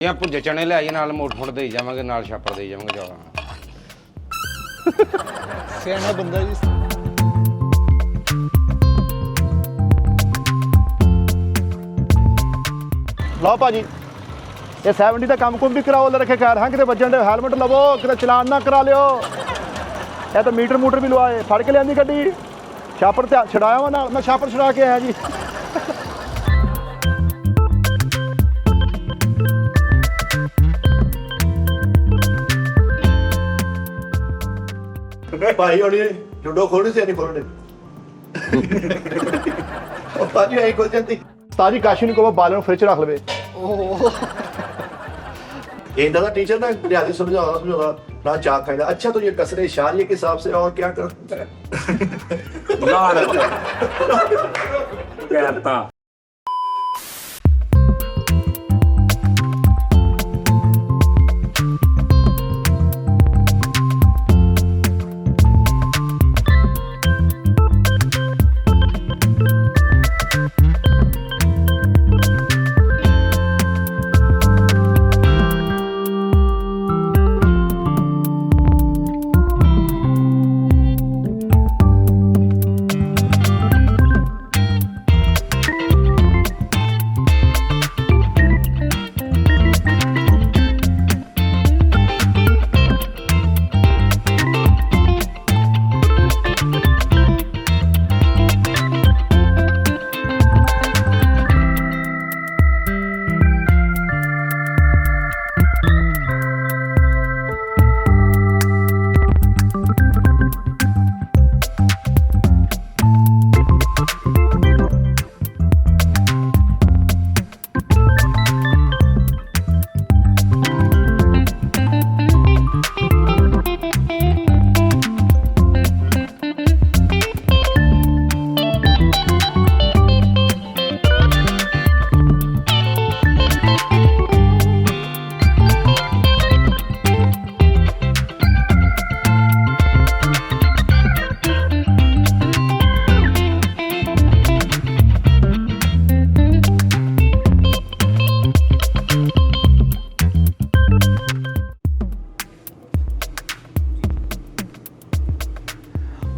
ਜਾਂ ਭੁੱਜੇ ਚਣੇ ਲੈ ਆਈਏ ਨਾਲ ਮੋਟ ਫੁੱਟ ਦੇਈ ਜਾਵਾਂਗੇ ਨਾਲ ਛਾਪੜ ਦੇਈ ਜਾਵਾਂਗੇ ਚੌਲਾਂ ਸਿਆਣਾ ਬੰਦਾ ਜੀ। ਲਓ ਭਾਜੀ ਇਹ 70 ਦਾ ਕੰਮ ਕੁੰਮ ਵੀ ਕਰਾਓ ਲੈ ਰੱਖੇ ਖੈਰ ਹਾਂ ਕਿਤੇ ਵੱਜਣ ਦੇ ਹੈਲਮਟ ਲਵੋ ਕਿਤੇ ਚਲਾਨ ਨਾ ਕਰਾ ਲਿਓ ਇਹ ਤਾਂ ਮੀਟਰ ਮੂਟਰ ਵੀ ਲਵਾਏ ਫੜ ਕੇ ਲਿਆਂਦੀ ਗੱਡੀ ਛਾਪੜ ਤੇ ਛਡਾਇਆ ਵਾ ਨਾਲ ਮੈਂ ਛਾਪੜ ਛਡਾ ਕੇ ਆਇਆ ਜੀ ਭਾਈ ਹੋਣੀ ਜੁਡੋ ਖੋਲਣੀ ਸੀ ਨਹੀਂ ਖੋਲਣੇ ਉਹ ਭਾਜੀ ਐਂ ਖੋਲ ਜਾਂਦੀ ਤਾਜੀ ਕਾਸ਼ੀ ਨੂੰ ਕਹੋ ਬਾਲ ਨੂੰ ਫ੍ਰਿਜ ਰੱਖ ਲਵੇ इधर का टीचर ना रियाजी समझावा ना चाक खाएगा अच्छा तो ये कसरे इशारे के हिसाब से और क्या करता है कहता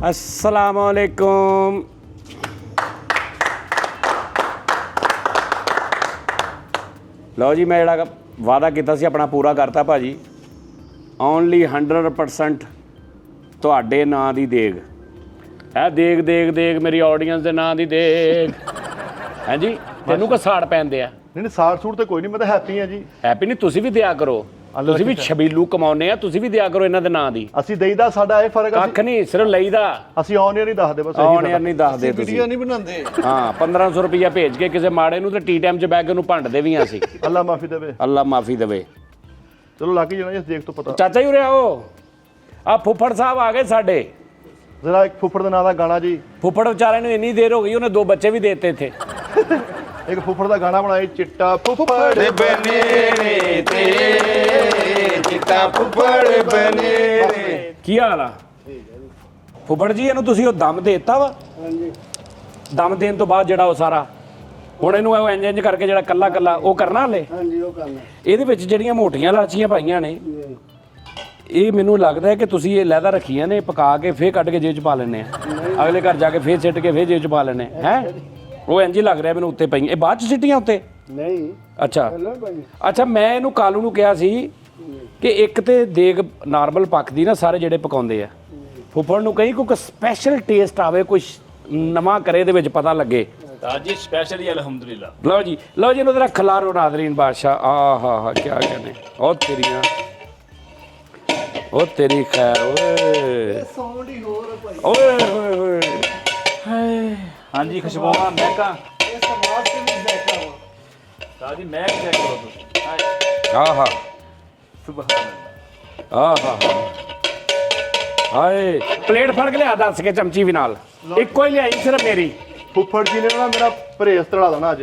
अस्सलामुअलैकुम। लो जी मैं जिहड़ा वादा किया सी अपना पूरा करता भाजी। ओनली 100% तुहाडे नां दी देग है। देग देग देग मेरी ऑडियंस दे नां दी देग है जी। तेनू को साड़ पैंदे आ? नहीं साड़ सूड़ तो कोई नहीं मैं तो हैप्पी हाँ जी। हैप्पी नहीं तुसी भी दिया करो ਤੁਸੀਂ ਵੀ ਛਬੀਲੂ ਕਮਾਉਨੇ ਆ ਤੁਸੀਂ ਵੀ ਦਿਆ ਕਰੋ ਇਹਨਾਂ ਦੇ ਨਾਂ ਦੀ। ਅਸੀਂ ਦੇਈਦਾ ਸਾਡਾ ਇਹ ਫਰਕ ਕੱਖ ਨਹੀਂ ਸਿਰਫ ਲਈਦਾ ਅਸੀਂ ਆਨ ਏਅਰ ਨਹੀਂ ਦੱਸਦੇ ਬਸ ਆਨ ਏਅਰ ਨਹੀਂ ਦੱਸਦੇ ਤੁਸੀਂ ਵੀਡੀਓ ਨਹੀਂ ਬਣਾਉਂਦੇ। ਹਾਂ 1500 ਰੁਪਇਆ ਭੇਜ ਕੇ ਕਿਸੇ ਮਾੜੇ ਨੂੰ ਤੇ ਟੀ ਟਾਈਮ 'ਚ ਬੈਗ ਨੂੰ ਭੰਡਦੇ ਵੀ ਆ ਅਸੀਂ। ਅੱਲਾ ਮਾਫੀ ਦੇਵੇ ਅੱਲਾ ਮਾਫੀ ਦੇਵੇ। ਚਲੋ ਲੱਗ ਹੀ ਜਾਣਾ ਇਸ ਦੇਖ ਤੋਂ ਪਤਾ। ਚਾਚਾ ਜੀ ਉਰੇ ਆਓ ਆ ਫੁੱਫੜ ਸਾਹਿਬ ਆ ਗਏ ਸਾਡੇ। ਜ਼ਰਾ ਇੱਕ ਫੁੱਫੜ ਦੇ ਨਾਂ ਦਾ ਗਾਣਾ ਜੀ। ਫੁੱਫੜ ਵਿਚਾਰੇ ਨੂੰ ਇੰਨੀ ਦੇਰ ਹੋ ਗਈ ਉਹਨੇ 2 ਬੱਚੇ ਵੀ ਦੇ ਦਿੱਤੇ ਇੱਥੇ। ਇੱਕ ਫੁੱਫੜ ਦਾ ਗਾਣਾ ਬਣਾਇਆ ਚਿੱਟਾ ਫੁੱਫੜ ਬਨੇਰੇ ਤੇ ਚਿੱਟਾ ਫੁੱਫੜ ਬਨੇਰੇ। ਕੀ ਹਾਲ ਆ ਫੁੱਫੜ ਜੀ? ਇਹਨੂੰ ਤੁਸੀਂ ਉਹ ਦਮ ਦੇ ਦਿੱਤਾ ਵਾ? ਹਾਂਜੀ। ਦਮ ਦੇਣ ਤੋਂ ਬਾਅਦ ਜਿਹੜਾ ਉਹ ਸਾਰਾ ਹੁਣ ਇਹਨੂੰ ਉਹ ਇੰਜ ਕਰਕੇ ਜਿਹੜਾ ਕੱਲਾ ਕੱਲਾ ਉਹ ਕਰਨਾ ਹਲੇ? ਹਾਂਜੀ ਉਹ ਕਰਨਾ। ਇਹਦੇ ਵਿੱਚ ਜਿਹੜੀਆਂ ਮੋਟੀਆਂ ਲਾਚੀਆਂ ਪਾਈਆਂ ਨੇ ਇਹ ਮੈਨੂੰ ਲੱਗਦਾ ਹੈ ਕਿ ਤੁਸੀਂ ਇਹ ਲਹਿਦਾ ਰੱਖੀਆਂ ਨੇ ਪਕਾ ਕੇ ਫੇਰ ਕੱਢ ਕੇ ਜੇਬ 'ਚ ਪਾ ਲੈਣੇ ਆ। ਅਗਲੇ ਘਰ ਜਾ ਕੇ ਫੇਰ ਸਿੱਟ ਕੇ ਫੇਰ ਜੇਬ 'ਚ ਪਾ ਲੈਣੇ ਹੈ। ਉਹ ਇੰਜ ਹੀ ਲੱਗ ਰਿਹਾ ਮੈਨੂੰ ਉੱਤੇ ਪਈਆਂ। ਇਹ ਬਾਅਦ 'ਚ ਸਿੱਟੀਆਂ ਉੱਤੇ? ਨਹੀਂ ਅੱਛਾ ਅੱਛਾ। ਮੈਂ ਇਹਨੂੰ ਕਾਲੂ ਨੂੰ ਕਿਹਾ ਸੀ ਕਿ ਇੱਕ ਤੇ ਦੇਗ ਨਾਰਮਲ ਪੱਕਦੀ ਨਾ ਸਾਰੇ ਜਿਹੜੇ ਪਕਾਉਂਦੇ ਆ। ਫੁੱਫੜ ਨੂੰ ਕਹੀ ਕੋਈ ਸਪੈਸ਼ਲ ਟੇਸਟ ਆਵੇ ਕੁਝ ਨਵਾਂ ਕਰੇ ਇਹਦੇ ਵਿੱਚ ਪਤਾ ਲੱਗੇ। जी स्पेशल ही अल्हम्दुलिल्लाह। ਲਓ ਜੀ ਇਹਨੂੰ ਜ਼ਰਾ ਖਿਲਾਰੋ ਨਾਜ਼ਰੀਨ ਬਾਦਸ਼ਾਹ। ਆਹਾ ਕੀ ਕਹਿੰਦੇ ਉਹ ਤੇਰੀਆਂ ਉਹ ਤੇਰੀ ਖੈਰ ਓਏ ਸਾਊਂਡ ਹੀ ਹੋਰ ਭਾਈ। ਓਏ ਹੋਏ ਹੋਏ ਹਾਏ। हाँ जी खुशबुआ महका ਇਹ ਸਮਾਜ ਤੇ ਵੀ ਬੈਠਾ ਵਾ। जी महक चेक करो तुम। ਆਹਾ सुभान अल्लाह। ਆਹਾ ਹਾਏ। ਪਲੇਟ ਫੜ ਕੇ ਲਿਆ ਦੱਸ ਕੇ ਚਮਚੀ ਵੀ ਨਾਲ ਇੱਕੋ ਹੀ ਲਿਆਈ ਸਿਰਫ ਮੇਰੀ। ਫੁੱਫੜ ਜੀ ਨੇ ਨਾ ਮੇਰਾ ਪਰਹੇਜ਼ ਤੜਾ ਦੇਣਾ ਅੱਜ।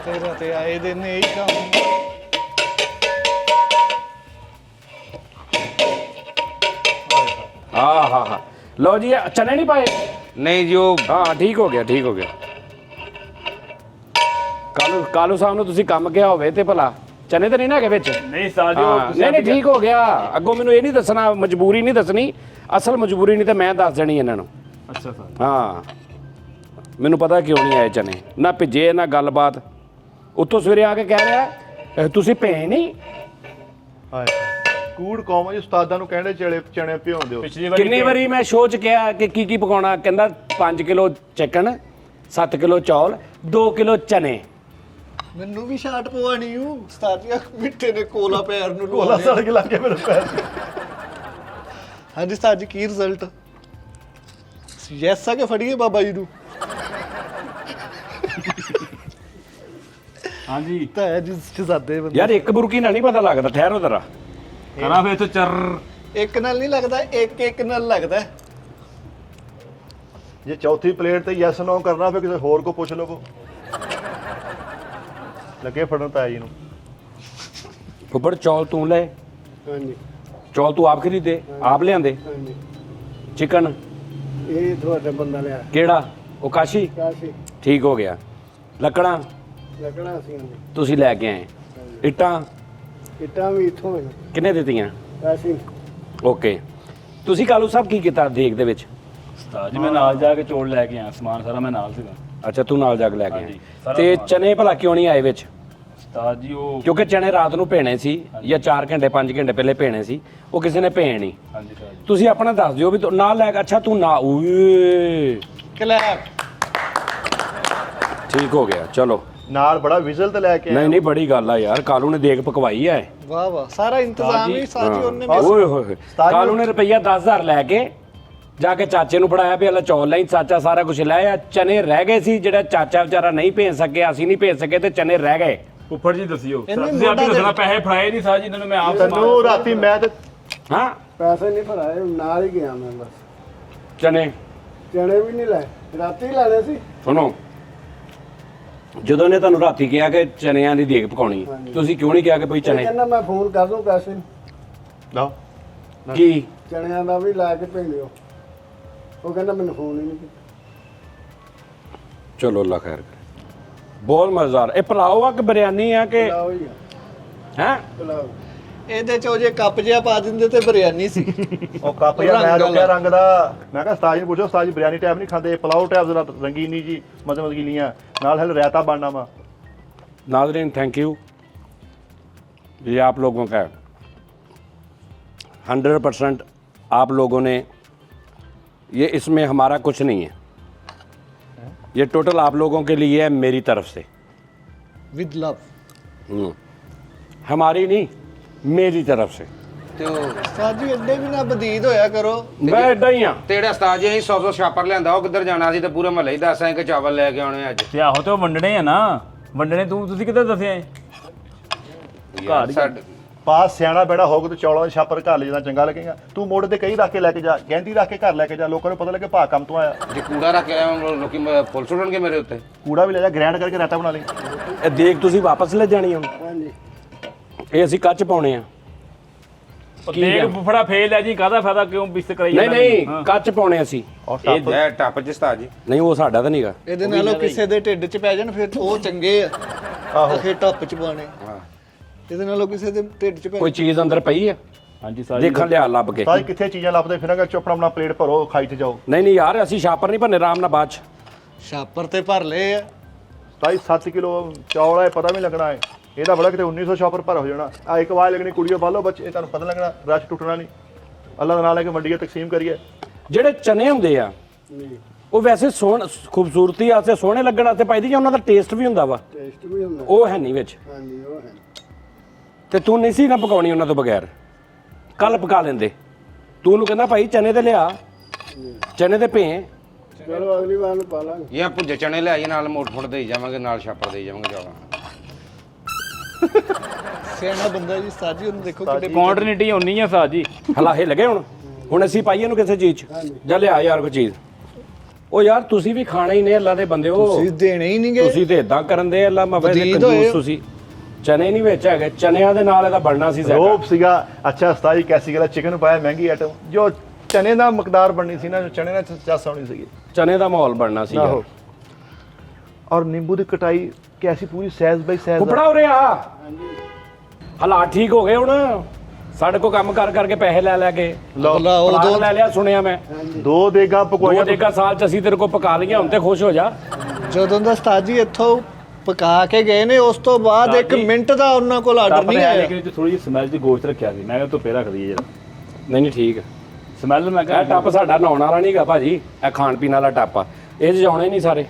ਤੇਰਾ ਤੇ ਆਏ ਦਿਨ ਨੇ ਇਹੀ ਕੰਮ। ਆਹਾ ਲਓ ਜੀ ਚਨੇ ਨਹੀਂ ਪਾਏ? ਨਹੀਂ ਜੀ ਉਹ ਹਾਂ ਠੀਕ ਹੋ ਗਿਆ ਠੀਕ ਹੋ ਗਿਆ। ਕਾਲੂ ਸਾਹਿਬ ਨੂੰ ਤੁਸੀਂ ਕੰਮ ਕਿਹਾ ਹੋਵੇ ਤੇ ਭਲਾ ਚਨੇ ਤਾਂ ਨਹੀਂ ਨਾ ਹੈਗੇ ਵਿੱਚ? ਨਹੀਂ ਉਸਤਾਦ ਜੀ ਹਾਂ, ਨਹੀਂ ਨਹੀਂ ਠੀਕ ਹੋ ਗਿਆ। ਅੱਗੋਂ ਮੈਨੂੰ ਇਹ ਨਹੀਂ ਦੱਸਣਾ, ਮਜਬੂਰੀ ਨਹੀਂ ਦੱਸਣੀ, ਅਸਲ ਮਜਬੂਰੀ ਨਹੀਂ ਤਾਂ ਮੈਂ ਦੱਸ ਦੇਣੀ ਇਹਨਾਂ ਨੂੰ। ਅੱਛਾ ਸਰ ਹਾਂ ਮੈਨੂੰ ਪਤਾ ਕਿਉਂ ਨਹੀਂ ਆਏ ਚਨੇ, ਨਾ ਭਿੱਜੇ ਨਾ ਗੱਲਬਾਤ। ਉੱਤੋਂ ਸਵੇਰੇ ਆ ਕੇ ਕਹਿ ਰਿਹਾ ਤੁਸੀਂ ਭੇਜ ਨਹੀਂ। ਹਾਏ ਕੂੜ ਕੌਮ ਜੀ, ਉਸਤਾਦਾਂ ਨੂੰ ਕਹਿੰਦੇ ਚਣੇ ਭਿਉਂ ਦਿਓ। ਪਿਛਲੀ ਵਾਰੀ ਕਿੰਨੀ ਵਾਰੀ ਮੈਂ ਸ਼ੋਅ 'ਚ ਕਿਹਾ ਕਿ ਕੀ ਪਕਾਉਣਾ, ਕਹਿੰਦਾ 5 ਕਿਲੋ ਚਿਕਨ, 7 ਕਿਲੋ ਚੌਲ, 2 ਕਿਲੋ ਚਨੇ। ਮੈਨੂੰ ਵੀ ਸ਼ਾਟ ਪਵਾਣੀ ਹੂੰ ਉਸਤਾਦ ਜੀ, ਮਿੱਠੇ ਨੇ ਕੋਲਾ ਪੈਰ ਨੂੰ ਕੋਲਾ ਲਵਾ ਸੜ ਕੇ ਲੱਗ ਗਿਆ ਮੇਰੇ ਪੈਰ ਤੇ। ਹਾਂਜੀ ਉਸਤਾਦ ਜੀ ਕੀ ਰਿਜ਼ਲਟ? ਯੈਸ ਆ ਕੇ ਫੜੀਏ ਬਾਬਾ ਜੀ ਨੂੰ। ਹਾਂਜੀ ਤਾਂ ਹੈ ਜੀ ਸ਼ਹਜ਼ਾਦੇ ਬੰਦੇ। ਯਾਰ ਇੱਕ ਬੁਰਕੀ ਨਾਲ ਨਹੀਂ ਪਤਾ ਲੱਗਦਾ, ਠਹਿਰੋ ਜ਼ਰਾ। ਕਰਾਂ ਫੇਰ ਤੋਂ ਚਰ ਇੱਕ ਨਾਲ ਨਹੀਂ ਲੱਗਦਾ, ਇੱਕ ਨਾਲ ਲੱਗਦਾ। ਜੇ ਚੌਥੀ ਪਲੇਟ ਤੇ ਯੈਸ ਨੋ ਕਰਨਾ ਫਿਰ ਕਿਸੇ ਹੋਰ ਕੋ ਪੁੱਛ ਲਵੋ। ਲੱਗੇ ਫੜਨ ਪੈ ਜੀ ਨੂੰ। ਫੁੱਫੜ ਚੌਲ ਤੂੰ ਲੈ, ਹਾਂਜੀ ਚੌਲ ਤੂੰ ਆਪ ਖਰੀਦੇ, ਆਪ ਲਿਆਂਦੇ। ਹਾਂਜੀ ਚਿਕਨ ਇਹ ਤੁਹਾਡੇ ਬੰਦਾ ਲਿਆ ਕਿਹੜਾ? ਉਹ ਕਾਸ਼ੀ। ਕਾਸ਼ੀ ਠੀਕ ਹੋ ਗਿਆ। ਲੱਕੜਾਂ ਲੱਗਣਾ ਸੀ ਤੁਸੀਂ ਲੈ ਕੇ ਆਏ। ਇੱਟਾਂ ਇੱਟਾਂ ਵੀ ਇਥੋਂ ਕਿੰਨੇ ਦਿੱਤੀਆਂ? ਕਾਸ਼ੀ ਓਕੇ। ਤੁਸੀਂ ਕਾਲੂ ਸਾਹਿਬ ਕੀ ਕੀਤਾ ਦੇਗ ਦੇ ਵਿੱਚ? ਉਸਤਾਦ ਜੀ ਮੈਂ ਨਾਲ ਜਾ ਕੇ ਚੋਲ ਲੈ ਕੇ ਆਇਆ, ਸਮਾਨ ਸਾਰਾ ਮੈਂ ਨਾਲ ਸੀਗਾ। ਅੱਛਾ ਤੂੰ ਨਾਲ ਜਾ ਕੇ ਲੈ ਕੇ ਹਾਂਜੀ, ਆਏ। ਸਾਰਾ ਤੇ ਸਮਾਨ। ਚਨੇ ਭਲਾ ਕਿਉਂ ਨਹੀਂ ਆਏ ਵਿੱਚ? ਉਸਤਾਦ ਜੀ ਉਹ ਕਿਉਂਕਿ ਚਨੇ ਰਾਤ ਨੂੰ ਭੇਣੇ ਸੀ ਜਾਂ 4 ਘੰਟੇ 5 ਘੰਟੇ ਪਹਿਲੇ ਭੇਣੇ ਸੀ, ਉਹ ਕਿਸੇ ਨੇ ਭੇਣ ਨਹੀਂ। ਹਾਂਜੀ ਉਸਤਾਦ ਜੀ ਤੁਸੀਂ ਆਪਣਾ ਦੱਸ ਦਿਓ ਵੀ ਨਾਲ ਲੈ ਕੇ। ਅੱਛਾ ਤੂੰ ਨਾ ਓਏ ਕਲੈਪ। ਠੀਕ ਹੋ ਗਿਆ ਚਲੋ। ਨਾਲ ਬੜਾ ਵਿਜ਼ਲ ਤੇ ਲੈ ਕੇ ਆਇਆ। ਨਹੀਂ ਨਹੀਂ ਬੜੀ ਗੱਲ ਆ ਯਾਰ, ਕਾਲੂ ਨੇ ਦੇਗ ਪਕਵਾਈ ਐ। ਵਾਹ ਵਾਹ ਸਾਰਾ ਇੰਤਜ਼ਾਮ ਹੀ ਸਾਜੀ ਉਹਨੇ ਓਏ ਹੋਏ ਕਾਲੂ ਨੇ ਰੁਪਈਆ 10,000 ਲੈ ਕੇ ਜਾ ਕੇ ਚਾਚੇ ਨੂੰ ਫੜਾਇਆ ਵੀ ਹਲਾ ਚੌਲ ਲਈ। ਚਾਚਾ ਸਾਰਾ ਕੁਝ ਲੈ ਆਇਆ, ਚਨੇ ਰਹਿ ਗਏ ਸੀ ਜਿਹੜਾ ਚਾਚਾ ਵਿਚਾਰਾ ਨਹੀਂ ਭੇਜ ਸਕਿਆ, ਅਸੀਂ ਨਹੀਂ ਭੇਜ ਸਕੇ ਤੇ ਚਨੇ ਰਹਿ ਗਏ। ਉੱਪਰ ਜੀ ਦੱਸਿਓ ਇਹਨੇ ਤੁਸੀਂ ਆਪੇ ਮੋਢਾ ਦੱਸਣਾ, ਪੈਸੇ ਫੜਾਏ ਨਹੀਂ ਸਾਜ ਇਹਨਾਂ ਨੂੰ ਮੈਂ ਆਪ ਤੈਨੂੰ ਰਾਤੀ ਮੈਂ ਤੇ ਹਾਂ ਪੈਸੇ ਨਹੀਂ ਭਰਾਏ, ਨਾਲ ਹੀ ਗਿਆ ਮੈਂ ਬਸ। ਚਨੇ ਚਣੇ ਵੀ ਨਹੀਂ ਲੈ, ਰਾਤੀ ਲੈਣੇ ਸੀ। ਸੁਣੋ, ਜਦੋਂ ਨੇ ਤੁਹਾਨੂੰ ਰਾਤੀ ਕਿਹਾ ਕਿ ਚਨਿਆਂ ਦੀ ਦੇਗ ਪਕਾਉਣੀ, ਤੁਸੀਂ ਕਿਉਂ ਨਹੀਂ ਕਿਹਾ ਕਿ ਭਈ ਚਨੇ? ਕਹਿੰਦਾ ਮੈਂ ਫੋਨ ਕਰ ਦੂੰ ਪੈਸੇ ਲਓ ਕੀ ਚਣਿਆਂ ਦਾ ਵੀ ਲੈ ਕੇ ਭੇਜਿਓ। ਉਹ ਕਹਿੰਦਾ ਮੈਨੂੰ ਫੋਨ ਹੀ ਨਹੀਂ ਕੀਤਾ। ਚਲੋ ਅੱਲਾ ਖੈਰ ਕਰੇ। ਬਹੁਤ ਮਜ਼ੇਦਾਰ। ਇਹ ਪਲਾਓ ਆ ਕਿ ਬਿਰਿਆਨੀ ਆ ਕਿ ਲਾਓ ਹੀ ਹੈ? ਲਾਓ। ਇਹਦੇ ਚ ਉਹ ਜੇ ਕੱਪ ਜਿਹਾ ਪਾ ਦਿੰਦੇ ਤੇ ਬਿਰਿਆਨੀ ਸੀ। ਉਹ ਕੱਪ ਯਾਰ ਮੈਂ ਰੋਕਿਆ ਰੰਗ ਦਾ। ਮੈਂ ਕਿਹਾ ਉਸਤਾਦ ਜੀ ਨੂੰ ਪੁੱਛੋ, ਉਸਤਾਦ ਜੀ ਬਿਰਿਆਨੀ ਟਾਈਪ ਨਹੀਂ ਖਾਂਦੇ, ਪਲਾਓ ਟਾਈਪ ਜ਼ਰਾ ਰੰਗੀਨੀ ਜੀ ਮਜ਼ਗੀਲੀਆਂ ਨਾਲ ਹਲ ਰਾਇਤਾ ਬਣਨਾ ਵਾ। नाज़रीन थैंक यू। ये आप लोगों का 100% आप लोगों ने ये, इसमें हमारा कुछ नहीं है, ये टोटल आप लोगों के लिए है मेरी तरफ से। ਵਿਦ ਲਵ। हमारी नहीं, मेरी तरफ से। ਤੇ ਉਹ ਸਾਜੀ ਅੱਡੇ ਵੀ ਨਾ ਬਦੀਦ ਹੋਇਆ ਕਰੋ। मैं इदा ही हाँ। ਤੇ ਜਿਹੜਾ ਉਸਤਾਦ ਜੀ ਅਸੀਂ 100 ਛਾਪਰ ਲਿਆਂਦਾ, ਉਹ ਕਿੱਧਰ ਜਾਣਾ ਸੀ? ਤੇ ਪੂਰੇ ਮਹੱਲੇ ਹੀ ਦੱਸ ਆਏ ਕਿ ਚਾਵਲ ਲੈ ਕੇ ਆਉਣੇ ਅੱਜ। ਤੇ ਆਹੋ ਤੇ ਉਹ ਵੰਡਣੇ ਆ ਨਾ, ਵੰਡਣੇ ਤੁਸੀਂ ਕਿੱਧਰ ਦੱਸਿਆ ਯਾਰ ਸਾਡੇ ਪਾਸ ਸਿਆਣਾ ਬੈੜਾ ਹੋਊਗਾ ਤੇ ਚੌਲਾਂ ਦੇ ਛਾਪਰ ਘਰ ਲੈ ਜਾਣਾ ਚੰਗਾ ਲੱਗੇਗਾ। ਤੂੰ ਮੋੜ ਤੇ ਕਈ ਰੱਖ ਕੇ ਲੈ ਕੇ ਜਾ, ਗਹਿੰਦੀ ਰੱਖ ਕੇ ਘਰ ਲੈ ਕੇ ਜਾ, ਲੋਕਾਂ ਨੂੰ ਪਤਾ ਲੱਗੇ ਭਾ ਕੰਮ ਤੋਂ ਆਇਆ। ਜੇ ਕੂੜਾ ਰੱਖ ਕੇ ਆਇਆ ਲੋਕੀ ਫੁੱਲ ਸੁੱਟਣਗੇ ਮੇਰੇ ਉੱਤੇ। ਕੂੜਾ ਵੀ ਲੈ ਜਾ, ਗ੍ਰੈਂਡ ਕਰਕੇ ਰਾਇਤਾ ਬਣਾ ਲਈ। ਇਹ ਦੇਖ ਤੁਸੀਂ ਵਾਪਸ ਲੈ ਜਾਣੀ ਹੁਣ? ਹਾਂਜੀ ਇਹ ਅਸੀਂ ਕੱਚ ਪਾਉਣੇ ਆ। ਦੇਖ ਫੁੱਫੜਾ ਫੇਲ ਲੈ ਜੀ, ਕਾਹਦਾ ਫਾਇਦਾ ਕਿਉਂ ਬਿਸਤ ਕਰਾਈ ਨਹੀਂ ਜਾਂਦਾ? ਨਹੀਂ ਕੱਚ ਪਾਉਣੇ ਅਸੀਂ। ਔਰ ਇਹ ਜੈ ਟੱਪ ਚ ਉਸਤਾਦ ਜੀ। ਨਹੀਂ ਉਹ ਸਾਡਾ ਤਾਂ ਨਹੀਂਗਾ। ਇਹਦੇ ਨਾਲੋਂ ਕਿਸੇ ਦੇ ਢਿੱਡ 'ਚ ਪੈ ਜਾਣ ਫਿਰ ਉਹ ਚੰਗੇ ਆ। ਆਹੋ ਫਿਰ ਟੱਪ 'ਚ ਪਾਣੇ। ਹਾਂ ਇਹਦੇ ਨਾਲੋਂ ਕਿਸੇ ਦੇ ਢਿੱਡ 'ਚ ਪੈ ਕੋਈ ਚੀਜ਼ ਅੰਦਰ ਪਈ ਆ? ਹਾਂਜੀ ਸਾਜ ਦੇਖਣ ਲਿਆ ਲੱਭ ਕੇ। ਸਾਜ ਕਿੱਥੇ ਚੀਜ਼ਾਂ ਲੱਭਦੇ ਫਿਰਾਂਗੇ, ਚੁੱਪ ਆਪਣਾ ਪਲੇਟ ਭਰੋ, ਖਾਈ ਤੇ ਜਾਓ। ਨਹੀਂ ਨਹੀਂ ਯਾਰ, ਅਸੀਂ ਛਾਪਰ ਨਹੀਂ ਭੰਨੇ, ਆਰਾਮ ਨਾਲ ਬਾਅਦ ਚ। ਛਾਪਰ ਤੇ ਭਰ ਲਏ ਆ। ਸਾਜ 7 ਕਿਲੋ ਚੌਲ ਹੈ, ਪਤਾ ਵੀ ਲੱਗਣਾ ਹੈ। ਇਹਦਾ ਬੜਾ ਕਿਤੇ 1900 ਛਾਪਰ ਭਰ ਹੋ ਜਾਣਾ। ਆ ਇੱਕ ਵਾਰ ਲੱਗਣੀ ਕੁੜੀਓ ਬਾਲੋ ਬੱਚੇ, ਤੁਹਾਨੂੰ ਪਤਾ ਲੱਗਣਾ, ਰਸ਼ ਟੁੱਟਣਾ ਨਹੀਂ। ਅੱਲਾ ਦਾ ਨਾਮ ਲੈ ਕੇ ਮੰਡੀਆਂ ਤਕਸੀਮ ਕਰੀਏ। ਜਿਹੜੇ ਚਨੇ ਹੁੰਦੇ ਆ ਉਹ ਵੈਸੇ ਖੂਬਸੂਰਤੀ ਵਾਸਤੇ, ਸੋਹਣੇ ਲੱਗਣ ਵਾਸਤੇ ਪਾਈਦੀ, ਜਾਂ ਉਹਨਾਂ ਦਾ ਟੇਸਟ ਵੀ ਹੁੰਦਾ ਵਾ? ਟੇਸਟ ਵੀ ਹੁੰਦਾ। ਉਹ ਹੈ ਨਹੀਂ ਵਿੱਚ। ਹਾਂਜੀ ਉਹ ਹੈ। ਤੇ ਤੂੰ ਨਹੀਂ ਸੀ ਨਾ ਪਕਾਉਣੀ ਉਹਨਾਂ ਤੋਂ ਬਗੈਰ? ਕੱਲ ਪਕਾ ਲੈਂਦੇ। ਤੂੰ ਨੂੰ ਕਹਿੰਦਾ ਭਾਈ ਚਨੇ ਤੇ ਲਿਆ, ਚਨੇ ਤੇ ਭੇ। ਚਲੋ ਅਗਲੀ ਵਾਰ ਨੂੰ ਪਾ ਲਾਂਗੇ। ਇਹ ਭੁੱਜੇ ਚਣੇ ਲੈ ਆਈਏ, ਨਾਲ ਮੋਟ ਫੁੱਟ ਦੇਈ ਜਾਵਾਂਗੇ, ਨਾਲ ਛਾਪਰ ਦੇਈ ਜਾਵਾਂਗੇ ਚੌਲਾਂ। ਸਿਆਣਾ ਬੰਦਾ ਜੀ ਸਾਜੀ, ਉਹਨੂੰ ਦੇਖੋ ਕਿੱਡੇ ਕੁਆਂਟੀਟੀ ਉਨੀ ਆ ਸਾਜ ਜੀ। ਹਲਾਹੇ ਲੱਗੇ ਹੁਣ ਅਸੀਂ ਪਾਈਏ ਨੂੰ ਕਿਸੇ ਚੀਜ਼ ਚ? ਜਾ ਲਿਆ ਯਾਰ ਕੋਈ ਚੀਜ਼। ਉਹ ਯਾਰ ਤੁਸੀਂ ਵੀ ਖਾਣਾ ਹੀ ਨੇ, ਅੱਲਾ ਦੇ ਬੰਦੇ ਹੋ। ਤੁਸੀਂ ਦੇਣੇ ਹੀ ਨਹੀਂਗੇ। ਤੁਸੀਂ ਤੇ ਇਦਾਂ ਕਰਨ ਦੇ, ਅੱਲਾ ਮਵੇ ਬਦੀਦ ਹੋਏ। ਕੰਜੂਸ ਤੁਸੀਂ। ਚਨੇ ਨਹੀਂ ਵਿੱਚ ਹੈਗੇ, ਚਨਿਆਂ ਦੇ ਨਾਲ ਇਹਦਾ ਬਣਨਾ ਸੀ ਜ਼ੈਕਾ। ਰੋਬ ਸੀਗਾ। ਅੱਛਾ ਉਸਤਾਦ ਜੀ ਕੈਸੀ ਗੱਲ, ਚਿਕਨ ਪਾਇਆ ਮਹਿੰਗੀ ਆਈਟਮ, ਜੋ ਚਨੇ ਦਾ ਮਕਦਾਰ ਬਣਨੀ ਸੀ ਨਾ, ਜੋ ਚਨੇ ਨਾਲ ਚੱਸ ਆਉਣੀ ਸੀਗੀ। ਚਨੇ ਦਾ ਮਾਹੌਲ ਬਣਨਾ ਸੀ ਯਾਰ। ਔਰ ਨਿੰਬੂ ਦੀ ਕਟਾਈ ਕੈਸੀ, ਪੂਰੀ ਸਹਿਜ ਬਾਈ ਸਹਿਜ। ਫੁੱਫੜਾ ਉਰੇ ਆ। ਹਾਲਾਤ ਠੀਕ ਹੋ ਗਏ ਹੁਣ ਸਾਡੇ ਕੋਲ ਕੰਮ ਕਰ ਕਰਕੇ ਪੈਸੇ ਲੈ ਕੇ ਲਓ ਪਲਾਟ ਦੋ ਲੈ ਲਿਆ ਸੁਣਿਆ ਮੈਂ 2 ਦੇਗਾ ਪਕਵਾਈਆਂ 2 ਦੇਗਾ ਸਾਲ ਚ ਅਸੀਂ ਤੇਰੇ ਕੋਲ ਪਕਾ ਲਈਆਂ ਹੁਣ ਤੇ ਖੁਸ਼ ਹੋ ਜਾ। ਜਦੋਂ ਦਾ ਉਸਤਾਦ ਜੀ ਇੱਥੋਂ ਪਕਾ ਕੇ ਗਏ ਨੇ ਉਸ ਤੋਂ ਬਾਅਦ 1 ਮਿੰਟ ਦਾ ਉਹਨਾਂ ਕੋਲ ਆਰਡਰ ਨਹੀਂ ਆਇਆ। ਲੇਕਿਨ ਥੋੜੀ ਜਿਹੀ ਸਮੈਲ ਦੀ ਗੋਸ਼ਤ ਰੱਖਿਆ ਸੀ ਮੈਂ ਕਿਹਾ ਧੁੱਪੇ ਰੱਖ ਦਈਏ ਜਰਾ ਨਹੀਂ ਠੀਕ ਸਮੈਲ ਮੈਂ ਇਹ ਕਿਹਾ ਟੱਪ ਸਾਡਾ ਨਹਾਉਣ ਵਾਲਾ ਨਹੀਂਗਾ ਭਾਜੀ, ਇਹ ਖਾਣ ਪੀਣ ਵਾਲਾ ਟੱਪ ਆ, ਇਹ 'ਚ ਜਾਣੇ ਨਹੀਂ ਸਾਰੇ।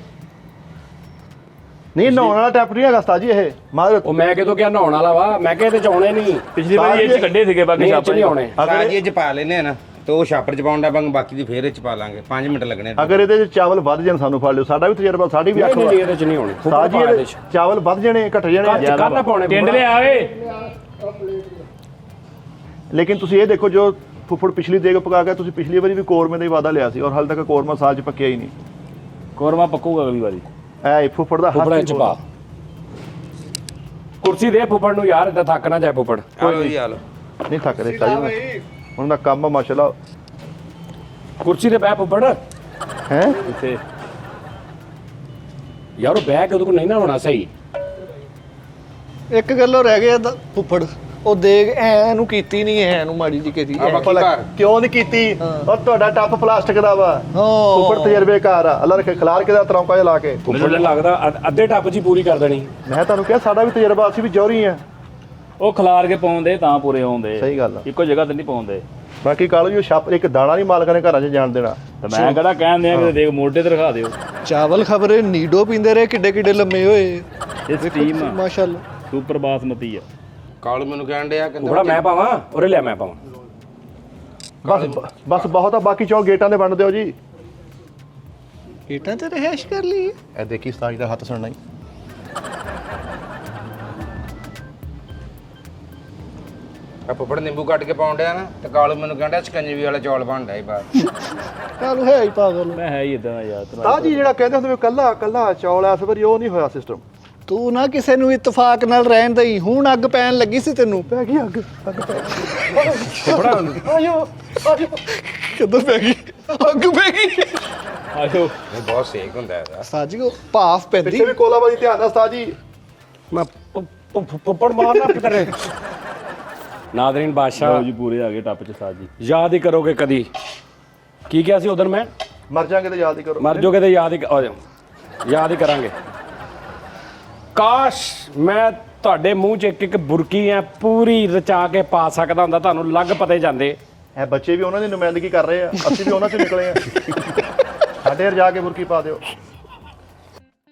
ਨਹੀਂ ਨਹਾਉਣ ਵਾਲਾ ਟੈਪ ਨਹੀਂ ਹੈਗਾ ਉਸਤਾਦ ਜੀ ਇਹ ਮਾਰ ਉਹ ਮੈਂ ਕਿਦੋਂ ਕਿਹਾ ਨਹਾਉਣ ਵਾਲਾ ਵਾ, ਮੈਂ ਕਿਹਾ ਇਹਦੇ 'ਚ ਆਉਣੇ ਨਹੀਂ, ਪਿਛਲੀ ਵਾਰੀ ਇਹ ਚ ਕੱਢੇ ਸੀਗੇ ਬਾਕੀ ਨਹੀਂ ਇਹ 'ਚ ਨਹੀਂ ਆਉਣੇ। ਉਸਤਾਦ ਜੀ ਇਹ 'ਚ ਪਾ ਲੈਨੇ ਆ ਨਾ ਤੇ ਉਹ ਛਾਪਰ 'ਚ ਪਾਉਣ ਦਾ ਬੰਗ ਬਾਕੀ ਦੀ ਫੇਰ ਇਹ 'ਚ ਪਾ ਲਾਂਗੇ 5 ਮਿੰਟ ਲੱਗਣੇ। ਅਗਰ ਇਹਦੇ 'ਚ ਚਾਵਲ ਵੱਧ ਜਾਣ ਸਾਨੂੰ ਫੜ ਲਿਓ, ਸਾਡਾ ਵੀ ਤਜਰਬਾ, ਸਾਡੀ ਵੀ ਅੱਖ ਨਹੀਂ ਇਹਦੇ 'ਚ ਨਹੀਂ ਆਉਣੇ। ਉਸਤਾਦ ਜੀ ਇਹਦੇ 'ਚ ਚਾਵਲ ਵੱਧ ਜਾਣੇ ਘਟ ਜਾਣੇ ਕੱਲ ਪਾਉਣੇ ਟਿੰਡ ਲਿਆ ਓਏ ਲੇਕਿਨ ਤੁਸੀਂ ਇਹ ਦੇਖੋ ਜੋ ਫੁੱਫੜ ਪਿਛਲੀ ਦੇਗ ਪਕਾ ਕੇ ਤੁਸੀਂ ਪਿਛਲੀ ਵਾਰੀ ਵੀ ਕੋਰਮੇ ਦਾ ਹੀ ਵਾਅਦਾ ਲਿਆ ਸੀ ਔਰ ਹਾਲੇ ਤੱਕ ਕੋਰਮਾ ਸਾਲ 'ਚ ਪੱਕਿਆ ਹੀ ਨਹੀਂ। ਕੋਰਮਾ ਪੱਕੂਗਾ ਅਗਲੀ ਵਾਰੀ। ਐ ਫੁੱਫੜ ਦਾ ਹੱਥ ਫੁੱਫੜਾ ਹੀ 'ਚ ਪਾ ਕੁਰਸੀ ਦੇ ਫੁੱਫੜ ਨੂੰ ਯਾਰ, ਏਦਾਂ ਥੱਕ ਨਾ ਜਾਏ ਫੁੱਫੜ। ਆਲੋ ਜੀ ਆਲੋ। ਨਹੀਂ ਥੱਕਦੇ ਉਸਤਾਦ ਜੀ ਉਹਨਾਂ ਦਾ ਕੰਮ ਆ ਮਾਸ਼ਾਅੱਲਾ। ਕੁਰਸੀ ਤੇ ਬਹਿ ਫੁੱਫੜ ਹੈ ਇੱਥੇ ਯਾਰ, ਉਹ ਬਹਿ ਕੇ ਉਹਦੇ ਕੋਲ ਨਹੀਂ ਨਾ ਹੋਣਾ ਸਹੀ। ਇੱਕ ਗੱਲੋਂ ਰਹਿ ਗਿਆ ਫੁੱਫੜ, ਉਹ ਦੇਖ ਐ ਨੂੰ ਕੀਤੀ ਨਹੀਂ ਐ ਨੂੰ ਮਾੜੀ ਜੀ ਕੀਤੀ ਆ ਬਾਕੀ ਘਰ ਕਿਉਂ ਨਹੀਂ ਕੀਤੀ? ਔਰ ਤੁਹਾਡਾ ਟੱਪ ਪਲਾਸਟਿਕ ਦਾ ਵਾ, ਫੁੱਫੜ ਤਜਰਬੇਕਾਰ ਆ, ਅੱਲਾ ਰੱਖੇ ਖਿਲਾਰ ਕੇ ਦਾ ਤਰੌਂਕਾ ਜਿਹਾ ਲਾ ਕੇ। ਫੁੱਫੜ ਨੂੰ ਲੱਗਦਾ ਅੱਧੇ ਟੱਪ 'ਚ ਹੀ ਪੂਰੀ ਕਰ ਦੇਣੀ। ਮੈਂ ਤੁਹਾਨੂੰ ਕਿਹਾ ਸਾਡਾ ਵੀ ਤਜਰਬਾ, ਅਸੀਂ ਵੀ ਜੌਹਰੀ ਆ। ਉਹ ਖਿਲਾਰ ਕੇ ਪਾਉਂਦੇ ਤਾਂ ਪੂਰੇ ਆਉਂਦੇ। ਸਹੀ ਗੱਲ ਆ। ਇੱਕੋ ਜਗ੍ਹਾ ਤੇ ਨਹੀਂ ਪਾਉਂਦੇ। ਬਾਕੀ ਕਾਲੋ ਜੀ ਛਾਪ ਇੱਕ ਦਾਣਾ ਨਹੀਂ ਮਾਲਕਾਂ ਨੇ ਘਰਾਂ 'ਚ ਜਾਣ ਦੇਣਾ। ਤੇ ਮੈਂ ਕਿਹੜਾ ਕਹਿਣ ਦਿਆਂ ਕਿ ਦੇਖ ਮੋਢੇ ਤੇ ਰਖਾ ਦਿਓ। ਚਾਵਲ ਖਬਰੇ ਨੀਡੋ ਪੀਂਦੇ ਰਹੇ ਕਿੱਡੇ ਕਿੱਡੇ ਲੰਮੇ ਹੋਏ। ਇਹ ਸਟੀਮ ਆ, ਮਾਸ਼ਾਅੱਲਾ ਸੁਪਰ ਬਾਸਮਤੀ ਆ। ਕਾਲੂ ਮੈਨੂੰ ਕਹਿਣ ਡਿਆ ਫੁੱਫੜਾ ਮੈਂ ਪਾਵਾਂ ਉਰੇ ਲਿਆ ਮੈਂ ਪਾਵਾਂ। ਬਸ ਬਹੁਤ ਆ, ਬਾਕੀ ਚੌਲ ਗੇਟਾਂ ਦੇ ਵੰਡ ਦਿਓ ਜੀ। ਕੀਟਾਂ ਤੇ ਰਹਿਸ਼ ਕਰ ਲਈ। ਇਹ ਦੇਖੀ ਸਤਾਜ ਦਾ ਹੱਥ ਸੁਣਨਾ ਹੀ। ਆ ਫੁੱਫੜ ਨਿੰਬੂ ਕੱਟ ਕੇ ਪਾਉਣ ਡਿਆ ਨਾ ਤੇ ਕਾਲੂ ਮੈਨੂੰ ਕਹਿਣ ਡਿਆ ਸ਼ਿਕੰਜਵੀ ਵਾਲਾ ਚੌਲ ਬਣ ਡਿਆ ਬਾਹਰ। ਕਾਲੂ ਹੈ ਹੀ ਪਾਗਲ। ਮੈਂ ਹੈ ਹੀ ਇਦਾਂ ਦਾ ਯਾਰ। ਸਤਾਜ ਜੀ ਜਿਹੜਾ ਕਹਿੰਦੇ ਹੁੰਦੇ ਵੀ ਕੱਲਾ ਚੌਲ ਐ, ਇਸ ਵਾਰੀ ਉਹ ਨਹੀਂ ਹੋਇਆ ਸਿਸਟਮ। ਤੂੰ ਨਾ ਕਿਸੇ ਨੂੰ ਇਤਫਾਕ ਨਾਲ ਰਹਿਣ ਦਈ, ਹੁਣ ਅੱਗ ਪੈਣ ਲੱਗੀ ਸੀ ਤੈਨੂੰ। ਪੈ ਗਈ ਅੱਗ ਪੈ ਫੁੱਫੜਾ ਆਇਓ ਕਦੋਂ ਪੈ ਗਈ ਅੱਗ ਪੈ ਗਈ। ਆਜੋ ਇਹ ਬਹੁਤ ਸੇਕ ਹੁੰਦਾ ਇਹਦਾ। ਸਾਜੀ ਕੋ ਭਾਫ ਪੈਂਦੀ। ਪਿੱਛੇ ਵੀ ਕੋਲਾਬਾਜੀ ਧਿਆਨ ਨਾਲ ਸਤਾਜ ਜੀ। ਮੈਂ ਫੁੱਫੜ ਮਾਰਨਾ ਕਿਧਰੇ। ਨਾਜ਼ਰੀਨ ਬਾਦਸ਼ਾਹ ਲਓ ਜੀ ਪੂਰੇ ਆ ਗਏ ਟੱਪ 'ਚ ਸਾਜ ਜੀ। ਯਾਦ ਹੀ ਕਰੋਗੇ ਕਦੀ ਕੀ ਕਿਹਾ ਸੀ ਉਧਰ ਮੈਂ, ਮਰ ਜਾਗੇ ਤੇ ਯਾਦ ਹੀ ਕਰੋ। ਮਰ ਜਾਓਗੇ ਤੇ ਯਾਦ ਹੀ ਕਰਾਂਗੇ। ਕਾਸ਼ ਮੈਂ ਤੁਹਾਡੇ ਮੂੰਹ 'ਚ ਇੱਕ ਬੁਰਕੀ ਐ ਪੂਰੀ ਰਚਾ ਕੇ ਪਾ ਸਕਦਾ ਹੁੰਦਾ, ਤੁਹਾਨੂੰ ਲੱਗ ਪਤੇ ਜਾਂਦੇ। ਇਹ ਬੱਚੇ ਵੀ ਉਹਨਾਂ ਦੀ ਨੁਮਾਇੰਦਗੀ ਕਰ ਰਹੇ ਆ, ਅਸੀਂ ਵੀ ਉਹਨਾਂ 'ਚੋਂ ਨਿਕਲੇ ਆ। ਸਾਡੇ ਰਜਾ ਕੇ ਬੁਰਕੀ ਪਾ ਦਿਓ।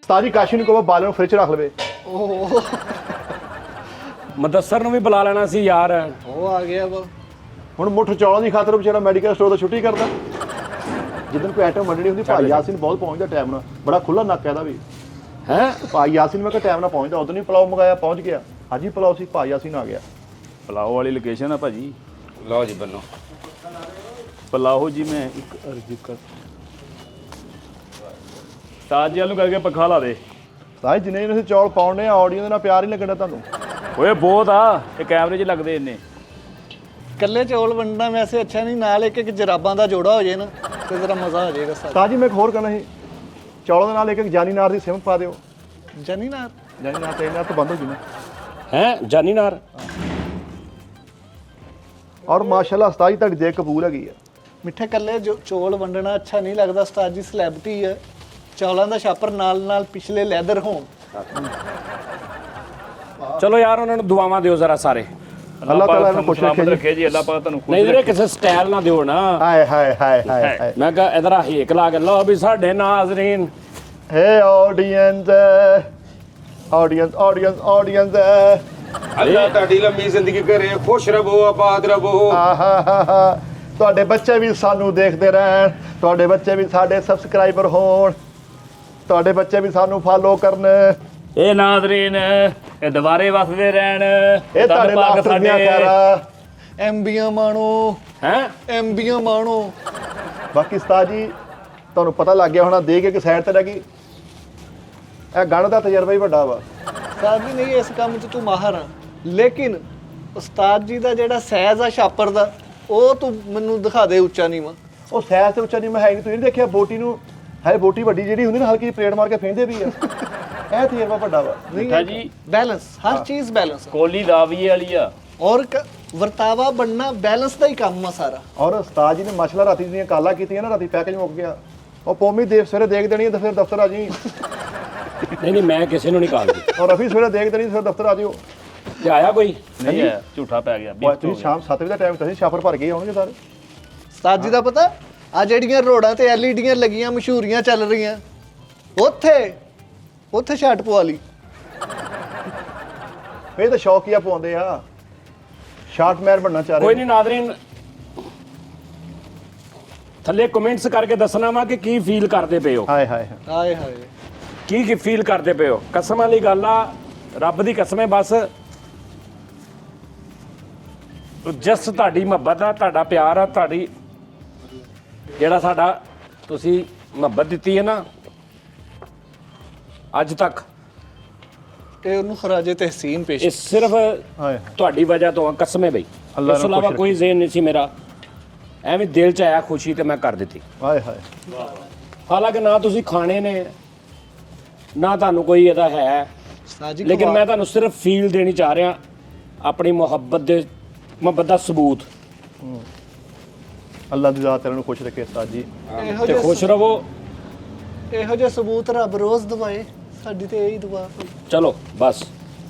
ਸਤਾਜੀ ਕਾਸ਼ੀ ਨੂੰ ਕਹੋ ਬਾਲ ਨੂੰ ਫ੍ਰਿਜ 'ਚ ਰੱਖ ਲਵੇ। ਮੁਦੱਸਰ ਨੂੰ ਵੀ ਬੁਲਾ ਲੈਣਾ ਸੀ ਯਾਰ। ਉਹ ਆ ਗਿਆ ਵਾ। ਹੁਣ ਮੁੱਠ ਚੌਲਾਂ ਦੀ ਖਾਤਰ ਵਿਚਾਰਾ ਮੈਡੀਕਲ ਸਟੋਰ ਤੋਂ ਛੁੱਟੀ ਕਰਦਾ। ਜਿੱਦਣ ਕੋਈ ਆਈਟਮ ਵੰਡਣੀ ਹੁੰਦੀ ਭਾਈ ਯਾਸੀਨ ਬਹੁਤ ਪਹੁੰਚਦਾ ਟਾਈਮ ਨਾਲ, ਬੜਾ ਖੁੱਲਾ ਨੱਕ ਇਹਦਾ ਵੀ ਹੈ। ਭਾਈ ਯਾਸੀਨ ਮੈਂ ਕਿਹਾ ਟਾਈਮ ਨਾਲ ਪਹੁੰਚਦਾ। ਉਦੋਂ ਨਹੀਂ ਪਲਾਓ ਮੰਗਾਇਆ, ਪਹੁੰਚ ਗਿਆ। ਅੱਜ ਹੀ ਪਲਾਓ ਸੀ, ਭਾਈ ਯਾਸੀਨ ਆ ਗਿਆ। ਪਲਾਓ ਵਾਲੀ ਲੋਕੇਸ਼ਨ ਆ ਭਾਜੀ। ਲਓ ਜੀ ਬੰਨੋ। ਪਲਾਓ ਜੀ ਮੈਂ ਇੱਕ ਅਰਜ਼ੀ ਕਰ ਸਾਜ ਜੀ ਨੂੰ ਕਰਕੇ ਪੱਖਾ ਲਾ ਦੇ। ਸਾਈ ਜਿੰਨੇ ਤੁਸੀਂ ਚੌਲ ਪਾਉਣੇ ਆ, ਆਡੀਓ ਦੇ ਨਾਲ ਪਿਆਰ ਹੀ ਲੱਗਣਾ ਤੁਹਾਨੂੰ। ਓਏ ਬਹੁਤ ਆ, ਇਹ ਕੈਮਰੇ 'ਚ ਲੱਗਦੇ ਇੰਨੇ। ਕੱਲੇ ਚੌਲ ਵੰਡਣਾ ਵੈਸੇ ਅੱਛਾ ਨਹੀਂ, ਨਾਲ ਇੱਕ ਇੱਕ ਜਰਾਬਾਂ ਦਾ ਜੋੜਾ ਹੋ ਜੇ ਨਾ ਤੇ ਜ਼ਰਾ ਮਜ਼ਾ ਆ ਜਾਏਗਾ। ਸਾਜੀ ਮੈਂ ਇੱਕ ਹੋਰ ਕਹਿਣਾ ਸੀ, ਚੌਲਾਂ ਦੇ ਨਾਲ ਇੱਕ ਜਾਨੀ ਨਾਰ ਦੀ ਸਿਮਟ ਪਾ ਦਿਓ। ਜਾਨੀ ਨਾਰ ਜਾਨੀ ਨਾਰ ਤੇ ਇਹਨਾਂ ਤੋਂ ਬੰਦ ਹੋ ਜੂ ਨਾ। ਹੈ ਜਾਨੀ ਨਾਰ। ਔਰ ਮਾਸ਼ਾਅੱਲਾ ਸਤਾਜੀ ਤੁਹਾਡੀ ਦੇਖ ਕਬੂਲ ਹੈਗੀ ਆ। ਮਿੱਠੇ ਕੱਲੇ ਜੋ ਚੌਲ ਵੰਡਣਾ ਅੱਛਾ ਨਹੀਂ ਲੱਗਦਾ। ਉਸਤਾਦ ਜੀ ਸਲੈਬਟੀ ਹੈ, ਚੌਲਾਂ ਦਾ ਛਾਪਰ ਨਾਲ ਨਾਲ ਪਿਛਲੇ ਲੈਦਰ ਹੋਣ। ਚਲੋ ਯਾਰ ਉਹਨਾਂ ਨੂੰ ਦੁਆਵਾਂ ਦਿਓ ਜ਼ਰਾ ਸਾਰੇ। ਅੱਲਾਹ ਤਾਲਾ ਇਹਨੂੰ ਖੁਸ਼ ਰੱਖੇ ਜੀ। ਰੱਖੇ ਜੀ। ਅੱਲਾਹ ਪਾਕ ਤੁਹਾਨੂੰ ਖੁਸ਼ ਨਹੀਂ ਵੀਰੇ ਕਿਸੇ ਸਟਾਈਲ ਨਾਲ ਦਿਓ ਨਾ। ਹਾਏ ਹਾਏ ਹਾਏ ਹਾਏ ਹਾਏ। ਮੈਂ ਕਹਾ ਇਧਰ ਆ ਹੇਕ ਲਾ ਕੇ ਲਓ ਵੀ ਸਾਡੇ ਨਾਜ਼ਰੀਨ। Hey audience, audience. ਅੱਲਾਹ ਤੁਹਾਡੀ ਲੰਮੀ ਜ਼ਿੰਦਗੀ ਕਰੇ, ਖੁਸ਼ ਰਹੋ, ਆਬਾਦ ਰਹੋ। ਆਹਾ ਤੁਹਾਡੇ ਬੱਚੇ ਵੀ ਸਾਨੂੰ ਦੇਖਦੇ ਰਹਿਣ, ਤੁਹਾਡੇ ਬੱਚੇ ਵੀ ਸਾਡੇ ਸਬਸਕ੍ਰਾਈਬਰ ਹੋਣ, ਤੁਹਾਡੇ ਬੱਚੇ ਵੀ ਸਾਨੂੰ ਫਾਲੋ ਕਰਨ। ਇਹ ਨਾਜ਼ਰੀਨ ਇਹ ਦੁਬਾਰੇ ਵਸਦੇ ਰਹਿਣ। ਇਹ ਤੁਹਾਡੇ ਲਾਸਟ ਦੀਆਂ ਖੈਰਾਂ। ਐਮਬੀਆਂ ਮਾਣੋ, ਹੈ ਐਮਬੀਆਂ ਮਾਣੋ। ਬਾਕੀ ਉਸਤਾਦ ਜੀ ਤੁਹਾਨੂੰ ਪਤਾ ਲੱਗ ਗਿਆ ਹੋਣਾ, ਦੇ ਕੇ ਕਿ ਸਾਈਡ ਤੇ ਰਹਿ ਗਈ। ਇਹ ਗਣ ਦਾ ਤਜਰਬਾ ਹੀ ਵੱਡਾ ਵਾ। ਉਸਤਾਦ ਜੀ ਨਹੀਂ ਇਸ ਕੰਮ 'ਚ ਤੂੰ ਮਾਹਰ ਆ, ਲੇਕਿਨ ਉਸਤਾਦ ਜੀ ਦਾ ਜਿਹੜਾ ਸਹਿਜ ਆ ਛਾਪਰ ਦਾ, ਉਹ ਤੂੰ ਮੈਨੂੰ ਦਿਖਾ ਦੇ ਉੱਚਾ ਨੀਵਾਂ। ਉਹ ਸੈਸ ਤੇ ਉੱਚਾ ਨਹੀਂ ਮੈਂ ਹੈ ਨਹੀਂ, ਤੁਸੀਂ ਨਹੀਂ ਦੇਖਿਆ ਬੋਟੀ ਨੂੰ। ਹੈ ਬੋਟੀ ਵੱਡੀ ਜਿਹੜੀ ਹੁੰਦੀ ਨਾ, ਹਲਕੀ ਪਲੇਟ ਮਾਰ ਕੇ ਫੇਂਦੇ ਵੀ ਆ। ਇਹ ਤਜਰਬਾ ਵੱਡਾ ਵਾ ਮਿੱਠਾ ਜੀ ਬੈਲੈਂਸ, ਹਰ ਚੀਜ਼ ਬੈਲੈਂਸ। ਕੋਲੀ ਲਾਵੀਏ ਵਾਲੀ ਆ ਔਰ ਵਰਤਾਵਾ ਬਣਨਾ ਬੈਲੈਂਸ ਦਾ ਹੀ ਕੰਮ ਆ ਸਾਰਾ। ਔਰ ਉਸਤਾਦ ਜੀ ਨੇ ਮਾਸ਼ਾਅੱਲਾ ਰਾਤੀ ਦੀਆਂ ਕਾਲਾਂ ਕੀਤੀਆਂ ਨਾ, ਰਾਤੀ ਪੈਕੇਜ ਮੁੱਕ ਗਿਆ। ਉਹ ਪੌਮੀ ਦੇਵ ਸਵੇਰੇ ਦੇਖ ਦੇਣੀ ਹੈ ਤੇ ਫਿਰ ਦਫ਼ਤਰ ਆ ਜੀ। ਨਹੀਂ ਮੈਂ ਕਿਸੇ ਨੂੰ ਨਹੀਂ ਕਾਲ ਕੀਤੀ। ਔਰ ਰਫੀ ਸਵੇਰੇ ਦੇਖ ਦੇਣੀ ਫਿਰ ਦਫ਼ਤਰ ਆ ਜਿਓ। ਤੇ ਆਇਆ ਕੋਈ ਨਹੀਂ ਆਇਆ, ਝੂਠਾ ਪੈ ਗਿਆ ਤੁਸੀਂ ਸ਼ਾਮ 7 ਵਜੇ ਦਾ ਟਾਈਮ ਤੁਸੀਂ ਛਾਪਰ ਭਰ ਕੇ ਆਉਣਗੇ ਸਾਰੇ। ਉਸਤਾਦ ਜੀ ਦਾ ਪਤਾ, ਆ ਜਿਹੜੀਆਂ ਰੋਡਾਂ ਤੇ ਐਲਈਡੀਆਂ ਲੱਗੀਆਂ ਮਸ਼ਹੂਰੀਆਂ ਚੱਲ ਰਹੀਆਂ, ਉੱਥੇ ਛੱਟ ਪਵਾ ਲਈ। ਇਹ ਤਾਂ ਸ਼ੌਕੀਆ ਪਾਉਂਦੇ ਆ, ਸ਼ਾਰਟਮੈਨ ਬਣਨਾ ਚਾਹ ਕੋਈ ਰਹੇ। ਨਹੀਂ ਨਾਜ਼ਰੀਨ, ਥੱਲੇ ਕਮੈਂਟਸ ਕਰਕੇ ਦੱਸਣਾ ਵਾ ਕਿ ਕੀ ਫੀਲ ਕਰਦੇ ਪਏ ਹੋ, ਹਾਏ ਹਾਏ ਹਾਏ ਹਾਏ। ਕੀ ਫੀਲ ਕਰਦੇ ਪਏ ਹੋ। ਕਸਮ ਵਾਲੀ ਗੱਲ ਆ, ਰੱਬ ਦੀ ਕਸਮ ਹੈ। ਬਸ ਜਸ ਤੁਹਾਡੀ ਮੁਹੱਬਤ ਆ, ਤੁਹਾਡਾ ਪਿਆਰ ਆ, ਤੁਹਾਡੀ ਜਿਹੜਾ ਸਾਡਾ ਤੁਸੀਂ ਮੁਹੱਬਤ ਦਿੱਤੀ ਹੈ ਨਾ ਅੱਜ ਤੱਕ, ਤੇ ਉਹਨੂੰ ਖਰਾਜੇ ਤਹਿਸੀਨ ਪੇਸ਼। ਇਹ ਸਿਰਫ ਹਾਏ ਤੁਹਾਡੀ ਵਜ੍ਹਾ ਤੋਂ ਆ, ਕਸਮ ਹੈ ਬਈ। ਅੱਲਾ ਇਸ ਤੋਂ ਨੂੰ ਇਲਾਵਾ ਖੁਸ਼ ਕੋਈ ਜ਼ੇਨ ਨਹੀਂ ਸੀ ਮੇਰਾ, ਐਵੇਂ ਦਿਲ 'ਚ ਆਇਆ ਖੁਸ਼ੀ ਤੇ ਮੈਂ ਕਰ ਦਿੱਤੀ। ਹਾਏ ਹਾਏ। ਹਾਲਾਂਕਿ ਨਾ ਤੁਸੀਂ ਖਾਣੇ ਨੇ, ਨਾ ਤੁਹਾਨੂੰ ਕੋਈ ਇਹਦਾ ਹੈ, ਉਸਤਾਦ ਜੀ ਲੇਕਿਨ ਮੈਂ ਤੁਹਾਨੂੰ ਸਿਰਫ ਫੀਲ ਦੇਣੀ ਚਾਹ ਰਿਹਾ, ਆਪਣੀ ਮੁਹੱਬਤ ਦਾ ਸਬੂਤ। ਅੱਲਾ ਦੀ ਜ਼ਾਤ ਨੂੰ ਖੁਸ਼ ਰੱਖੇ ਉਸਤਾਦ ਜੀ। ਤੇ ਖੁਸ਼ ਰਹੋ। ਇਹੋ ਜਿਹੇ ਸਬੂਤ ਰੱਬ ਰੋਜ਼ ਦਵਾਏ, ਸਾਡੀ ਤੇ ਇਹੀ ਦੁਆ। ਚਲੋ ਬਸ,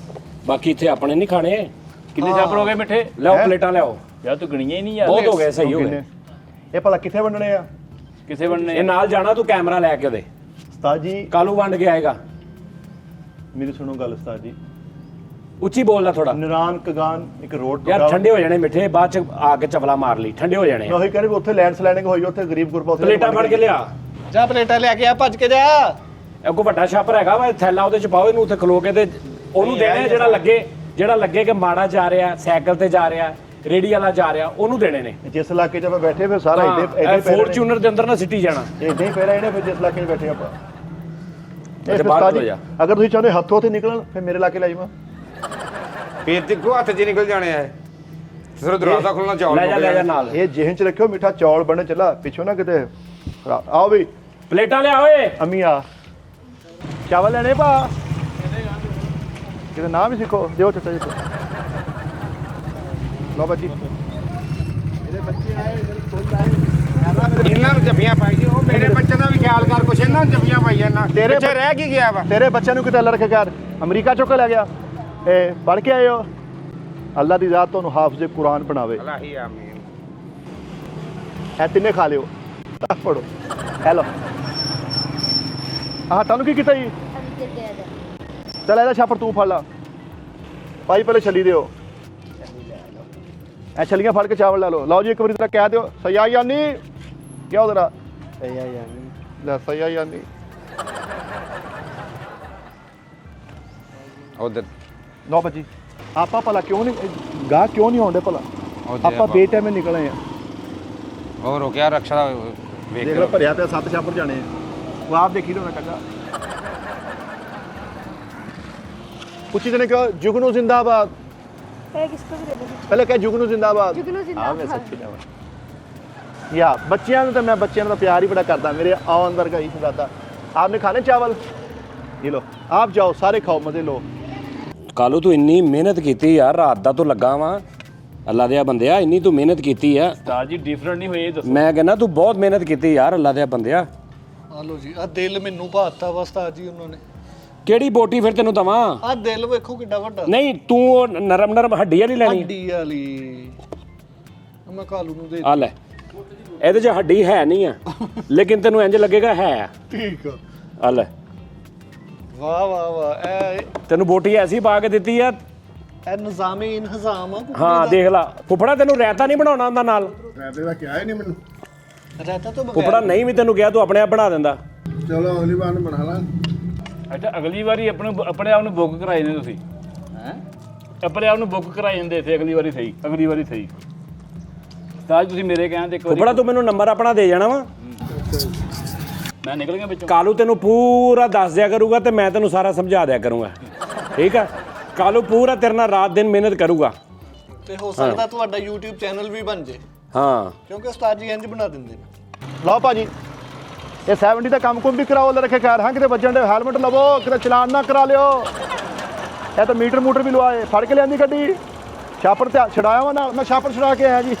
ਬਾਕੀ ਇੱਥੇ ਆਪਣੇ ਨਹੀਂ ਖਾਣੇ। ਕਿੰਨੇ ਛਾਪਰ ਹੋ ਗਏ ਮਿੱਠੇ? ਲਿਆਓ ਪਲੇਟਾਂ ਲਿਆਓ, ਯਾਰ ਤੂੰ ਗਣੀਆਂ ਹੀ ਨਹੀਂ ਯਾਰ। ਬਹੁਤ ਹੋ ਗਏ, ਸਹੀ ਹੋ ਗਏ। ਇਹ ਭਲਾ ਕਿੱਥੇ ਵੰਡਣੇ ਆ ਕਿਸੇ ਬਣਨੇ ਇਹ ਨਾਲ ਜਾਣਾ, ਤੂੰ ਕੈਮਰਾ ਲੈ ਕੇ ਉਹਦੇ, ਉਸਤਾਦ ਜੀ? ਕਾਲੂ ਵੰਡ ਕੇ ਆਏਗਾ। ਮੇਰੀ ਸੁਣੋ ਗੱਲ ਉਸਤਾਦ ਜੀ, ਉੱਚੀ ਬੋਲਣਾ ਥੋੜਾ ਨਿਰਾਨ ਕਗਾਨ ਇੱਕ ਰੋਡ ਯਾਰ, ਠੰਡੇ ਹੋ ਜਾਣੇ ਮਿੱਠੇ, ਬਾਅਦ ਚ ਆ ਕੇ ਚਵਲਾ ਮਾਰ ਲਈ, ਠੰਡੇ ਹੋ ਜਾਣੇ। ਮੈਂ ਉਹੀ ਕਹਿੰਦਾ ਵੀ ਉੱਥੇ ਲੈਂਡ ਸਲਾਈਡਿੰਗ ਹੋਈ, ਉੱਥੇ ਗਰੀਬ ਗੁਰਬਾ ਉੱਥੇ ਪਲੇਟਾਂ ਫੜ ਕੇ ਲਿਆ। ਜਾ ਪਲੇਟਾਂ ਲੈ ਕੇ ਆ, ਭੱਜ ਕੇ ਜਾ। ਅੱਗੋਂ ਵੱਡਾ ਛਾਪਰ ਹੈਗਾ ਵਾ, ਥੈਲਾ ਉਹਦੇ ਚ ਪਾਓ, ਇਹਨੂੰ ਉੱਥੇ ਖਲੋ ਕੇ ਤੇ ਉਹਨੂੰ ਦੇਣੇ, ਜਿਹੜਾ ਲੱਗੇ ਕਿ ਮਾੜਾ ਜਾ ਰਿਹਾ, ਸਾਈਕਲ ਤੇ ਜਾ ਰਿਹਾ, ਰੇੜੀ ਵਾਲਾ ਜਾ ਰਿਹਾ, ਉਹਨੂੰ ਦੇਣੇ ਨੇ। ਜਿਸ ਇਲਾਕੇ 'ਚ ਆਪਾਂ ਬੈਠੇ ਫਿਰ ਸਾਰਾ ਇੱਥੇ ਫੋਰਚੂਨਰ ਦੇ ਅੰਦਰ ਨਾ ਸਿੱਟੀ ਜਾਣਾ। ਇੱਥੇ ਹੀ ਪੈਰਾ ਇਹਨੇ ਫਿਰ ਜਿਸ ਇਲਾਕੇ 'ਚ ਬੈਠੇ ਆਪਾਂ। ਅੱਛਾ, ਬਾਹਰ ਹੋ ਜਾ। ਅਗਰ ਤੁਸੀਂ ਚਾਹੁੰਦੇ ਹੱਥੋਂ ਹੱਥ ਨਿਕਲਣ ਫਿਰ ਮੇਰੇ ਇਲਾਕੇ ਲੈ ਜਾਵਾਂ। ਫੇਰ ਤੇ ਕੋ ਹੱਥ 'ਚ ਨਿਕਲ ਜਾਣੇ ਆ। ਸਿਰ ਦਰਵਾਜ਼ਾ ਖੁੱਲਣਾ ਚੌਲ ਲੈ ਜਾ ਨਾਲ। ਇਹ ਜਿਹਨ 'ਚ ਰੱਖਿਓ, ਮਿੱਠਾ ਚੌਲ ਬਣੇ ਚੱਲਾ ਪਿੱਛੋਂ ਨਾ ਕਿਤੇ। ਆਓ ਵੀ ਪਲੇਟਾਂ ਲਿਆ ਓਏ। ਅੰਮੀ ਆ, ਚਾਵਲ ਲੈਣੇ ਭਾ ਕਿਤੇ ਨਾ ਵੀ ਸਿੱਖੋ, ਦਿਓ ਚੱਟਾ ਜੀ। ਲਓ ਬੱਜੀ, ਇਹਨਾਂ ਨੂੰ ਜੱਫੀਆਂ ਪਾਈ ਜੀ। ਉਹ ਮੇਰੇ ਬੱਚੇ ਦਾ ਵੀ ਖਿਆਲ ਕਰ, ਕੁਛ ਇਹਨਾਂ ਨੂੰ ਜੱਫੀਆਂ ਪਾਈ ਜਾਂਦਾ। ਤੇਰੇ ਪਿੱਛੇ ਰਹਿ ਕੀ ਗਿਆ ਵਾ? ਤੇਰੇ ਬੱਚਿਆਂ ਨੂੰ ਕਿਤੇ ਅੱਲਾ ਰੱਖੇ ਕਰ, ਅਮਰੀਕਾ ਚੁੱਕ ਕੇ ਲੈ ਗਿਆ। ਇਹ ਪੜ੍ਹ ਕੇ ਆਏ ਹੋ, ਅੱਲਾ ਦੀ ਜ਼ਾਤ ਤੁਹਾਨੂੰ ਹਾਫਿਜ਼ ਕੁਰਾਨ ਬਣਾਵੇ। ਅਲਾਹੀ ਆਮੀਨ। ਇਹ ਤਿੰਨੇ ਖਾ ਲਿਓ, ਪੜੋ। ਹੈਲੋ, ਆਹ ਤੁਹਾਨੂੰ ਕੀ ਕੀਤਾ ਜੀ? ਚੱਲ ਇਹਦਾ ਛਾਪਰ ਤੂੰ ਫੜ ਲਾ ਭਾਈ, ਪਹਿਲੇ ਛੱਲੀ ਦਿਓ। ਇਹ ਛੱਲੀਆਂ ਫੜ ਕੇ ਚਾਵਲ ਲੈ ਲਓ। ਲਓ ਜੀ, ਇੱਕ ਵਾਰੀ ਤੇਰਾ ਕਹਿ ਦਿਓ ਸਯਾ ਯਾਨੀ ਕਿਆ ਉਧਰ ਸਯਾ ਯਾਨੀ, ਲੈ ਸਯਾ ਯਾਨੀ। ਉਧਰ ਲਓ ਬੱਜੀ, ਆਪਾਂ ਭਲਾ ਕਿਉਂ ਨਹੀਂ ਗਾਹ ਕਿਉਂ ਨਹੀਂ ਆਉਂਦੇ ਭਲਾ? ਆਪਾਂ ਬੇਟਾਈਮੇ ਨਿਕਲੇ ਆ। ਉਹ ਰੁਕਿਆ ਰਕਸ਼ਾ ਵੇਖ ਦੇਖ ਲਓ ਭਰਿਆ ਪਿਆ, 7 ਛਾਪਰ ਜਾਣੇ ਆ। ਉਹ ਆਪ ਦੇਖੀ ਲਓ ਨਾ ਕੱਗਾ। ਕੁਛ ਜਣੇ ਕਹੋ ਜੁਗਨੂ ਜ਼ਿੰਦਾਬਾਦ। ਪਹਿਲੇ ਕਹੇ ਜੁਗਨੂ ਜ਼ਿੰਦਾਬਾਦ। ਹਾਂ ਮੈਂ ਸੱਚੀ ਕਹਾਂ ਯਾ ਬੱਚਿਆਂ ਨੂੰ ਤਾਂ ਮੈਂ ਬੱਚਿਆਂ ਦਾ ਪਿਆਰ ਹੀ ਬੜਾ ਕਰਦਾ। ਮੇਰੇ ਆਓ ਅੰਦਰ का ही दादा। आपने खाने चावल? ये लो, आप जाओ सारे खाओ, मजे लो। ਕਾਲੂ ਤੂੰ ਇੰਨੀ ਮਿਹਨਤ ਕੀਤੀ ਯਾਰ, ਰਾਤ ਦਾ ਤੂੰ ਲੱਗਾ ਵਾ। ਅੱਲਾ ਦੇ ਬੰਦਿਆ, ਇੰਨੀ ਤੂੰ ਮਿਹਨਤ ਕੀਤੀ ਆ। ਉਸਤਾਦ ਜੀ ਡਿਫਰੈਂਟ ਨਹੀਂ ਹੋਏ, ਇਹ ਦੱਸੋ। ਮੈਂ ਕਹਿੰਦਾ ਤੂੰ ਬਹੁਤ ਮਿਹਨਤ ਕੀਤੀ ਯਾਰ, ਅੱਲਾ ਦੇ ਬੰਦਿਆ। ਆ ਲੋ ਜੀ, ਆ ਦਿਲ ਮੈਨੂੰ ਭਾਤਾ ਵਾ ਉਸਤਾਦ ਜੀ ਉਹਨਾਂ ਨੇ। ਕਿਹੜੀ ਬੋਟੀ ਫਿਰ ਤੈਨੂੰ ਦਵਾਂ? ਆ ਦਿਲ ਵੇਖੋ ਕਿੱਡਾ ਵੱਡਾ। ਨਹੀਂ, ਤੂੰ ਉਹ ਨਰਮ ਹੱਡੀ ਵਾਲੀ ਲੈਣੀ। ਹੱਡੀ ਵਾਲੀ ਮੈਂ ਕਾਲੂ ਨੂੰ ਦੇ। ਆ ਲੈ, ਇਹਦੇ 'ਚ ਹੱਡੀ ਹੈ ਨਹੀਂ ਆ, ਲੇਕਿਨ ਤੈਨੂੰ ਇੰਜ ਲੱਗੇਗਾ ਹੈ। ਠੀਕ ਆ। ਆ ਲੈ, ਵਾਹ ਵਾਹ ਵਾਹ, ਇਹ ਤੈਨੂੰ ਬੋਟੀ ਐਸੀ ਪਾ ਕੇ ਦਿੱਤੀ ਆ। ਨਿਜ਼ਾਮੇ ਇੰਤਜ਼ਾਮ ਆ। ਹਾਂ ਦੇਖ ਲਾ, ਫੁੱਫੜਾ ਤੈਨੂੰ ਰਾਇਤਾ ਨਹੀਂ ਬਣਾਉਣਾ ਹੁੰਦਾ ਨਾਲ। ਰਾਤੇ ਦਾ ਕਿਹਾ ਹੀ ਨਹੀਂ ਮੈਨੂੰ। ਰਹਿਤਾ ਤੋਂ ਫੁੱਫੜਾ ਨਹੀਂ ਵੀ ਤੈਨੂੰ ਕਿਹਾ, ਤੂੰ ਆਪਣੇ ਆਪ ਬਣਾ ਦਿੰਦਾ। ਚਲੋ ਅਗਲੀ ਵਾਰ ਨੂੰ ਬਣਾ ਲਾਂ। ਅੱਛਾ, ਅਗਲੀ ਵਾਰੀ ਆਪਣੇ ਆਪ ਨੂੰ ਬੁੱਕ ਕਰਾਈ ਨੇ ਤੁਸੀਂ? ਹੈ ਆਪਣੇ ਆਪ ਨੂੰ ਬੁੱਕ ਕਰਾਈ ਜਾਂਦੇ ਇੱਥੇ। ਅਗਲੀ ਵਾਰੀ ਸਹੀ, ਅਗਲੀ ਵਾਰੀ ਸਹੀ। ਉਸਤਾਦ ਤੁਸੀਂ ਮੇਰੇ ਕਹਿਣ ਤੇ ਇੱਕ ਵਾਰੀ ਫੁੱਫੜਾ ਤੂੰ ਮੈਨੂੰ ਨੰਬਰ ਆਪਣਾ ਦੇ ਜਾਣਾ ਵਾ। ਮੈਂ ਨਿਕਲ ਗਿਆ ਵਿੱਚੋਂ। ਕਾਲੂ ਤੈਨੂੰ ਪੂਰਾ ਦੱਸ ਦਿਆ ਕਰੂਗਾ ਤੇ ਮੈਂ ਤੈਨੂੰ ਸਾਰਾ ਸਮਝਾ ਦਿਆ ਕਰੂੰਗਾ, ਠੀਕ ਆ? ਕਾਲੂ ਪੂਰਾ ਤੇਰੇ ਨਾਲ ਰਾਤ ਦਿਨ ਮਿਹਨਤ ਕਰੂਗਾ। ਤੇ ਹੋ ਸਕਦਾ ਤੁਹਾਡਾ YouTube ਚੈਨਲ ਵੀ ਬਣ ਜੇ। ਹਾਂ, ਕਿਉਂਕਿ ਉਸਤਾਦ ਜੀ ਇੰਜ ਬਣਾ ਦਿੰਦੇ ਨੇ। ਲਓ ਭਾਜੀ, ਇਹ 70 ਦਾ ਕੰਮ ਕੁੰਮ ਵੀ ਕਰਾਓ ਲੈ ਰੱਖੇ ਖੈਰ ਹਾਂ ਕਿਤੇ ਵੱਜਣ ਦੇ ਹੈਲਮਟ ਲਵੋ ਕਿਤੇ ਚਲਾਨ ਨਾ ਕਰਾ ਲਿਓ ਇਹ ਤਾਂ ਮੀਟਰ ਮੂਟਰ ਵੀ ਲਵਾਏ ਫੜ ਕੇ ਲਿਆਂਦੀ ਗੱਡੀ ਛਾਪੜ ਤੇ ਛਡਾਇਆ ਵਾ ਨਾਲ ਮੈਂ ਛਾਪੜ ਛਡਾ ਕੇ ਆਇਆ ਜੀ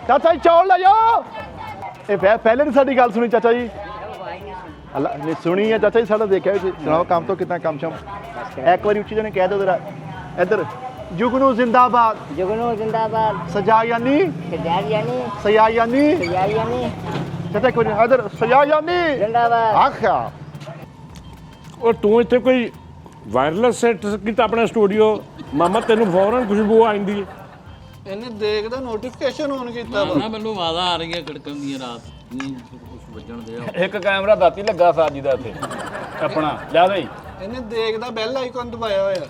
ਚਾਚਾ ਜੀ ਚੌਲ ਲੈ ਜਾਓ ਇਹ ਪਹਿਲੇ ਨਹੀਂ ਸਾਡੀ ਗੱਲ ਸੁਣੀ ਚਾਚਾ ਜੀ ਅੱਲਾ ਨੇ ਸੁਣੀ ਹੈ ਚਾਚਾ ਜੀ ਸਾਡਾ ਦੇਖਿਆ ਵੀ ਸੁਣਾਓ ਕੰਮ ਤੋਂ ਕਿੰਨਾ ਕੰਮ ਸ਼ਮ ਇੱਕ ਵਾਰੀ ਉੱਚੀ ਜਣੇ ਕਹਿ ਦਿਓ ਜਰਾ ਇੱਧਰ ਜੁਗਨੂ ਜ਼ਿੰਦਾਬਾਦ जुगनू जिंदाबाद ਸਜਾਯਾਨੀ सजारियानी ਸਜਾਯਾਨੀ सजारियानी ਚਾਚਾ ਕੋਈ ਨਹੀਂ ਇੱਧਰ ਸਜਾਯਾਨੀ जिंदाबाद ਆਖਿਆ ਉਹ ਤੂੰ ਇੱਥੇ ਕੋਈ ਵਾਇਰਲੈਸ ਸੈੱਟ ਕੀਤਾ ਆਪਣਾ ਸਟੂਡੀਓ ਮਾਮਾ ਤੈਨੂੰ ਫੌਰਨ ਖੁਸ਼ਬੂ ਆ ਜਾਂਦੀ ਹੈ ਇਹਨੇ ਦੇਖ ਦਾ ਨੋਟੀਫਿਕੇਸ਼ਨ ਔਨ ਕੀਤਾ ਵਾ ਨਾ ਮੈਨੂੰ ਆਵਾਜ਼ਾਂ ਆ ਰਹੀਆਂ ਕੜਕਣ ਦੀਆਂ ਰਾਤ ਨਹੀਂ ਕੁਝ ਵੱਜਣ ਦੇ ਆ ਇੱਕ ਕੈਮਰਾ ਦਾਤੀ ਲੱਗਾ ਸਾਜੀ ਦਾ ਇੱਥੇ ਆਪਣਾ ਲਿਆ ਦੇ ਇਹਨੇ ਦੇਖ ਦਾ ਬੈਲ ਆਈਕਨ ਦਬਾਇਆ ਹੋਇਆ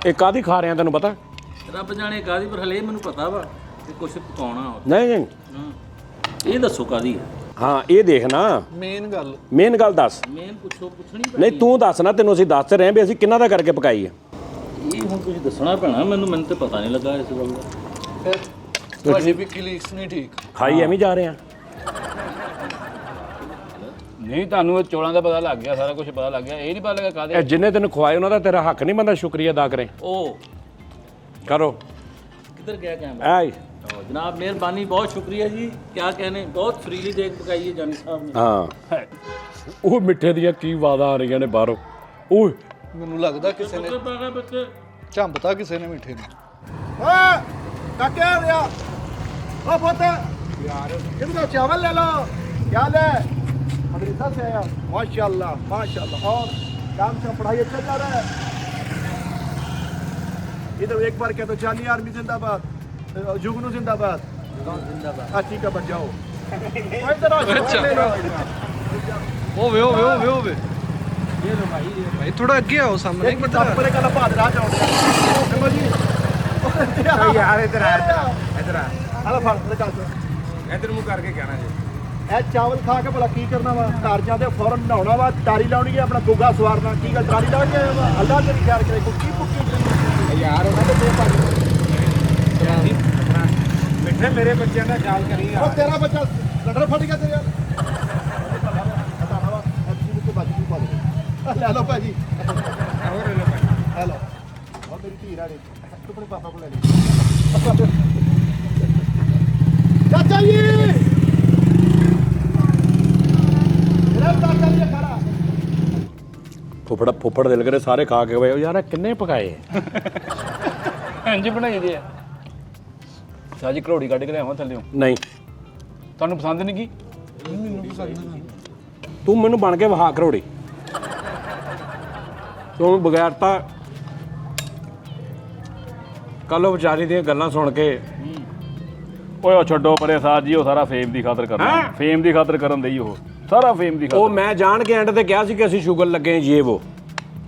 ਇਹ ਕਾਦੀ ਖਾ ਰਿਆ ਤੈਨੂੰ ਪਤਾ ਰੱਬ ਜਾਣੇ ਕਾਦੀ ਪਰ ਹਲੇ ਮੈਨੂੰ ਪਤਾ ਵਾ ਕਿ ਕੁਝ ਪਕਾਉਣਾ ਵਾ। ਨਹੀਂ ਨਹੀਂ ਹਾਂ ਇਹ ਦੱਸੋ ਕਾਦੀ ਹੈ ਹਾਂ ਇਹ ਦੇਖ ਨਾ ਮੇਨ ਗੱਲ ਦੱਸ ਮੇਨ ਪੁੱਛਣੀ ਨਹੀਂ ਤੂੰ ਦੱਸ ਨਾ ਤੈਨੂੰ ਅਸੀਂ ਦੱਸ ਰਹੇ ਹਾਂ ਵੀ ਅਸੀਂ ਕਿੰਨਾ ਦਾ ਕਰਕੇ ਪਕਾਈ ਹੈ ਇਹ ਹੁਣ ਤੁਸੀਂ ਦੱਸਣਾ ਪੈਣਾ ਮੈਨੂੰ ਤੇ ਪਤਾ ਨਹੀਂ ਲੱਗਾ ਇਸ ਗੱਲ ਦਾ ਤੁਹਾਡੀ ਵੀ ਕਲੀਕਸ ਨਹੀਂ ਠੀਕ ਖਾਈ ਐਵੇਂ ਜਾ ਰਹੇ ਹਾਂ ਨਹੀਂ ਤੁਹਾਨੂੰ ਇਹ ਚੋਲਾਂ ਦਾ ਪਤਾ ਲੱਗ ਗਿਆ ਸਾਰਾ ਕੁਝ ਪਤਾ ਲੱਗ ਗਿਆ ਇਹ ਨਹੀਂ ਪਤਾ ਲੱਗਾ ਕਾਦੇ ਇਹ ਜਿੰਨੇ ਤੈਨੂੰ ਖਵਾਏ ਉਹਨਾਂ ਦਾ ਤੇਰਾ ਹੱਕ ਨਹੀਂ ਬੰਦਾ ਸ਼ੁਕਰੀਆ ਅਦਾ ਕਰੇ ਉਹ ਕਰੋ ਕਿੱਧਰ ਗਿਆ ਕੈਮਰਾ ਆਈ जनाब मेहरबानी बहुत शुक्रिया जी क्या कहने बहुत फ्रीली देख पकाई है जानी साहब ने ਹਾਂ ਉਹ ਮਿੱਠੇ ਦੀਆਂ ਕੀ ਆਵਾਜ਼ਾਂ ਆ ਰਹੀਆਂ ਨੇ ਬਾਹਰੋਂ ਓਏ ਮੈਨੂੰ ਲੱਗਦਾ ਕਿਸੇ ਨੇ पागा बच्चे ਝੰਬਤਾ ਕਿਸੇ ਨੇ ਮਿੱਠੇ ਨੂੰ ਓਏ ਕਾਕੇ ਆ ਰਿਹਾ ਓ ਪੁੱਤ ਯਾਰ ਇਹਦਾ ਚਾਵਲ ਲੈ ਲਓ क्या ले मदरसा से आया माशाल्लाह और काम से पढ़ाई अच्छा जा रहा है इधर एक बार क्या तो जानी आर्मी जिंदाबाद जुगनू जिंदाबाद ठीक है बच जाओ ਓਵੇ ਭਾਈ ਥੋੜਾ ਅੱਗੇ ਆਓ ਸਾਹਮਣੇ एक मिनट परे का लपा दे राज आओ जी ਯਾਰ ਇਧਰ ਆ ਇਧਰ ਆ आला फड़ ले चल ਇਧਰ ਮੂੰਹ ਕਰਕੇ ਕਹਿਣਾ ਜੀ ਇਹ ਚਾਵਲ ਖਾ ਕੇ ਭਲਾ ਕੀ ਕਰਨਾ ਵਾ ਘਰ ਜਾਂਦੇ ਫੌਰਨ ਨਹਾਉਣਾ ਵਾ ਤਾਰੀ ਲਾਉਣੀ ਹੈ ਆਪਣਾ ਗੋਗਾ ਸਵਾਰਨਾ ਕੀ ਗੱਲ ਤਾਰੀ ਲਾ ਕੇ ਆਇਆ ਵਾ ਅੱਲਾ ਤੇਰੀ ਖੈਰ ਕਰੇ ਕੁੱਕੀ ਪੁੱਕੀ ਯਾਰ ਉਹਨਾਂ ਦੇ ਦੇ ਭਾਜੀ ਮਿੱਠੇ ਮੇਰੇ ਬੱਚਿਆਂ ਦਾ ਖਿਆਲ ਕਰੀ ਉਹ ਯਾਰ ਤੇਰਾ ਬੱਚਾ ਲੜਰ ਫਟ ਗਿਆ ਤੇਰੇ ਹਟਾਣਾ ਵਾ ਐਤਕੀ ਤੋਂ ਬਾਜੀ ਪਾ ਦੇ ਲੈ ਲਓ ਭਾਜੀ ਹੋਰ ਲੈ ਭਾਈ ਲੈ ਲਓ ਉਹ ਮੇਰੀ ਧੀ ਰਾਣੀ ਤੂੰ ਆਪਣੇ ਪਾਪਾ ਕੋਲ ਲੈ ਲਈ ਚਾਚਾ ਜੀ ਫੁੱਫੜ ਦਿਲ ਕਰੇ ਸਾਰੇ ਖਾ ਕੇ ਹੋਏ ਯਾਰ ਇਹ ਕਿੰਨੇ ਪਕਾਏ ਇੰਜ ਬਣਾਈ ਦੇ ਆ ਸਾਜੀ ਘਰੋੜੀ ਕੱਢ ਕੇ ਲਿਆਵਾਂ ਥੱਲਿਓ ਨਹੀਂ ਤੁਹਾਨੂੰ ਪਸੰਦ ਨਹੀਂ ਕੀ ਤੂੰ ਮੈਨੂੰ ਬਣ ਕੇ ਵਹਾ ਕਰੋੜੀ ਤੂੰ ਬਗੈਰ ਤਾਂ ਕੱਲ ਉਹ ਵਿਚਾਰੀ ਦੀਆਂ ਗੱਲਾਂ ਸੁਣ ਕੇ ਓਏ ਉਹ ਛੱਡੋ ਪਰੇ ਸਾਜ ਜੀ ਉਹ ਸਾਰਾ ਫੇਮ ਦੀ ਖਾਤਰ ਕਰਨਾ ਫੇਮ ਦੀ ਖਾਤਰ ਕਰਨ ਦਈ ਉਹ ਸਾਰਾ ਫੇਮ ਦੀ ਉਹ ਖਾਤਰ ਮੈਂ ਜਾਣ ਕੇ ਐਂਡ ਤੇ ਕਿਹਾ ਸੀ ਕਿ ਅਸੀਂ ਸ਼ੂਗਰ ਲੱਗੇ ਹਾਂ ਜੀ ਉਹ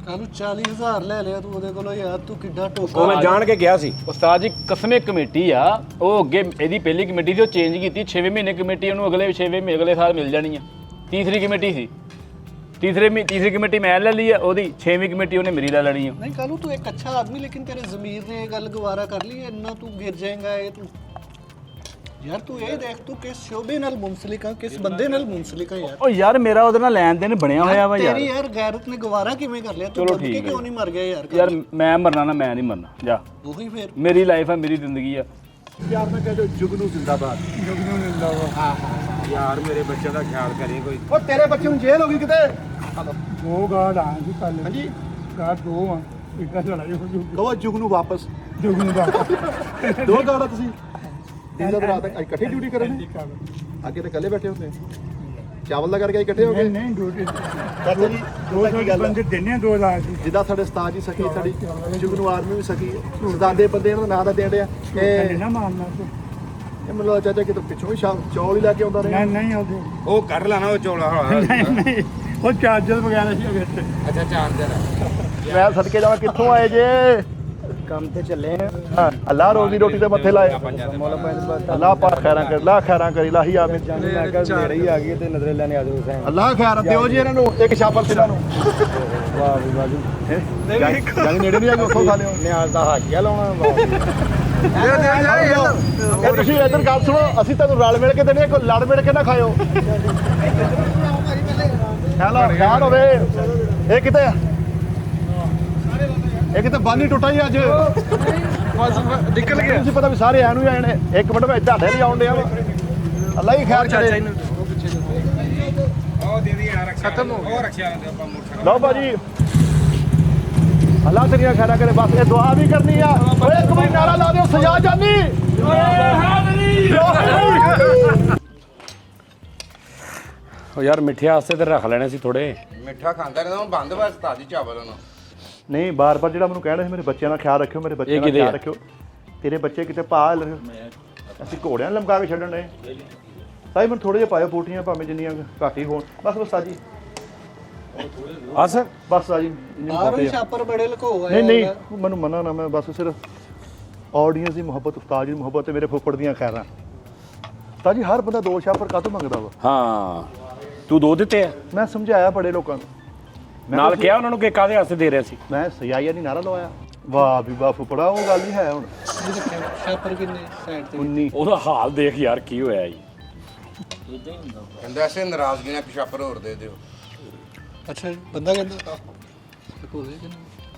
ਕਾਹਨੂੰ 40000 ਲੈ ਲਿਆ ਤੂੰ ਉਹਦੇ ਕੋਲੋਂ ਯਾਰ ਤੂੰ ਕਿੱਡਾ ਉਹ ਟੋਕਾ ਮੈਂ ਜਾਣ ਕੇ ਕਿਹਾ ਸੀ ਉਸਤਾਦ ਜੀ ਕਸਮੇ ਕਮੇਟੀ ਆ ਉਹ ਅੱਗੇ ਇਹਦੀ ਪਹਿਲੀ ਕਮੇਟੀ ਸੀ ਉਹ ਚੇਂਜ ਕੀਤੀ 6ਵੇਂ ਮਹੀਨੇ ਕਮੇਟੀ ਉਹਨੂੰ ਅਗਲੇ 6ਵੇਂ ਮਹੀਨੇ ਅਗਲੇ ਸਾਲ ਮਿਲ ਜਾਣੀ ਆ ਤੀਸਰੀ ਕਮੇਟੀ ਸੀ ਤੀਸਰੀ ਕਮੇਟੀ ਮੈਂ ਲੈ ਲਈ ਆ ਉਹਦੀ 6ਵੀਂ ਕਮੇਟੀ ਉਹਨੇ ਮੇਰੀ ਲੈ ਲੈਣੀ ਆ ਨਹੀਂ ਕਾਹਨੂੰ ਤੂੰ ਇੱਕ ਅੱਛਾ ਆਦਮੀ ਲੇਕਿਨ ਤੇਰੇ ਜ਼ਮੀਰ ਨੇ ਇਹ ਗੱਲ ਗਵਾਰਾ ਕਰ ਲਈ ਇੰਨਾ ਤੂੰ ਗਿਰ ਜਾਏਗਾ ਇਹ ਤੂੰ ਯਾਰ ਤੂੰ ਇਹ ਦੇਖ ਤੂੰ ਕਿਸ ਸ਼ੋਭੇ ਨਾਲ ਮੁੰਸਲਿਕ ਆ ਕਿਸ ਬੰਦੇ ਨਾਲ ਮੁੰਸਲਿਕ ਆ ਯਾਰ ਓ ਯਾਰ ਮੇਰਾ ਉਹਦੇ ਨਾਲ ਲੈਣ ਦੇਣ ਬਣਿਆ ਹੋਇਆ ਵਾ ਯਾਰ ਤੇਰੀ ਯਾਰ ਗੈਰਤ ਨੇ ਗਵਾਰਾ ਕਿਵੇਂ ਕਰ ਲਿਆ ਤੂੰ ਚਲੋ ਦੱਬ ਕੇ ਠੀਕ ਹੈ। ਕਿਉਂ ਨਹੀਂ ਮਰ ਗਿਆ ਯਾਰ ਯਾਰ ਮੈਂ ਮਰਨਾ ਨਾ ਮੈਂ ਨਹੀਂ ਮਰਨਾ ਜਾ ਉਹੀ ਫੇਰ ਮੇਰੀ ਲਾਈਫ ਆ ਮੇਰੀ ਜ਼ਿੰਦਗੀ ਆ ਪਿਆਰ ਨਾਲ ਕਹਿ ਦਿਓ ਜੁਗਨੂ ਜ਼ਿੰਦਾਬਾਦ ਯਾਰ ਮੇਰੇ ਬੱਚਿਆਂ ਦਾ ਖਿਆਲ ਕਰੀ ਕੋਈ ਉਹ ਤੇਰੇ ਬੱਚੇ ਨੂੰ ਜੇਲ੍ਹ ਹੋ ਗਈ ਕਿਤੇ ਦੋ ਗਾਰਡ ਆ ਜੀ ਕੱਲ ਹਾਂਜੀ ਗਾਰਡ ਦੋ ਆ ਇੱਦਾਂ ਲੜਾਈ ਹੋ ਜੂਗੀ ਕਹੋ ਜੁਗਨੂ ਵਾਪਸ ਜੁਗਨ ਦਾ ਦੋ ਗਾਰਡ ਆ ਤੁਸੀਂ ਦਿਨ ਰਾਤ ਤੱਕ ਇਕੱਠੇ ਡਿਊਟੀ ਕਰਨੀ ਅੱਗੇ ਤਾਂ ਇਕੱਲੇ ਬੈਠੇ ਹੁੰਦੇ ਚਾਵਲ ਦਾ ਕਰਕੇ ਇਕੱਠੇ ਹੋ ਗਏ ਨਹੀਂ ਡਿਊਟੀ ਚਾਚਾ ਜੀ ਦੋ ਪਤਾ ਕੀ ਗੱਲ ਆ? ਬੰਦੇ ਦਿਨੇ ਦੋ ਲਾ ਜੀ ਜਿੱਦਾਂ ਸਾਡੇ ਉਸਤਾਦ ਜੀ ਸਕੀ ਸਾਡੀ ਜੁਗਨੂ ਆਰਮੀ ਵੀ ਸਕੀ ਸਰਦਾਦੇ ਬੰਦੇ ਇਹਨਾਂ ਦਾ ਨਾਂ ਦਾ ਦੇਣ ਡਿਆ ਨਹੀਂ ਇਹ ਨਾ ਮਾਰਨਾ ਤੂੰ ਮੈਨੂੰ ਲੱਗਦਾ ਚਾਚਾ ਕਿਤੇ ਪਿੱਛੋਂ ਵੀ ਚੌਲ ਹੀ ਲੈ ਕੇ ਆਉਂਦਾ ਰਿਹਾ ਨਹੀਂ ਆਉਂਦੇ ਉਹ ਕਰ ਲੈਣਾ ਉਹ ਚੋਲਾ ਹੌਲਾ ਨਹੀਂ ਉਹ ਚਾਰਜਰ ਵਗੈਰਾ ਸੀ ਵਿੱਚ ਅੱਛਾ ਚਾਰਜਰ ਮੈਂ ਸਦਕੇ ਜਾਵਾਂ ਕਿੱਥੋਂ ਆਏ ਜੇ ਕੰਮ ਤੇ ਚੱਲੇ ਅੱਲਾ ਰੋਜ਼ੀ ਰੋਟੀ ਦੇ ਮੱਥੇ ਲਾਏ ਅੱਲਾ ਪਾ ਖੈਰਾਂ ਕਰ ਲਾ ਖੈਰਾਂ ਕਰੀ ਲਾਹੀ ਆਮੀਨ ਨੇੜੇ ਹੀ ਆ ਗਈ ਤੇ ਨਜ਼ਰੇ ਲੈਣੇ ਆ ਜਾਓ ਹੁਸੈਨ ਅੱਲਾ ਖੈਰ ਦਿਓ ਜੀ ਇਹਨਾਂ ਨੂੰ ਇੱਕ ਛਾਪਰ ਸਿਰਾਂ ਨੂੰ ਵਾਹ ਵੀ ਵਾਹ ਜੰਗ ਨੇੜੇ ਨਹੀਂ ਆ ਗਏ ਉੱਥੋਂ ਖਾ ਲਿਓ ਨਿਆਜ਼ ਦਾ ਹਾਕੀਆ ਲਾਉਣਾ ਵਾਹ ਇਹ ਤੁਸੀਂ ਇੱਧਰ ਗੱਲ ਸੁਣੋ, ਅਸੀਂ ਤੁਹਾਨੂੰ ਰਲ ਮਿਲ ਕੇ ਦੇਣੇ, ਕੋਈ ਲੜ ਮਿਲ ਕੇ ਨਾ ਖਾਇਓ। ਹੈਲੋ ਖਿਆਲ ਹੋਵੇ। ਇਹ ਕਿਤੇ ਬੰਨ ਹੀ ਟੁੱਟਾ ਹੀ ਅੱਜ। ਨਿਕਲ ਗਿਆ। ਤੁਸੀਂ ਪਤਾ ਵੀ ਸਾਰੇ ਐ ਨੂੰ ਹੀ ਆਏ ਨੇ। ਇੱਕ ਮਿੰਟ ਵਿੱਚ ਤੁਹਾਡੇ ਲਈ ਆਉਣ ਡਿਆ ਵਾ। ਅੱਲਾ ਹੀ ਖੈਰ ਕਰੇ। ਖਤਮ ਹੋ ਗਿਆ ਉਹ ਰੱਖਿਆ ਹੁੰਦੇ ਆਪਾਂ ਮੋਟਰ ਲਓ ਭਾਜੀ, ਅੱਲਾ ਤੇਰੀਆਂ ਖੈਰਾਂ ਕਰੇ। ਬਸ ਇਹ ਦੁਆ ਵੀ ਕਰਨੀ ਆ। ਓਏ ਇੱਕ ਵਾਰੀ ਨਾਰਾ ਲਾ ਦਿਓ, ਸਜਾ ਜਾਨੀ। ਉਹ ਯਾਰ ਮਿੱਠੇ ਵਾਸਤੇ ਤੇ ਰੱਖ ਲੈਣੇ ਸੀ ਥੋੜੇ। ਮਿੱਠਾ ਖਾਂਦਾ ਰਹਿੰਦਾ, ਹੁਣ ਬੰਦ ਵਾ ਤਾਜੀ ਚਾਵਲ ਉਹਨੂੰ। ਨਹੀਂ ਬਾਰ-ਬਾਰ ਜਿਹੜਾ ਮੈਨੂੰ ਕਹਿਣਾ ਸੀ ਮੇਰੇ ਬੱਚਿਆਂ ਦਾ ਖਿਆਲ ਰੱਖਿਓ, ਮੇਰੇ ਬੱਚਿਆਂ ਦਾ ਕਿਹਦੇ ਖਿਆਲ ਆ? ਰੱਖਿਓ। ਤੇਰੇ ਬੱਚੇ ਕਿਤੇ ਪਾ ਲੈ, ਅਸੀਂ ਘੋੜਿਆਂ ਨੂੰ ਲਮਕਾ ਕੇ ਛੱਡਣ ਨੇ। ਸਾਈ ਮੈਨੂੰ ਥੋੜੇ ਜਿਹਾ ਪਾਇਓ ਬੂਟੀਆਂ, ਭਾਵੇਂ ਜਿੰਨੀਆਂ ਘੱਟ ਹੀ ਹੋਣ। ਬਸ ਸਾਜੀ ਬਸ ਸਾਜੀ। ਬਾਹਰੋਂ ਛਾਪਰ ਬੜੇ ਲੁਕੋ ਆਏ। ਨਹੀਂ ਮੈਨੂੰ ਮਨਾ ਨਾ, ਮੈਂ ਬਸ ਸਿਰਫ ਆਡੀਅנס ਦੀ ਮੁਹੱਬਤ, ਉਸਤਾਦ ਦੀ ਮੁਹੱਬਤ ਤੇ ਮੇਰੇ ਫੁੱਫੜ ਦੀਆਂ ਖੈਰਾਂ। ਸਾਜੀ ਹਰ ਬੰਦਾ 2 ਛਾਪਰ ਕਾਹਤੋਂ ਮੰਗਦਾ ਵਾ? ਹਾਂ ਤੂੰ 2 ਦਿੱਤੇ ਆ। ਮੈਂ ਸਮਝਾਇਆ ਬੜੇ ਲੋਕਾਂ ਨੂੰ, ਨਾਲ ਕਿਹਾ ਉਹਨਾਂ ਨੂੰ ਕਿ ਕਾਹਦੇ ਵਾਸਤੇ ਦੇ ਰਿਹਾ ਸੀ। ਮੈਂ ਸਜਾਈਆ ਨਹੀਂ ਨਾਰਾ ਲਵਾਇਆ। ਵਾਹ ਵੀ ਵਾਹ ਫੁੱਫੜਾ, ਉਹ ਗੱਲ ਨਹੀਂ ਹੈ ਹੁਣ। ਛਾਪਰ ਕਿੰਨੇ ਸਾਈਡ ਤੇ? 19 ਉਹਦਾ ਹਾਲ ਦੇਖ ਯਾਰ ਕੀ ਹੋਇਆ ਜੀ। ਕਹਿੰਦਾ ਐਸੇ ਨਾਰਾਜ਼ਗੀ ਨਾਲ ਪਿਛਾਪਰ ਹੋਰ ਦੇ ਦਿਓ। ਅੱਛਾ ਜੀ, ਬੰਦਾ ਕਹਿੰਦਾ ਭੋਲੇ ਕਿ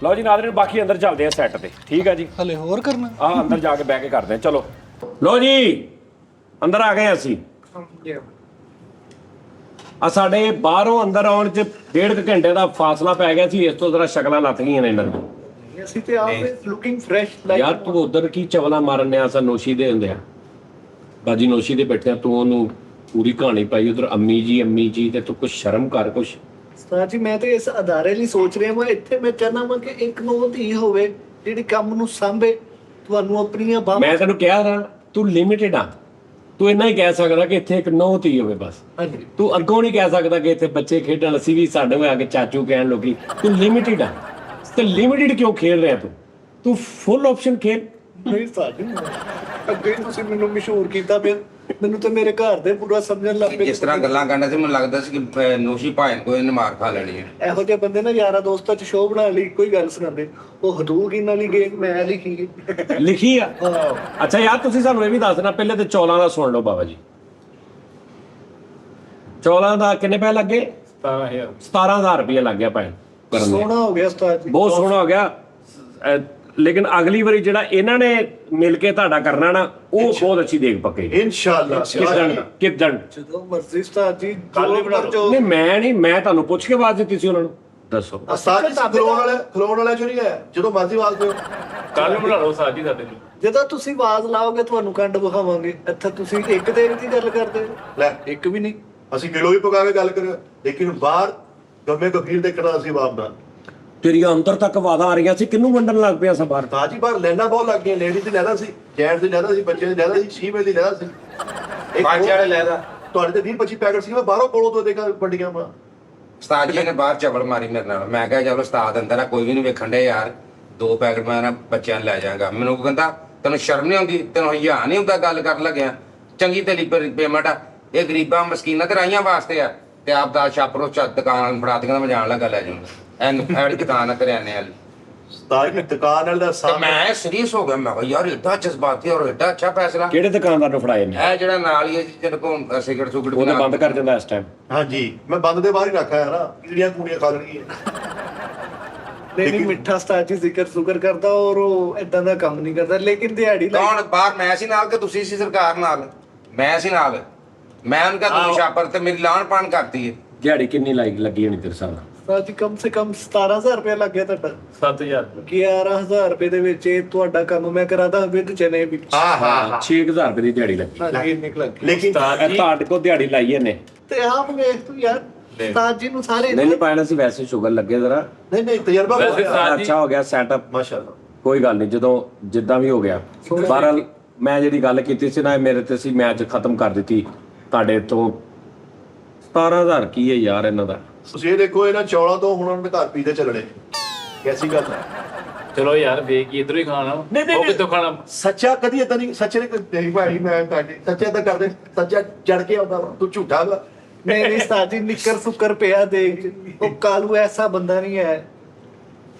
ਲਓ ਜੀ ਨਾਜ਼ਰੀਨ, ਬਾਕੀ ਅੰਦਰ ਚੱਲਦੇ ਆ ਸੈੱਟ ਤੇ। ਠੀਕ ਆ ਜੀ, ਹਲੇ ਹੋਰ ਕਰਨਾ? ਆਹ ਅੰਦਰ ਜਾ ਕੇ ਬਹਿ ਕੇ ਕਰਦੇ ਆ। ਚਲੋ ਲਓ ਜੀ ਅੰਦਰ ਆ ਗਏ ਅਸੀਂ। ਆ ਸਾਡੇ ਬਾਹਰੋਂ ਅੰਦਰ ਆਉਣ ਚ 1.5 ਘੰਟੇ ਦਾ ਫਾਸਲਾ ਪੈ ਗਿਆ ਸੀ। ਇਸ ਤੋਂ ਜ਼ਰਾ ਸ਼ਕਲਾਂ ਲੱਥ ਗਈਆਂ ਨੇ ਇਹਨਾਂ ਦੀਆਂ। ਅਸੀਂ ਤੇ ਆਪੇ ਲੁਕਿੰਗ ਫਰੈਸ਼ ਯਾਰ ਤੂੰ ਉਧਰ ਕੀ ਚਵਲਾ ਮਾਰਨ ਆ? ਨੋਸ਼ੀ ਦੇ ਹੁੰਦੇ ਆ, ਬਾਜੀ ਨੋਸ਼ੀ ਦੇ ਬੈਠੇ ਆ, ਤੂੰ ਉਹਨੂੰ ਪੂਰੀ ਕਹਾਣੀ ਪਾਈ ਉਧਰ ਅੰਮੀ ਜੀ ਤੇ ਤੂੰ ਕੁਛ ਸ਼ਰਮ ਕਰ ਕੁਛ। ਸਰ ਜੀ ਮੈਂ ਤੇ ਇਸ ਅਦਾਰੇ ਲਈ ਸੋਚ ਰਿਹਾ ਮੈਂ ਇੱਥੇ ਮੈਂ ਚਾਹਨਾ ਵਾਂ ਕਿ ਇੱਕ ਨੋ ਧੀ ਹੋਵੇ ਜਿਹੜੀ ਕੰਮ ਨੂੰ ਸਾਂਭੇ, ਤੁਹਾਨੂੰ ਆਪਣੀਆਂ ਬਾਹਾਂ। ਮੈਂ ਤੈਨੂੰ ਕਿਹਾ ਨਾ ਤੂੰ ਲਿਮਿਟਡ ਆ। ਤੂੰ ਇੰਨਾ ਹੀ ਕਹਿ ਸਕਦਾ ਕਿ ਇੱਥੇ ਇੱਕ ਨੌ ਧੀ ਹੋਵੇ ਬਸ। ਹਾਂਜੀ ਤੂੰ ਅੱਗੋਂ ਨਹੀਂ ਕਹਿ ਸਕਦਾ ਕਿ ਇੱਥੇ ਬੱਚੇ ਖੇਡਣ। ਅਸੀਂ ਵੀ ਸਾਡੇ ਕੋਲ ਆ ਕੇ ਚਾਚੂ ਕਹਿਣ ਲੋਕੀ। ਤੂੰ ਲਿਮਿਟਡ ਆ ਤੇ ਲਿਮਿਟਡ ਕਿਉਂ ਖੇਡ ਰਿਹਾ ਤੂੰ ਫੁੱਲ ਆਪਸ਼ਨ ਖੇਡ। ਨਹੀਂ ਸਰ ਜੀ, ਅੱਗੇ ਤੁਸੀਂ ਮੈਨੂੰ ਮਸ਼ਹੂਰ ਕੀਤਾ ਪਿਆ, ਮੈਨੂੰ ਤਾਂ ਮੇਰੇ ਘਰ ਦੇ ਪੂਰਾ ਸਮਝਣ ਲੱਗ ਪਏ। ਜਿਸ ਤਰ੍ਹਾਂ ਗੱਲਾਂ ਕਰਦਾ ਸੀ ਮੈਨੂੰ ਲੱਗਦਾ ਸੀ ਕਿ ਨੋਸ਼ੀ ਭਾਣ ਕੋਈ ਇਹਨੇ ਮਾਰ ਖਾ ਲੈਣੀ ਹੈ। ਇਹੋ ਜਿਹੇ ਬੰਦੇ ਨਾ ਯਾਰਾਂ ਦੋਸਤਾਂ 'ਚ ਸ਼ੋਅ ਬਣਾ ਲਈ, ਕੋਈ ਗੱਲ ਸੁਣਾਉਂਦੇ ਉਹ ਹਦੂਦ ਇਹਨਾਂ ਲਈ ਗੇਮ ਮੈਂ ਲਿਖੀ ਲਿਖੀ ਆ। ਅੱਛਾ ਯਾਰ ਤੁਸੀਂ ਸਾਨੂੰ ਇਹ ਵੀ ਦੱਸ ਦੇਣਾ ਪਹਿਲੇ ਤੇ ਚੌਲਾਂ ਦਾ ਸੁਣ ਲਓ ਬਾਬਾ ਜੀ। ਚੌਲਾਂ ਦਾ ਕਿੰਨੇ ਪੈਸੇ ਲੱਗੇ? 17,000 ਰੁਪਏ ਲੱਗ ਗਿਆ ਭਾਈ ਕਰਨ ਦੇ। ਸੋਹਣਾ ਹੋ ਗਿਆ ਉਸਤਾਦ ਜੀ, ਬਹੁਤ ਸੋਹਣਾ ਹੋ ਗਿਆ। ਲੇਕਿਨ ਅਗਲੀ ਵਾਰੀ ਜਿਹੜਾ ਇਹਨਾਂ ਨੇ ਮਿਲ ਕੇ ਤੁਹਾਡਾ ਕਰਨਾ ਨਾ, ਉਹ ਬਹੁਤ ਅੱਛੀ ਦੇਖ ਪੱਕੇਗੀ ਇਨਸ਼ਾਅੱਲਾ। ਕਿਦਣ ਜਦੋਂ ਮਰਜ਼ੀ ਉਸਤਾਦ ਜੀ ਜੋ ਨਹੀਂ ਮੈਂ ਤੁਹਾਨੂੰ ਪੁੱਛ ਕੇ ਬਾਅਦ ਦਿੱਤੀ ਸੀ ਉਹਨਾਂ ਨੂੰ। ਦੱਸੋ ਉਸਤਾਦ ਜੀ ਖਲੋਣ ਵਾਲਾ ਚੋਂ ਨਹੀਂ ਹੈ, ਜਦੋਂ ਮਰਜ਼ੀ ਆਵਾਜ਼ ਦਿਓ। ਕੱਲ ਬਣਾ ਲਓ ਸਾਜੀ ਸਾਡੇ ਨੂੰ। ਜਦੋਂ ਤੁਸੀਂ ਆਵਾਜ਼ ਲਾਓਗੇ ਤੁਹਾਨੂੰ ਕੰਡ ਵਿਖਾਵਾਂਗੇ। ਇੱਥੇ ਤੁਸੀਂ ਇੱਕ ਦੇਰ ਦੀ ਗੱਲ ਕਰਦੇ ਹੋ, ਲੈ ਇੱਕ ਵੀ ਨਹੀਂ। ਅਸੀਂ ਕਿਲੋ ਵੀ ਪਕਾ ਕੇ ਗੱਲ ਕਰਿਆ, ਲੇਕਿਨ ਬਾਹਰ ਗੰਮੇ ਗਫੀਰ ਦੇਖਣਾ ਅਸੀਂ ਬਾਪ ਦਾ। ਤੇਰੀਆਂ ਅੰਦਰ ਤੱਕ ਆਵਾਜ਼ਾਂ ਆ ਰਹੀਆਂ ਸੀ, ਕਿਹਨੂੰ ਵੰਡਣ ਲੱਗ ਪਿਆ ਸਾ ਬਾਹਰ? ਤਾਜੀ ਬਾਹਰ ਲੈਣਾ ਬਹੁਤ ਲੱਗ ਗਈਆਂ। ਲੇਡੀ ਦੀ ਲੈਣਾ ਸੀ, ਜੈਂਟ ਦੀ ਲੈਣਾ ਸੀ, ਬੱਚੇ ਦੀ ਲੈਣਾ ਸੀ, ਸ਼ੀਮੇ ਦੀ ਲੈਣਾ ਸੀ। ਪੰਜ ਵਾਲੇ ਲੈਦਾ ਤੁਹਾਡੇ ਤੇ 20-25 ਪੈਕਟ ਸੀ, ਮੈਂ ਬਾਹਰੋਂ ਕੋਲੋਂ ਤੋਂ ਦੇਖਾ ਵੱਡੀਆਂ ਮਾ। ਉਸਤਾਦ ਜੀ ਨੇ ਬਾਹਰ ਚਵਲ ਮਾਰੀ ਮੇਰੇ ਨਾਲ। ਮੈਂ ਕਿਹਾ ਚਲੋ ਉਸਤਾਦ ਅੰਦਰ ਆ, ਕੋਈ ਵੀ ਨਹੀਂ ਵੇਖਣ ਦੇ ਯਾਰ, 2 ਪੈਕਟ ਮੈਂ ਨਾ ਬੱਚਿਆਂ ਨੂੰ ਲੈ ਜਾਵਾਂਗਾ। ਮੈਨੂੰ ਕਹਿੰਦਾ ਤੈਨੂੰ ਸ਼ਰਮ ਨਹੀਂ ਆਉਂਦੀ, ਤੈਨੂੰ ਹਿਆ ਨਹੀਂ ਹੁੰਦਾ ਗੱਲ ਕਰਨ ਲੱਗਿਆ? ਚੰਗੀ ਤੇਰੀ ਪੇਮੈਂਟ ਆ, ਇਹ ਗਰੀਬਾਂ ਮਸਕੀਨਾਂ ਤੇ ਰਾਈਆਂ ਵਾਸਤੇ ਆ। ਤੇ ਆਪ ਦਾ ਛਾਪਰੋ ਦੁਕਾਨ ਫੜਾ ਤੇ ਕਹਿੰਦਾ ਮੈਂ ਜਾਣ ਲੱਗਾ ਲੈ ਜਾਊਂਗਾ। ਐਡੀ ਦੁਕਾਨ ਆ ਕਰਿਆਨੇ ਵਾਲੀ। ਉਸਤਾਦ ਜੀ ਦੁਕਾਨ ਵਾਲੇ ਦਾ ਤੇ ਸਾਹਮਣੇ ਮੈਂ ਸੀਰੀਅਸ ਹੋ ਗਿਆ। ਮੈਂ ਕਿਹਾ ਯਾਰ ਏਡਾ ਜਜ਼ਬਾਤੀ ਔਰ ਏਡਾ ਅੱਛਾ ਫੈਸਲਾ। ਕਿਹੜੇ ਦੁਕਾਨਦਾਰ ਨੂੰ ਫੜਾਏ ਨੇ? ਇਹ ਜਿਹੜਾ ਨਾਲ ਹੀ ਹੈ ਜਿਹਦੇ ਕੋਲ ਸਿਗਰਟ ਸੁਗਰਟ ਉਹਨੇ ਬੰਦ ਕਰ ਦਿੰਦਾ ਇਸ ਟਾਈਮ। ਹਾਂਜੀ ਮੈਂ ਬੰਦ ਦੇ ਬਾਹਰ ਹੀ ਰੱਖਿਆ ਯਾਰ, ਕੀੜੀਆਂ ਕੂੜੀਆਂ ਖਾ ਲੈਣਗੀਆਂ। ਨਹੀਂ ਮਿੱਠਾ ਉਸਤਾਦ ਜੀ ਜ਼ਿਕਰ ਸੁਕਰ ਕਰਦਾ ਔਰ ਉਹ ਇਦਾਂ ਦਾ ਕੰਮ ਨਹੀਂ ਕਰਦਾ, ਲੇਕਿਨ ਦਿਹਾੜੀ ਕੌਣ ਬਾਹਰ? ਮੈਂ ਸੀ ਨਾਲ ਕਿ ਤੁਸੀਂ ਸੀ ਸਰਕਾਰ ਨਾਲ? ਮੈਂ ਸੀ ਨਾਲ। ਮੈਂ ਉਹਨਾਂ ਦਾ ਛਾਪਰ ਤੇ ਮੇਰੀ ਲਾਣ ਪਾਣ ਕਰਤੀ ਹੈ। ਦਿਹਾੜੀ ਕਿੰਨੀ ਲੱਗੀ ਹੋਣੀ ਤੇਰੇ ਸਾਹਮਣੇ? ਉਸਤਾਦ ਜੀ ਕਮ ਸੇ ਕਮ 17,000 ਰੁਪਏ ਲੱਗ ਗਿਆ ਤੁਹਾਡਾ। 7000 11,000 ਰੁਪਏ ਦੇ ਵਿੱਚ ਇਹ ਤੁਹਾਡਾ ਕੰਮ ਮੈਂ ਕਰਾਦਾ ਵਿਦ ਚਨੇ ਵੀ। ਹਾਂ 6000 ਰੁਪਏ ਦੀ ਦਿਹਾੜੀ ਲੱਗੀ। ਹਾਂਜੀ ਨਿਕਲ ਗਈ। ਲੇਕਿਨ ਤੁਹਾਡੇ ਕੋਲ ਦਿਹਾੜੀ ਲਾਈ ਇਹਨੇ? ਤੇ ਆਪ ਵੇਖ ਤੂੰ ਯਾਰ, ਉਸਤਾਦ ਜੀ ਨੂੰ ਸਾਰੇ ਨਹੀਂ ਪਾਣਾ ਸੀ ਵੈਸੇ, ਸ਼ੂਗਰ ਲੱਗੇ ਜ਼ਰਾ। ਨਹੀਂ ਤਜਰਬਾ ਹੋ ਗਿਆ। ਅੱਛਾ ਹੋ ਗਿਆ ਸੈਟਅਪ, ਮਾਸ਼ਾਅੱਲਾ। ਕੋਈ ਗੱਲ ਨਹੀਂ, ਜਦੋਂ ਜਿੱਦਾਂ ਵੀ ਹੋ ਗਿਆ। ਬਹਰਹਾਲ ਮੈਂ ਜਿਹੜੀ ਗੱਲ ਕੀਤੀ ਸੀ ਨਾ, ਮੇਰੇ ਤੇ ਸੀ ਮੈਚ ਖਤਮ ਕਰ ਦਿੱਤੀ ਤੁਹਾਡੇ ਤੋਂ। 17,000 ਕੀ ਹੈ ਯਾਰ ਇਹਨਾਂ ਦਾ? ਤੁਸੀਂ ਇਹ ਦੇਖੋ, ਇਹਨਾਂ ਚੌਲਾਂ ਤੋਂ ਹੁਣ ਉਹਨਾਂ ਦੇ ਘਰ ਪੀਦੇ ਚੱਲਣੇ। ਕੈਸੀ ਗੱਲ ਹੈ? ਚਲੋ ਯਾਰ ਵੇਖ ਕੇ ਇਧਰੋਂ ਹੀ ਖਾਣਾ, ਉਹ ਕਿੱਥੋਂ ਖਾਣਾ? ਸੱਚਾ ਕਦੀ ਏਦਾਂ ਨਹੀਂ, ਸੱਚੇ ਨੇ ਨਹੀਂ ਭਾਈ ਮੈਂ ਤੁਹਾਡੇ ਸੱਚਾ ਤਾਂ ਕਰਦੇ, ਸੱਚਾ ਚੜ ਕੇ ਆਉਂਦਾ ਵਾ, ਤੂੰ ਝੂਠਾ ਵਾ। ਨਹੀਂ ਉਸਤਾਦ ਜੀ ਨਿੱਕਰ ਸੁੱਕਰ ਪਿਆ ਦੇਖ, ਉਹ ਕਾਲੂ ਐਸਾ ਬੰਦਾ ਨਹੀਂ ਹੈ।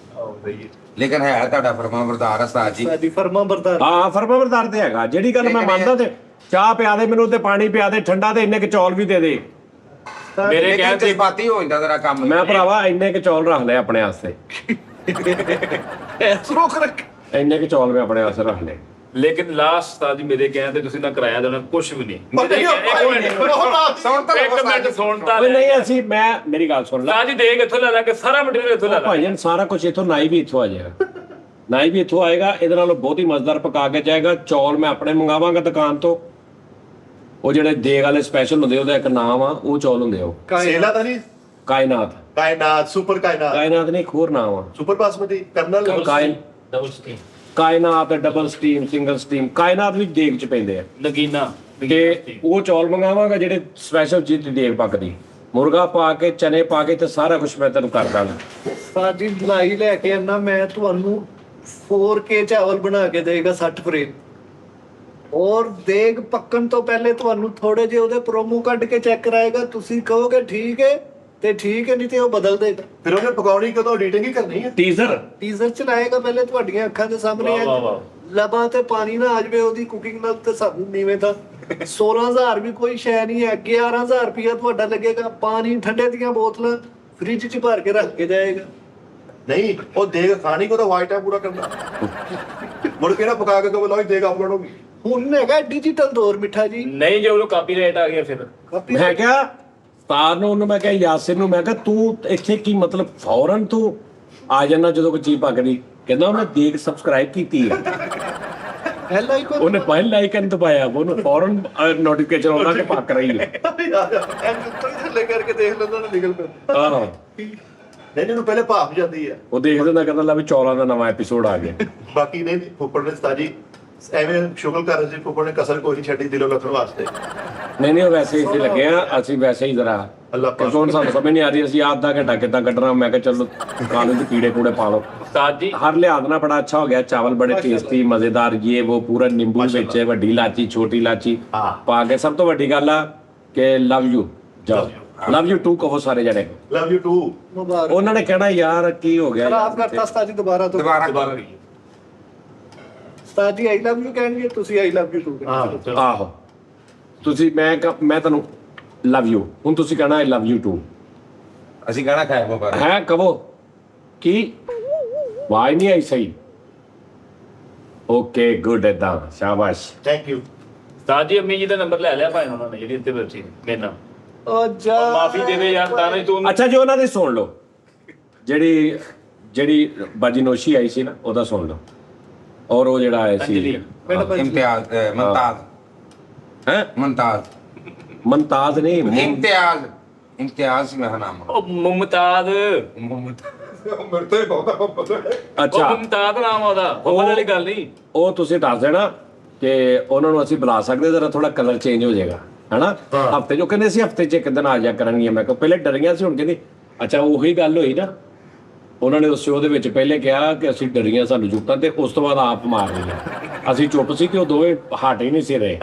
ਲੇਕਿਨ ਹੈ ਤੁਹਾਡਾ ਫਰਮਾਬਰਦਾਰ ਉਸਤਾਦ ਜੀ। ਸਾਡੀ ਫਰਮਾ ਬਰਦਾਰ। ਹਾਂ ਫਰਮਾਬਰਦਾਰ ਤੇ ਹੈਗਾ, ਜਿਹੜੀ ਗੱਲ ਮੈਂ ਮੰਨਦਾ। ਤੇ ਚਾਹ ਪਿਆ ਦੇ ਮੈਨੂੰ, ਤੇ ਪਾਣੀ ਪਿਆ ਦੇ ਠੰਡਾ, ਤੇ ਇੰਨੇ ਕੁ ਚੌਲ ਵੀ ਦੇ ਦੇ। ਮੇਰੇ ਲੇਕਿਨ ਕਹਿਣ ਤੇ ਜਜ਼ਬਾਤੀ ਹੋ ਜਾਂਦਾ ਤੇਰਾ ਕੰਮ। ਮੈਂ ਭਰਾਵਾ ਇੰਨੇ ਕੁ ਚੌਲ ਰੱਖ ਲਏ ਆਪਣੇ ਵਾਸਤੇ, ਰੁਕ ਰੱਖ। ਇੰਨੇ ਕੁ ਚੌਲ ਮੈਂ ਆਪਣੇ ਵਾਸਤੇ ਰੱਖ ਲਏ। ਲੇਕਿਨ ਲਾਸਟ ਉਸਤਾਦ ਜੀ ਮੇਰੇ ਕਹਿਣ ਤੇ ਤੁਸੀਂ ਨਾ ਕਿਰਾਇਆ ਦੇਣਾ ਕੁਝ ਵੀ ਨਹੀਂ। ਸੁਣ ਤਾਂ ਇੱਕ ਮਿੰਟ ਸੁਣ ਤਾਂ ਓਏ ਨਹੀਂ, ਅਸੀਂ ਮੇਰੀ ਗੱਲ ਸੁਣ ਲੈ ਉਸਤਾਦ ਜੀ ਦੇਖ ਇੱਥੋਂ ਲੈ ਲਾ ਕੇ ਸਾਰਾ ਮਟੀਰੀਅਲ ਇੱਥੋਂ ਲੈ ਲਾ। ਭਾਈਜਨ, ਸਾਰਾ ਕੁਝ ਇੱਥੋਂ, ਨਾਈ ਵੀ ਇੱਥੋਂ ਆ ਜਾਏਗਾ, ਨਾਈ ਵੀ ਇੱਥੋਂ ਆਏਗਾ। ਇਹਦੇ ਨਾਲੋਂ ਬਹੁਤ ਹੀ ਮਜ਼ੇਦਾਰ ਪਕਾ ਕੇ ਜਾਏਗਾ। ਚੌਲ ਮੈਂ ਆਪਣੇ ਮੰਗਾਵਾਂਗਾ ਦੁਕਾਨ ਤੋਂ, ਉਹ ਜਿਹੜੇ ਦੇਗ ਵਾਲੇ ਸਪੈਸ਼ਲ ਹੁੰਦੇ, ਉਹਦਾ ਇੱਕ ਨਾਮ ਆ, ਉਹ ਚੌਲ ਹੁੰਦੇ ਉਹ ਸੇਲਾ ਤਾਂ ਨਹੀਂ, ਕਾਇਨਾਤ। ਕਾਇਨਾਤ, ਸੁਪਰ ਕਾਇਨਾਤ, ਕਾਇਨਾਤ ਨਹੀਂ, ਇੱਕ ਹੋਰ ਨਾਮ ਆ, super basmati, kernel, double steam Kainat, double steam, single steam. Kainat ਵੀ ਦੇਗ ਚ ਪੈਂਦੇ ਆ। ਨਗੀਨਾ ਤੇ ਉਹ ਚੌਲ ਮੰਗਾਵਾਂਗਾ ਜਿਹੜੇ ਸਪੈਸ਼ਲ ਚੀਜ਼ ਦੇਗ ਪੱਕਦੀ, ਮੁਰਗਾ ਪਾ ਕੇ, ਚਨੇ ਪਾ ਕੇ, ਤੇ ਸਾਰਾ ਕੁਝ ਮੈਂ ਤੈਨੂੰ ਕਰ ਦਾਂਗਾ। ਸਾਡੀ ਲਾਈ ਲੈ ਕੇ ਆਣਾ, ਮੈਂ ਤੁਹਾਨੂੰ 4K ਚਾਵਲ ਬਣਾ ਕੇ ਦੇਗਾ 60 ਫਰੇਮ। ਔਰ ਦੇਗ ਪੱਕਣ ਤੋਂ ਪਹਿਲੇ ਤੁਹਾਨੂੰ ਥੋੜੇ ਜਿਹੇ ਉਹਦੇ ਪ੍ਰੋਮੋ ਕੱਢ ਕੇ ਚੈੱਕ ਕਰਾਏਗਾ। ਤੁਸੀਂ ਕਹੋਗੇ ਠੀਕ ਹੈ ਤੇ ਠੀਕ ਹੈ, ਨਹੀਂ ਤੇ ਉਹ ਬਦਲ ਦੇਗਾ। ਫਿਰ ਉਹਨੇ ਪਕਾਉਣੀ ਕਦੋਂ, ਐਡੀਟਿੰਗ ਹੀ ਕਰਨੀ ਹੈ। ਟੀਜ਼ਰ ਚਲਾਏਗਾ ਪਹਿਲੇ ਤੁਹਾਡੀਆਂ ਅੱਖਾਂ ਦੇ ਸਾਹਮਣੇ। ਲਬਾਂ ਤੇ ਪਾਣੀ ਨਾ ਆ ਜਾਵੇ ਉਹਦੀ ਕੁਕਿੰਗ ਨਾਲ, ਤੇ ਸਾਨੂੰ ਨੀਵੇਂ ਤਾਂ 16000 ਵੀ ਕੋਈ ਸ਼ੈ ਨਹੀਂ ਹੈ। 11000 ਰੁਪਇਆ ਤੁਹਾਡਾ ਲੱਗੇਗਾ। ਪਾਣੀ ਠੰਡੇ ਦੀਆਂ ਬੋਤਲਾਂ ਫ੍ਰਿਜ 'ਚ ਭਰ ਕੇ ਰੱਖ ਕੇ ਜਾਏਗਾ। ਨਹੀਂ, ਉਹ ਦੇਗ ਖਾਣੀ ਕੋ ਤਾਂ ਵਾਈਟ ਟਾਈਮ ਪੂਰਾ ਕਰਨਾ। ਮੁੜ ਕੇ ਨਾ ਪਕਾ ਕੇ ਕਹੋ ਲਓ ਦੇਗ ਅਪਲੋਡ ਹੋ ਗਈ। ਹੁਣ ਹੈਗਾ ਡਿਜੀਟਲ ਦੌਰ ਮਿੱਠਾ ਜੀ। ਨਹੀਂ ਜੇ ਉਹ ਕਾਪੀਰਾਈਟ ਆ ਗਿਆ ਫਿਰ ਮੈਂ ਕਿਹਾ ਸਤਾਰ ਨੂੰ, ਉਹਨੂੰ ਮੈਂ ਕਿਹਾ ਯਾਸਿਰ ਨੂੰ, ਮੈਂ ਕਿਹਾ ਤੂੰ ਇੱਥੇ ਕੀ ਮਤਲਬ ਫੌਰਨ ਤੂੰ ਆ ਜਾਣਾ ਜਦੋਂ ਕੋਈ ਚੀਜ਼ ਪੱਕਦੀ। ਕਹਿੰਦਾ ਉਹਨੇ ਦੇਖ ਸਬਸਕ੍ਰਾਈਬ ਕੀਤੀ ਹੈ, ਬੈਲ ਆਈਕਨ ਉਹਨੇ ਪਹਿਲ ਲਾਈਕਨ ਦਬਾਇਆ, ਉਹਨੂੰ ਫੌਰਨ ਨੋਟੀਫਿਕੇਸ਼ਨ ਆਉਂਦਾ ਕਿ ਪੱਕ ਰਹੀ ਹੈ। ਥੱਲੇ ਕਰਕੇ ਦੇਖ ਲੈਂਦਾ ਨਾ, ਨਿਕਲ ਪੈਂਦਾ। ਹਾਂ, ਨਹੀਂ, ਇਹਨੂੰ ਪਹਿਲੇ ਭਾਫ ਜਾਂਦੀ ਹੈ। ਉਹ ਦੇਖ ਦਿੰਦਾ, ਕਹਿੰਦਾ ਲੈ ਵੀ ਚੌਲਾਂ ਦਾ ਨਵਾਂ ਐਪੀਸੋਡ ਆ ਗਿਆ। ਬਾਕੀ ਨਹੀਂ, ਫੁੱਫੜ ਨੇ ਸਤਾਜੀ ਐਵੇਂ ਸ਼ੁਗਲ ਕਰ ਰਹੇ ਸੀ। ਫੁੱਫੜ ਨੇ ਕਸਰ ਕੋਈ ਨਹੀਂ ਛੱਡੀ ਦਿਲੋਂ ਰੱਖਣ ਵਾਸਤੇ। ਨਹੀਂ ਉਹ ਵੈਸੇ ਹੀ ਲੱਗੇ ਆ, ਅਸੀਂ ਵੈਸੇ ਹੀ ਜ਼ਰਾ ਅੱਲਾ ਕਿਉਂਕਿ ਹੁਣ ਸਾਨੂੰ ਸਮਝ ਨਹੀਂ ਆ ਰਹੀ ਅਸੀਂ ਆਧਾ ਘੰਟਾ ਕਿੱਦਾਂ ਕੱਢਣਾ। ਮੈਂ ਕਿਹਾ ਚਲੋ ਕਾਲੂ ਦੇ ਕੀੜੇ ਕੂੜੇ ਪਾ ਲਓ। ਉਸਤਾਦ ਜੀ ਹਰ ਲਿਹਾਜ਼ ਨਾਲ ਬੜਾ ਅੱਛਾ ਹੋ ਗਿਆ। ਚਾਵਲ ਬੜੇ ਟੇਸਟੀ ਮਜ਼ੇਦਾਰ, ਇਹ ਉਹ ਪੂਰਾ ਨਿੰਬੂ ਵਿੱਚ, ਵੱਡੀ ਇਲਾਚੀ, ਛੋਟੀ ਇਲਾਚੀ ਪਾ ਕੇ। ਸਭ ਤੋਂ ਵੱਡੀ ਗੱਲ ਆ ਕਿ ਲਵ ਯੂ, ਜਾਓ ਲਵ ਯੂ ਟੂ ਕਹੋ ਸਾਰੇ ਜਣੇ। Love you too. ਮੁਬਾਰਕ। ਉਹਨਾਂ ਨੇ ਕਹਿਣਾ ਯਾਰ ਕੀ ਹੋ ਗਿਆ, ਖਰਾਬ ਕਰਤਾ ਉਸਤਾਦ ਜੀ ਦੁਬਾਰਾ ਤੋਂ। ਉਸਤਾਦ ਜੀ ਆਈ ਲਵ ਯੂ ਕਹਿਣਗੇ, ਤੁਸੀਂ ਆਈ ਲਵ ਯੂ ਟੂ ਕਹਿਣਗੇ। ਆਹੋ ਤੁਸੀਂ ਮੈਂ ਤੁਹਾਨੂੰ ਲਵ ਯੂ, ਹੁਣ ਤੁਸੀਂ ਕਹਿਣਾ ਆਈ ਲਵ ਯੂ ਟੂ। ਅਸੀਂ ਕਹਿਣਾ ਖੈਰ ਮੁਬਾਰਕ ਹੈ ਕਹੋ ਕੀ ਵਾਈ ਨਹੀਂ ਆਈ ਸਹੀ। ਓਕੇ ਗੁੱਡ, ਏਦਾਂ ਸ਼ਾਬਾਸ਼। Thank you. ਉਸਤਾਦ ਜੀ ਅੰਮੀ ਜੀ ਦਾ ਨੰਬਰ ਲੈ ਲਿਆ ਭਾਈ ਉਹਨਾਂ ਨੇ, ਜਿਹੜੀ ਇੱਥੇ ਬੈਠੀ ਮੇਰੇ ਨਾਲ। ਉਹ ਜਾ ਮਾਫੀ ਦੇ ਦੇ ਯਾਰ, ਤਾਂ ਨਹੀਂ ਤੂੰ ਅੱਛਾ ਜੀ ਉਹਨਾਂ ਦੀ ਸੁਣ ਲਓ, ਜਿਹੜੀ ਬਾਜੀਨੋਸ਼ੀ ਆਈ ਸੀ ਨਾ, ਉਹਦਾ ਸੁਣ ਲਓ। ਔਰ ਉਹ ਜਿਹੜਾ ਆਇਆ ਸੀ ਇਮਤਿਆਜ਼, ਮਮਤਾਜ਼ ਹੈ, ਮਮਤਾਜ਼ ਨਹੀਂ, ਇਮਤਿਆਜ਼ ਮੇਰਾ ਨਾਮ। ਉਹ ਮੁਮਤਾਜ਼, ਮੇਰੇ ਤੋਂ ਹੀ ਬਹੁਤਾ ਅੱਛਾ ਉਹ ਮੁਮਤਾਜ਼ ਨਾਮ ਉਹਦਾ, ਉਹ ਵਾਲੀ ਗੱਲ ਨਹੀਂ। ਉਹ ਤੁਸੀਂ ਦੱਸ ਦੇਣਾ ਕਿ ਉਹਨਾਂ ਨੂੰ ਅਸੀਂ ਬੁਲਾ ਸਕਦੇ, ਜਰਾ ਥੋੜਾ ਕਲਰ ਚੇਂਜ ਹੋ ਜਾਏਗਾ, ਹੈਨਾ। ਹਫਤੇ ਜੋ ਕਹਿੰਦੇ ਸੀ ਹਫਤੇ 'ਚ ਇੱਕ ਦਿਨ ਆ ਜਾ ਕਰਨਗੀਆਂ। ਮੈਂ ਕਿਹਾ ਪਹਿਲੇ ਡਰੀਆਂ ਸੀ, ਹੁਣ ਕਹਿੰਦੀ ਅੱਛਾ ਉਹੀ ਗੱਲ ਹੋਈ ਨਾ। ਉਹਨਾਂ ਨੇ ਉਸ ਸ਼ੋਅ ਦੇ ਵਿੱਚ ਪਹਿਲੇ ਕਿਹਾ ਕਿ ਅਸੀਂ ਡਰੀਆਂ ਸਾਨੂੰ ਜੁੱਤਾਂ, ਤੇ ਉਸ ਤੋਂ ਬਾਅਦ ਆਪ ਮਾਰ ਰਹੀਆਂ। ਅਸੀਂ ਚੁੱਪ ਸੀ ਕਿ ਉਹ ਦੋਵੇਂ ਹਟ ਹੀ ਨਹੀਂ ਸੀ ਰਹੇ।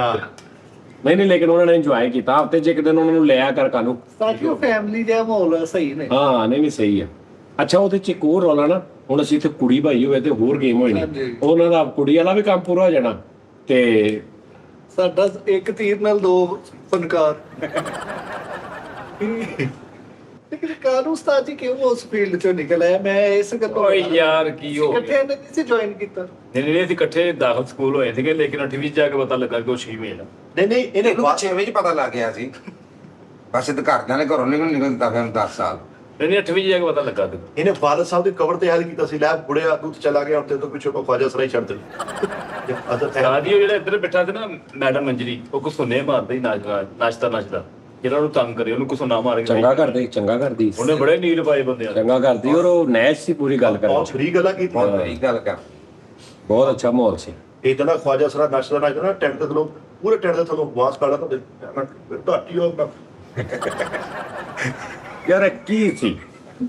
ਨਹੀਂ ਲੇਕਿਨ ਉਹਨਾਂ ਨੇ ਇੰਜੋਏ ਕੀਤਾ। ਹਫਤੇ 'ਚ ਇੱਕ ਦਿਨ ਉਹਨਾਂ ਨੂੰ ਲਿਆ ਕਰ ਕਾਨੂੰ। ਸਾਥੀਓ ਫੈਮਿਲੀ ਜਿਹਾ ਮਾਹੌਲ ਸਹੀ ਨੇ। ਹਾਂ ਨਹੀਂ ਸਹੀ ਆ। ਅੱਛਾ ਉਹਦੇ 'ਚ ਇੱਕ ਹੋਰ ਰੌਲਾ ਨਾ, ਹੁਣ ਅਸੀਂ ਇੱਥੇ ਕੁੜੀ ਭਾਈ ਹੋਵੇ ਤੇ ਹੋਰ ਗੇਮ ਹੋਈ ਨਹੀਂ, ਉਹਨਾਂ ਦਾ ਕੁੜੀ ਵਾਲਾ ਵੀ ਕੰਮ ਪੂਰਾ ਹੋ ਜਾਣਾ। ਤੇ ਸਾਡਾ ਇੱਕ ਤੀਰ ਨਾਲ ਦੋ ਫਨਕਾਰ। ਲੇਕਿਨ ਕਾਨੂੰ ਉਸਤਾਦ ਜੀ ਕਿਉਂ ਉਸ ਫੀਲਡ ਚੋਂ ਨਿਕਲ ਆਇਆ? ਮੈਂ ਇਸ ਗੱਲੋਂ ਓਏ ਯਾਰ ਕੀ ਹੋ ਇਕੱਠੇ ਗਿਆ? ਨੇ ਕਿਸੇ ਜੁਆਇਨ ਕੀਤਾ। ਨਹੀਂ ਅਸੀਂ ਇਕੱਠੇ ਦਾਖਲ ਸਕੂਲ ਹੋਏ ਸੀਗੇ, ਲੇਕਿਨ 8ਵੀਂ ਜਾ ਕੇ ਪਤਾ ਲੱਗਾ ਕਿ ਉਹ 6ਵੀਂ ਦਾ। ਨਹੀਂ ਇਹਨੇ ਇਹਨੂੰ 6ਵੇਂ 'ਚ ਪਤਾ ਲੱਗ ਗਿਆ ਸੀ। ਬਸ ਇਹ ਘਰਦਿਆਂ ਨੇ ਘਰੋਂ ਨਿਕਲ ਦਿੱਤਾ ਫਿਰ 10 ਸਾਲ। ਨਹੀਂ 8ਵੀਂ ਜਾ ਕੇ ਪਤਾ ਲੱਗਾ ਤੇ ਇਹਨੇ ਵਾਲਦ ਸਾਹਿਬ ਦੇ ਕਵਰ ਤੇ ਹਾਲ ਕੀਤਾ ਸੀ, ਲੈ ਬੁੜਿਆ ਤੂੰ ਚਲਾ ਗਿਆ ਉੱਤੇ ਤੋਂ ਪਿੱਛੋਂ ਕੋ ਖਵਾਜਾ ਸਰਾਈ ਛੱਡ ਦੇ। ਸਾਡੀ ਉਹ ਜਿਹੜਾ ਇੱਧਰ ਬੈਠਾ ਸੀ ਨਾ ਮੈਡਮ ਮੰਜਰੀ, ਉਹ ਕੁਸੁੰਨੇ ਮਾਰਦਾ ਹੀ ਨਾਚਦਾ ਜਿਹੜਾ ਉਹਨੂੰ ਤੰਗ ਕਰੇ ਉਹਨੂੰ ਕੁਸੁੰਨਾ ਮਾਰ ਕੇ ਚੰਗਾ ਕਰਦੀ ਉਹਨੇ ਬੜੇ ਨੀਲ ਪਾਏ ਬੰਦੇ ਆ। ਚੰਗਾ ਕਰਦੀ, ਔਰ ਉਹ ਨੈਚ ਸੀ ਪੂਰੀ ਗੱਲ ਕਰਨ ਬਹੁਤ ਚ। ਫਰੀ ਗੱਲਾਂ ਕੀਤੀ। ਇਹ ਗੱਲ ਕਰ ਬਹੁਤ ਅੱਛਾ ਮਾਹੌਲ ਸੀ। ਇਦਾਂ ਦਾ ਖਵਾਜਾ ਸਰਾ ਨੱਚਦਾ ਨਾ ਟੈਂਟ ਦੇ ਥੱਲੋਂ, ਪੂਰੇ ਟੈਂਟ ਦੇ ਥੱਲੋਂ ਬਾਸ ਕਾੜਾ ਤਾਂ ਢਾਟੀ ਉਹ ਯਾਰ ਇਹ ਕੀ ਸੀ,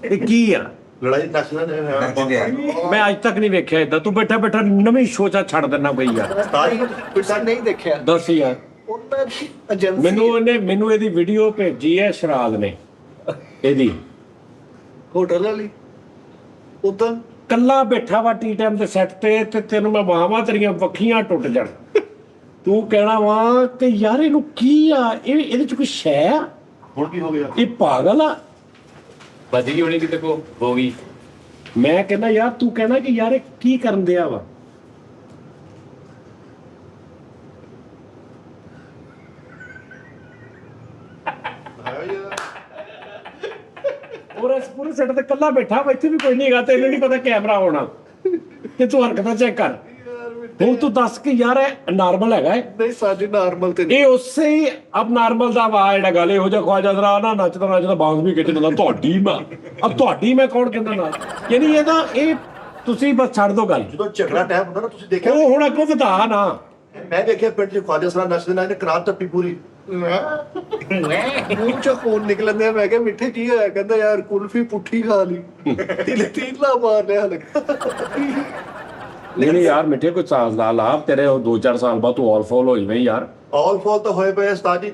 ਇਹ ਕੀ ਆ? ਲੜਾਈ ਨੱਚਦਾ ਨੱਚਦੇ ਆ। ਮੈਂ ਅੱਜ ਤੱਕ ਨਹੀਂ ਵੇਖਿਆ ਏਦਾਂ। ਤੂੰ ਬੈਠਾ ਨਵੀਂ ਸੋਚਾ ਛੱਡ ਦੇਣਾ ਪਈ ਯਾਰ। ਤੁਸੀਂ ਨਹੀਂ ਦੇਖਿਆ ਦੱਸ ਯਾਰ। ਉਹਨਾਂ ਦੀ ਏਜੰਸੀ ਮੈਨੂੰ ਇਹਦੀ ਵੀਡੀਓ ਭੇਜੀ ਹੈ ਸ਼ਰਾਦ ਨੇ, ਇਹਦੀ ਹੋਟਲ ਵਾਲੀ ਉਦੋਂ ਕੱਲਾ ਬੈਠਾ ਵਾ ਟੀ ਟਾਈਮ ਦੇ ਸੈੱਟ ਤੇ ਤੈਨੂੰ ਮੈਂ ਬਾਹਾਂ ਤੇਰੀਆਂ ਵੱਖੀਆਂ ਟੁੱਟ ਜਾਣ। ਤੂੰ ਕਹਿਣਾ ਵਾ ਕਿ ਯਾਰ ਇਹਨੂੰ ਕੀ ਆ, ਇਹਦੇ ਚ ਕੋਈ ਸ਼ੈ ਆ, ਹੁਣ ਕੀ ਹੋ ਗਿਆ? ਇਹ ਪਾਗਲ ਆ। ਵੱਜ ਗਈ ਹੋਣੀ ਕਿਤੇ ਕੋ ਹੋ ਗਈ। ਮੈਂ ਕਹਿੰਦਾ ਯਾਰ ਤੂੰ ਕਹਿਣਾ ਕਿ ਯਾਰ ਇਹ ਕੀ ਕਰਨ ਦਿਆ ਵਾ। ਪੂਰੇ ਸੈੱਟ ਤੇ ਕੱਲਾ ਬੈਠਾ ਵਾ, ਇੱਥੇ ਵੀ ਕੋਈ ਨਹੀਂ ਹੈਗਾ, ਤੈਨੂੰ ਨਹੀਂ ਪਤਾ ਕੈਮਰਾ ਹੋਣਾ ਤੇ ਤੂੰ ਹਰਕਤਾਂ ਚੈੱਕ ਕਰ। ਹੁਣ ਤੂੰ ਦੱਸ ਕਿ ਯਾਰ ਇਹ ਨਾਰਮਲ ਹੈਗਾ ਇਹ? ਨਹੀਂ ਸਾਡੀ ਨਾਰਮਲ ਤੇ ਇਹ ਉਸੇ ਹੀ ਅਬ ਨਾਰਮਲ ਦਾ ਵਾ ਜਿਹੜਾ ਗੱਲ ਇਹੋ ਜਿਹਾ ਖਵਾਜਾ ਦਰਾ ਨਾ ਨੱਚਦਾ ਬਾਂਸ ਵੀ ਕਿਤੇ ਨਾ ਤੁਹਾਡੀ ਮੈਂ ਕੌਣ ਕਹਿੰਦਾ ਨਾ, ਯਾਨੀ ਇਹਦਾ ਇਹ ਤੁਸੀਂ ਬਸ ਛੱਡ ਦੋ ਗੱਲ। ਜਦੋਂ ਝਗੜਾ ਟਾਈਮ ਹੁੰਦਾ ਨਾ, ਤੁਸੀਂ ਦੇਖਿਆ ਉਹ ਹੁਣ ਅੱਗੋਂ ਵਧਾ ਨਾ। ਮੈਂ ਦੇਖਿਆ ਪਿੰਡ 'ਚ ਖਵਾਜਾ ਸਰਾ ਨੱਚਦੇ ਨਾਲ ਇਹਨੇ ਕਰਾਤ ਟੱਪੀ ਪੂਰੀ। ਮੂੰਹ ਚੋਂ ਖੂਨ ਨਿਕਲਦੇ ਆ। ਮੈਂ ਕਿਹਾ ਮਿੱਠੇ ਕੀ ਹੋਇਆ? ਕਹਿੰਦਾ ਯਾਰ ਕੁਲਫੀ ਪੁੱਠੀ ਖਾ ਲਈ। ਤੀਲਾ ਮਾਰ ਲਿਆ ਲੱਗਾ। ਨਹੀਂ ਯਾਰ ਮਿੱਠੇ ਕੋਈ ਸਾਲ ਦਾ ਲਾਭ ਤੇਰੇ 2-4 ਸਾਲ ਬਾਅਦ ਤੂੰ ਆਲ ਫਾਲ ਹੋ ਜਾਵੇਂ ਯਾਰ। ਆਲ ਫਾਲ ਤਾਂ ਹੋਏ ਪਏ ਉਸਤਾਦ ਜੀ,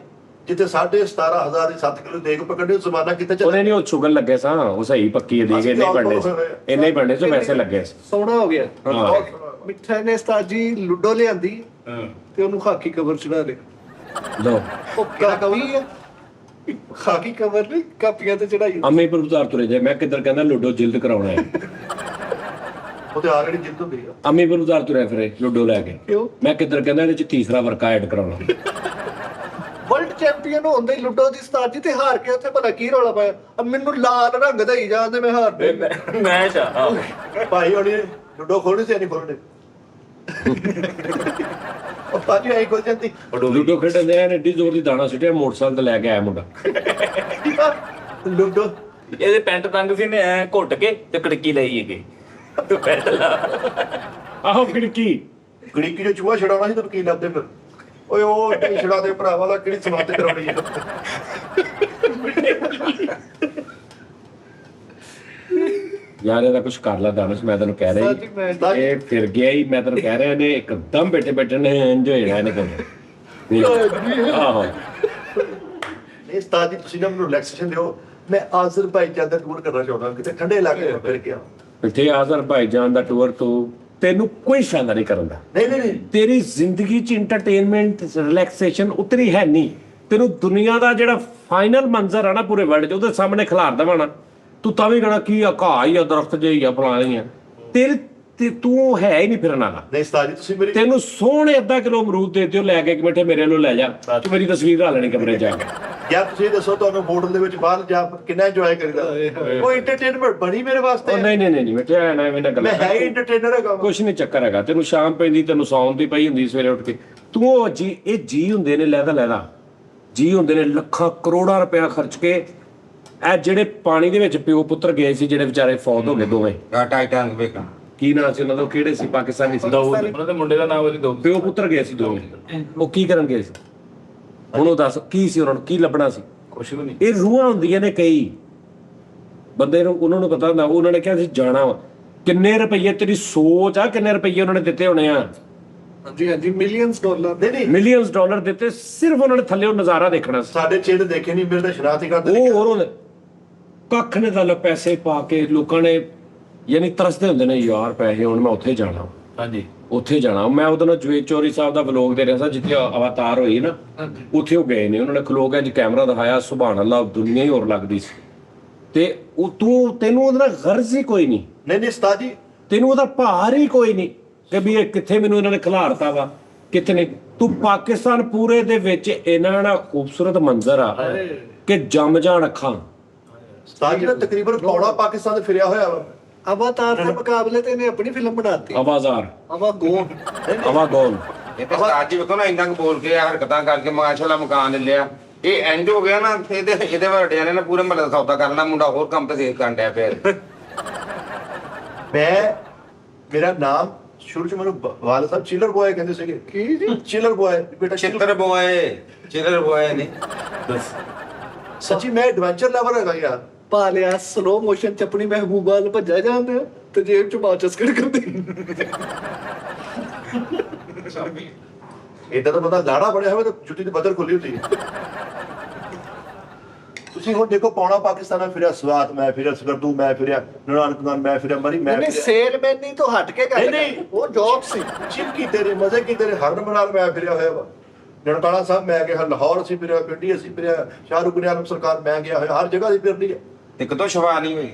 ਜਿੱਥੇ 17,500 ਦੀ 7 ਕਿਲੋ ਦੇਗ ਪਕੜਨੇ ਜ਼ਮਾਨਾ ਕਿੱਥੇ ਚੱਲ। ਉਹਨੇ ਨਹੀਂ ਉਹ ਸ਼ੁਗਰ ਲੱਗੇ ਸਾਂ, ਉਹ ਸਹੀ ਪੱਕੀ ਦੇ ਗਏ, ਨਹੀਂ ਬਣਨੇ ਸੀ ਇੰਨੇ ਹੀ ਬਣਨੇ ਸੀ, ਵੈਸੇ ਲੱਗੇ ਸੀ। ਸੋਹਣਾ ਹੋ ਗਿਆ। ਹਾਂ ਮਿੱਠਾ ਨੇ ਉਸਤਾਦ ਜੀ ਲੁੱਡੋ ਲਿਆਂਦੀ ਤੇ ਉਹਨੂੰ ਖਾਕੀ ਕਵਰ ਚੜਾ ਦੇ। ਲੋ ਉਹ ਕਾਪੀ ਆ, ਖਾਕੀ ਕਵਰ ਨਹੀਂ ਕਾਪੀਆਂ ਤੇ ਚੜਾਈ। ਅੰਮੀ ਪਰ ਉਤਾਰ ਤੁਰੇ ਜੇ ਮੈਂ ਕਿੱਧਰ ਕਹਿੰਦਾ ਲੁੱਡੋ ਜਿਲਦ ਕਰਾਉਣਾ ਹੈ। ਉਹ ਤੇ ਆਲਰੇਡੀ ਜਿੱਤ ਹੁੰਦੀ ਆ। ਅੰਮੀ ਪਰ ਉਤਾਰ ਤੁਰੇ ਫਿਰੇ ਲੁੱਡੋ ਲੈ ਕੇ। ਕਿਉਂ? ਮੈਂ ਕਿੱਧਰ ਕਹਿੰਦਾ ਇਹਦੇ ਚ ਤੀਸਰਾ ਵਰਕਾ ਐਡ ਕਰਾਉਣਾ। ਵਰਲਡ ਚੈਂਪੀਅਨ ਹੁੰਦੇ ਹੀ ਲੁੱਡੋ ਦੀ ਉਸਤਾਦ ਜੀ ਤੇ ਹਾਰ ਕੇ ਉੱਥੇ ਭਲਾ ਕੀ ਰੌਲਾ ਪਾਇਆ? ਮੈਨੂੰ ਲਾਲ ਰੰਗ ਦਾ ਹੀ ਜਾਂਦੇ ਮੈਂ ਹਾਰ ਦੇ। ਮੈਚ ਆ ਭਾਈ ਉਹਨੇ ਲੁੱਡੋ ਖੋਲਣੀ ਸੀ ਨਹੀਂ ਖੋਲਣੀ। ਉਹ ਪਾਜੀ ਆਈ ਖੋਲ ਜਾਂਦੀ। ਲੁੱਡੋ ਖੇਡਣ ਦੇ ਐਨ ਏਡੀ ਜ਼ੋਰ ਦੀ ਦਾਣਾ ਸੁੱਟਿਆ, ਮੋਟਰਸਾਈਕਲ ਤੇ ਲੈ ਕੇ ਆਇਆ ਮੁੰਡਾ। ਲੁੱਡੋ ਇਹਦੇ ਪੈਂਟ ਤੰਗ ਸੀ ਨੇ ਐ ਘੁੱਟ ਕੇ ਤੇ ਕੜਕੀ ਲਈ ਹੈਗੇ ਤੂੰ ਪੈਂਟ ਲਾ। ਆਹੋ ਖਿੜਕੀ ਗੜੀਕੀ ਜੋ ਚੂਹਾ ਛਡਾਉਣਾ ਸੀ ਤੈਨੂੰ ਕੀ ਲੱਭਦੇ ਫਿਰ? ਓਏ ਉਹ ਛੜਾ ਦੇ ਭਰਾਵਾ ਦਾ ਕਿਹੜੀ ਸਮਾਤੇ ਕਰਾਉਣੀ ਹੈ? ਯਾਰ ਇਹਦਾ ਕੁਝ ਕਰ ਲਾ ਦਾਨਸ਼, ਮੈਂ ਤੈਨੂੰ ਕਹਿ ਰਿਹਾ ਜੀ, ਇਹ ਫਿਰ ਗਿਆ ਹੀ। ਮੈਂ ਤੈਨੂੰ ਕਹਿ ਰਿਹਾ ਨੇ ਇੱਕਦਮ ਬੈਠੇ ਨੇ ਇੰਜ ਹੋ ਜਾਣਾ ਇਹਨੇ ਕੰਮ। ਆਹੋ ਨਹੀਂ ਉਸਤਾਦ ਜੀ, ਤੁਸੀਂ ਨਾ ਮੈਨੂੰ ਰਿਲੈਕਸੇਸ਼ਨ ਦਿਓ। ਮੈਂ ਆਜ਼ਰਬਾਈਜਾਨ ਦਾ ਟੂਰ ਕਰਨਾ ਚਾਹੁੰਦਾ, ਕਿਤੇ ਠੰਡੇ ਇਲਾਕੇ ਵਿੱਚ ਫਿਰ ਕੇ ਆਵਾਂ। ਇੱਥੇ ਆਜ਼ਰਬਾਈਜਾਨ ਦਾ ਟੂਰ ਤੈਨੂੰ ਕੋਈ ਸ਼ਾਨਦਾਰ ਨਹੀਂ ਕਰਨ ਦਾ। ਨਹੀਂ ਤੇਰੀ ਜ਼ਿੰਦਗੀ 'ਚ ਇੰਟਰਟੇਨਮੈਂਟ ਰਿਲੈਕਸੇਸ਼ਨ ਉਤਰੀ ਹੈ ਨਹੀਂ। ਤੈਨੂੰ ਦੁਨੀਆ ਦਾ ਜਿਹੜਾ ਫਾਈਨਲ ਮੰਜ਼ਰ ਆ ਨਾ ਪੂਰੇ ਵਰਲਡ 'ਚ, ਉਹਦੇ ਸਾਹਮਣੇ ਖਿਲਾਰ ਦੇਵਾਂ ਤੂੰ ਤਾਂ ਵੀ ਕਹਣਾ ਕੀ ਆ, ਘਾਹ ਹੀ ਆ, ਦਰਖਤ ਜਿਹੀ ਆ, ਫਲਾਣਾ ਹੀ ਆ। ਤੇ ਤੂੰ ਹੈ ਹੀ ਨਹੀਂ ਫਿਰਨ ਵਾਲਾ। ਨਹੀਂ ਉਸਤਾਦ ਜੀ, ਤੁਸੀਂ ਮੇਰੀ ਤੈਨੂੰ ਸੋਹਣੇ ਅੱਧਾ ਕਿਲੋ ਅਮਰੂਦ ਦੇ ਦਿਓ ਲੈ ਕੇ ਇੱਕ ਮਿੰਟੇ ਮੇਰੇ ਨੂੰ ਲੈ ਜਾ, ਤੂੰ ਮੇਰੀ ਤਸਵੀਰ ਲਾ ਲੈਣੀ ਕਮਰੇ 'ਚ ਜਾ ਕੇ। ਯਾਰ ਤੁਸੀਂ ਦੱਸੋ ਤੁਹਾਨੂੰ ਹੋਟਲ ਦੇ ਵਿੱਚ ਬਾਹਰ ਜਾ ਕਿੰਨਾ ਇੰਜੋਏ ਕਰੀਦਾ? ਉਹ ਇੰਟਰਟੇਨਮੈਂਟ ਬਣੀ ਮੇਰੇ ਵਾਸਤੇ। ਨਹੀਂ ਮਿੱਟੇ ਐਨਾ ਐਵੇਂ ਨਾ ਮੈਂ ਹੈ ਹੀ ਗੱਲ ਇੰਟਰਟੇਨਰ ਹੈਗਾ। ਕੁਛ ਨਹੀਂ ਚੱਕਰ ਹੈਗਾ। ਤੈਨੂੰ ਸ਼ਾਮ ਪੈਂਦੀ, ਤੈਨੂੰ ਸੌਣ ਦੀ ਪਈ ਹੁੰਦੀ ਸਵੇਰੇ ਉੱਠ ਕੇ। ਤੂੰ ਉਹ ਜੀ ਹੁੰਦੇ ਨੇ ਲੈਦਾ ਜੀ ਹੁੰਦੇ ਨੇ, ਲੱਖਾਂ ਕਰੋੜਾਂ ਰੁਪਇਆ ਖਰਚ ਕੇ। ਇਹ ਜਿਹੜੇ ਪਾਣੀ ਦੇ ਵਿੱਚ ਪਿਓ ਪੁੱਤਰ ਗਏ ਸੀ, ਜਿਹੜੇ ਵਿਚਾਰੇ ਫੌਤ ਹੋ ਗਏ ਦੋਵੇਂ। ਟਾਈਟੈਨਿਕ ਵੇਖਾਂ ਕੀ ਨਾਂ ਸੀ ਉਹਨਾਂ ਦਾ? ਕਿਹੜੇ ਸੀ? ਪਾਕਿਸਤਾਨੀ ਸੀ। ਉਹਨਾਂ ਦੇ ਮੁੰਡੇ ਦਾ ਨਾਮ ਉਹਦੀ ਦੋ ਪਿਓ ਪੁੱਤਰ ਗਏ ਸੀ ਦੋਵੇਂ। ਉਹ ਕੀ ਕਰਨ ਗਏ ਸੀ? ਹੁਣ ਉਹ ਦੱਸ ਕੀ ਸੀ ਉਹਨਾਂ ਨੂੰ, ਕੀ ਲੱਭਣਾ ਸੀ? ਕੁਛ ਵੀ ਨਹੀਂ। ਇਹ ਰੂਹਾਂ ਹੁੰਦੀਆਂ ਨੇ ਕਈ ਬੰਦੇ ਨੂੰ, ਉਹਨਾਂ ਨੂੰ ਪਤਾ ਹੁੰਦਾ। ਉਹਨਾਂ ਨੇ ਕਿਹਾ ਸੀ ਜਾਣਾ ਵਾ। ਕਿੰਨੇ ਰੁਪਈਏ ਤੇਰੀ ਸੋਚ ਆ, ਕਿੰਨੇ ਰੁਪਈਏ ਉਹਨਾਂ ਨੇ ਦਿੱਤੇ ਹੋਣੇ ਆ? ਹਾਂਜੀ ਮਿਲੀਅਨਸ ਡਾਲਰ। ਨਹੀਂ ਮਿਲੀਅਨਸ ਡਾਲਰ ਦਿੱਤੇ, ਸਿਰਫ ਉਹਨਾਂ ਨੇ ਥੱਲੇ ਉਹ ਨਜ਼ਾਰਾ ਦੇਖਣਾ ਸੀ। ਸਾਡੇ ਚਿਹਰੇ ਦੇਖੇ ਨਹੀਂ ਮਿਲਦੇ, ਸ਼ਰਾਰਤੀ ਕਰਦੇ ਉਹ ਹੋਰ ਉਹਨੇ ਕੱਖ ਨੇ ਤਾਂ ਪੈਸੇ ਪਾ ਕੇ ਲੋਕਾਂ ਨੇ ਯਾਨੀ ਤਰਸਦੇ ਹੁੰਦੇ ਨੇ ਯਾਰ ਪੈਸੇ ਹੁਣ ਮੈਂ ਉੱਥੇ ਜਾਣਾ। ਹਾਂਜੀ ਉੱਥੇ ਜਾਣਾ। ਮੈਂ ਉਹਦੇ ਨਾਲ ਜਵੇਦ ਚੌਰੀ ਸਾਹਿਬ ਦਾ ਵਲੋਗ ਦੇ ਰਿਹਾ ਸੀ, ਜਿੱਥੇ ਅਵਤਾਰ ਹੋਈ ਨਾ, ਉੱਥੇ ਉਹ ਗਏ ਨੇ। ਉਹਨਾਂ ਨੇ ਖਲੋ ਕੇ ਕੈਮਰਾ ਦਿਖਾਇਆ, ਸੁਭਾਨ ਅੱਲਾਹ, ਦੁਨੀਆ ਹੀ ਹੋਰ ਲੱਗਦੀ ਸੀ। ਤੇ ਉਹ ਤੈਨੂੰ ਉਹਦੇ ਨਾਲ ਗਰਜ਼ ਹੀ ਕੋਈ ਨਹੀਂ। ਨਹੀਂ ਉਸਤਾਦ ਜੀ, ਤੈਨੂੰ ਉਹਦਾ ਭਾਰ ਹੀ ਕੋਈ ਨਹੀਂ ਕਿ ਵੀ ਇਹ ਕਿੱਥੇ ਮੈਨੂੰ ਇਹਨਾਂ ਨੇ ਖਿਲਾਰਤਾ ਵਾ, ਕਿੱਥੇ ਨਹੀਂ। ਤੂੰ ਪਾਕਿਸਤਾਨ ਪੂਰੇ ਦੇ ਵਿੱਚ ਇਹਨਾਂ ਦਾ ਖੂਬਸੂਰਤ ਮੰਜ਼ਰ ਆ ਕਿ ਜੰਮ ਜਾਣ ਅੱਖਾਂ। ਉਸਤਾਦ ਜੀ ਨੇ ਤਕਰੀਬਨ ਪੌੜਾ ਪਾਕਿਸਤਾਨ ਤੇ ਫਿਰਿਆ ਹੋਇਆ ਵਾ। ਅਵਤਾਰ ਦੇ ਮੁਕਾਬਲੇ ਤੇ ਇਹਨੇ ਆਪਣੀ ਫਿਲਮ ਬਣਾਤੀ ਆਵਾਜ਼ਾਰ ਅਵਾਗੋਨ। ਇਹ ਤਾਂ ਉਸਤਾਦ ਜੀ ਵੇਖੋ ਨਾ, ਇੰਨਾ ਕੁ ਬੋਲ ਕੇ ਹਰਕਤਾਂ ਕਰਕੇ ਮਾਸ਼ਾਅੱਲਾ ਮਕਾਨ ਲੈ ਲਿਆ। ਇਹ ਐਂਡ ਹੋ ਗਿਆ ਨਾ, ਇਹਦੇ ਵੱਡਿਆਂ ਨੇ ਨਾ ਪੂਰੇ ਮਹੱਲੇ ਦਾ ਸੌਦਾ ਕਰਨਾ। ਮੁੰਡਾ ਹੋਰ ਕੰਮ ਤੇ ਸੇਵ ਕਰਨ ਡਿਆ ਫਿਰ। ਮੇਰਾ ਨਾਮ ਸ਼ੁਰੂ ਚ ਮੈਨੂੰ ਵਾਲਾ ਸਾਹਿਬ ਚਿਲਰ ਬॉय ਕਹਿੰਦੇ ਸੀਗੇ। ਕੀ ਜੀ? ਚਿਲਰ ਬॉय ਬੇਟਾ। ਚਿੱਤਰ ਬੋਏ ਨੇ। ਸੱਚੀ ਮੈਂ ਐਡਵੈਂਚਰ ਲਵਰ ਹੈਗਾ ਯਾਰ। ਪਾ ਲਿਆ ਸਲੋ ਮੋਸ਼ਨ ਚ ਆਪਣੀ ਮਹਿਬੂਬਾ ਵੱਲ ਭੱਜਿਆ ਜਾਂਦੇ ਤੇ ਜੇਬ ਚ ਮਾਚਸ ਕਰਦੇ। ਇਦਾਂ ਤਾਂ ਬੰਦਾ ਲਾੜਾ ਬਣਿਆ ਹੋਵੇ ਤਾਂ ਜੁੱਤੀ ਦੀ ਬਦਲ ਖੁੱਲੀ ਹੁੰਦੀ ਹੈ। ਤੁਸੀਂ ਹੁਣ ਦੇਖੋ ਪੌਣਾ ਪਾਕਿਸਤਾਨ ਮੈਂ ਫਿਰਿਆ, ਸਵਾਤ ਮੈਂ ਫਿਰਿਆ, ਸਕਰਦੂ ਮੈਂ ਫਿਰਿਆ, ਨਾਨਕਗੰਜ ਮੈਂ ਫਿਰਿਆ, ਮਰੀ ਮੈਂ ਨਹੀਂ ਫਿਰਿਆ। ਸੇਲਮੈਨੀ ਤੋਂ ਹਟ ਕੇ ਗੱਲ ਨਹੀਂ, ਕਰ, ਉਹ ਜੌਬ ਸੀ। ਚਿਮਕੀ ਤੇਰੇ ਮਜ਼ੇ ਕੀ ਤੇਰੇ ਹਰਮਨਾਲ ਮੈਂ ਫਿਰਿਆ ਹੋਇਆ ਵਾ। ਨਨਕਾਣਾ ਸਾਹਿਬ ਮੈਂ ਗਿਆ, ਲਾਹੌਰ ਅਸੀਂ ਫਿਰਿਆ, ਪਿੰਡੀ ਅਸੀਂ ਫਿਰਿਆ, ਸ਼ਾਹਰੁਖ ਗੁਨੀ ਆਲਮ ਸਰਕਾਰ ਮੈਂ ਗਿਆ ਹੋਇਆ, ਹਰ ਜਗ੍ਹਾ ਦੀ ਫਿਰਨੀ ਹੈ। ਇੱਕ ਤੋਂ ਸ਼ਵਾ ਨਹੀਂ ਹੋਈ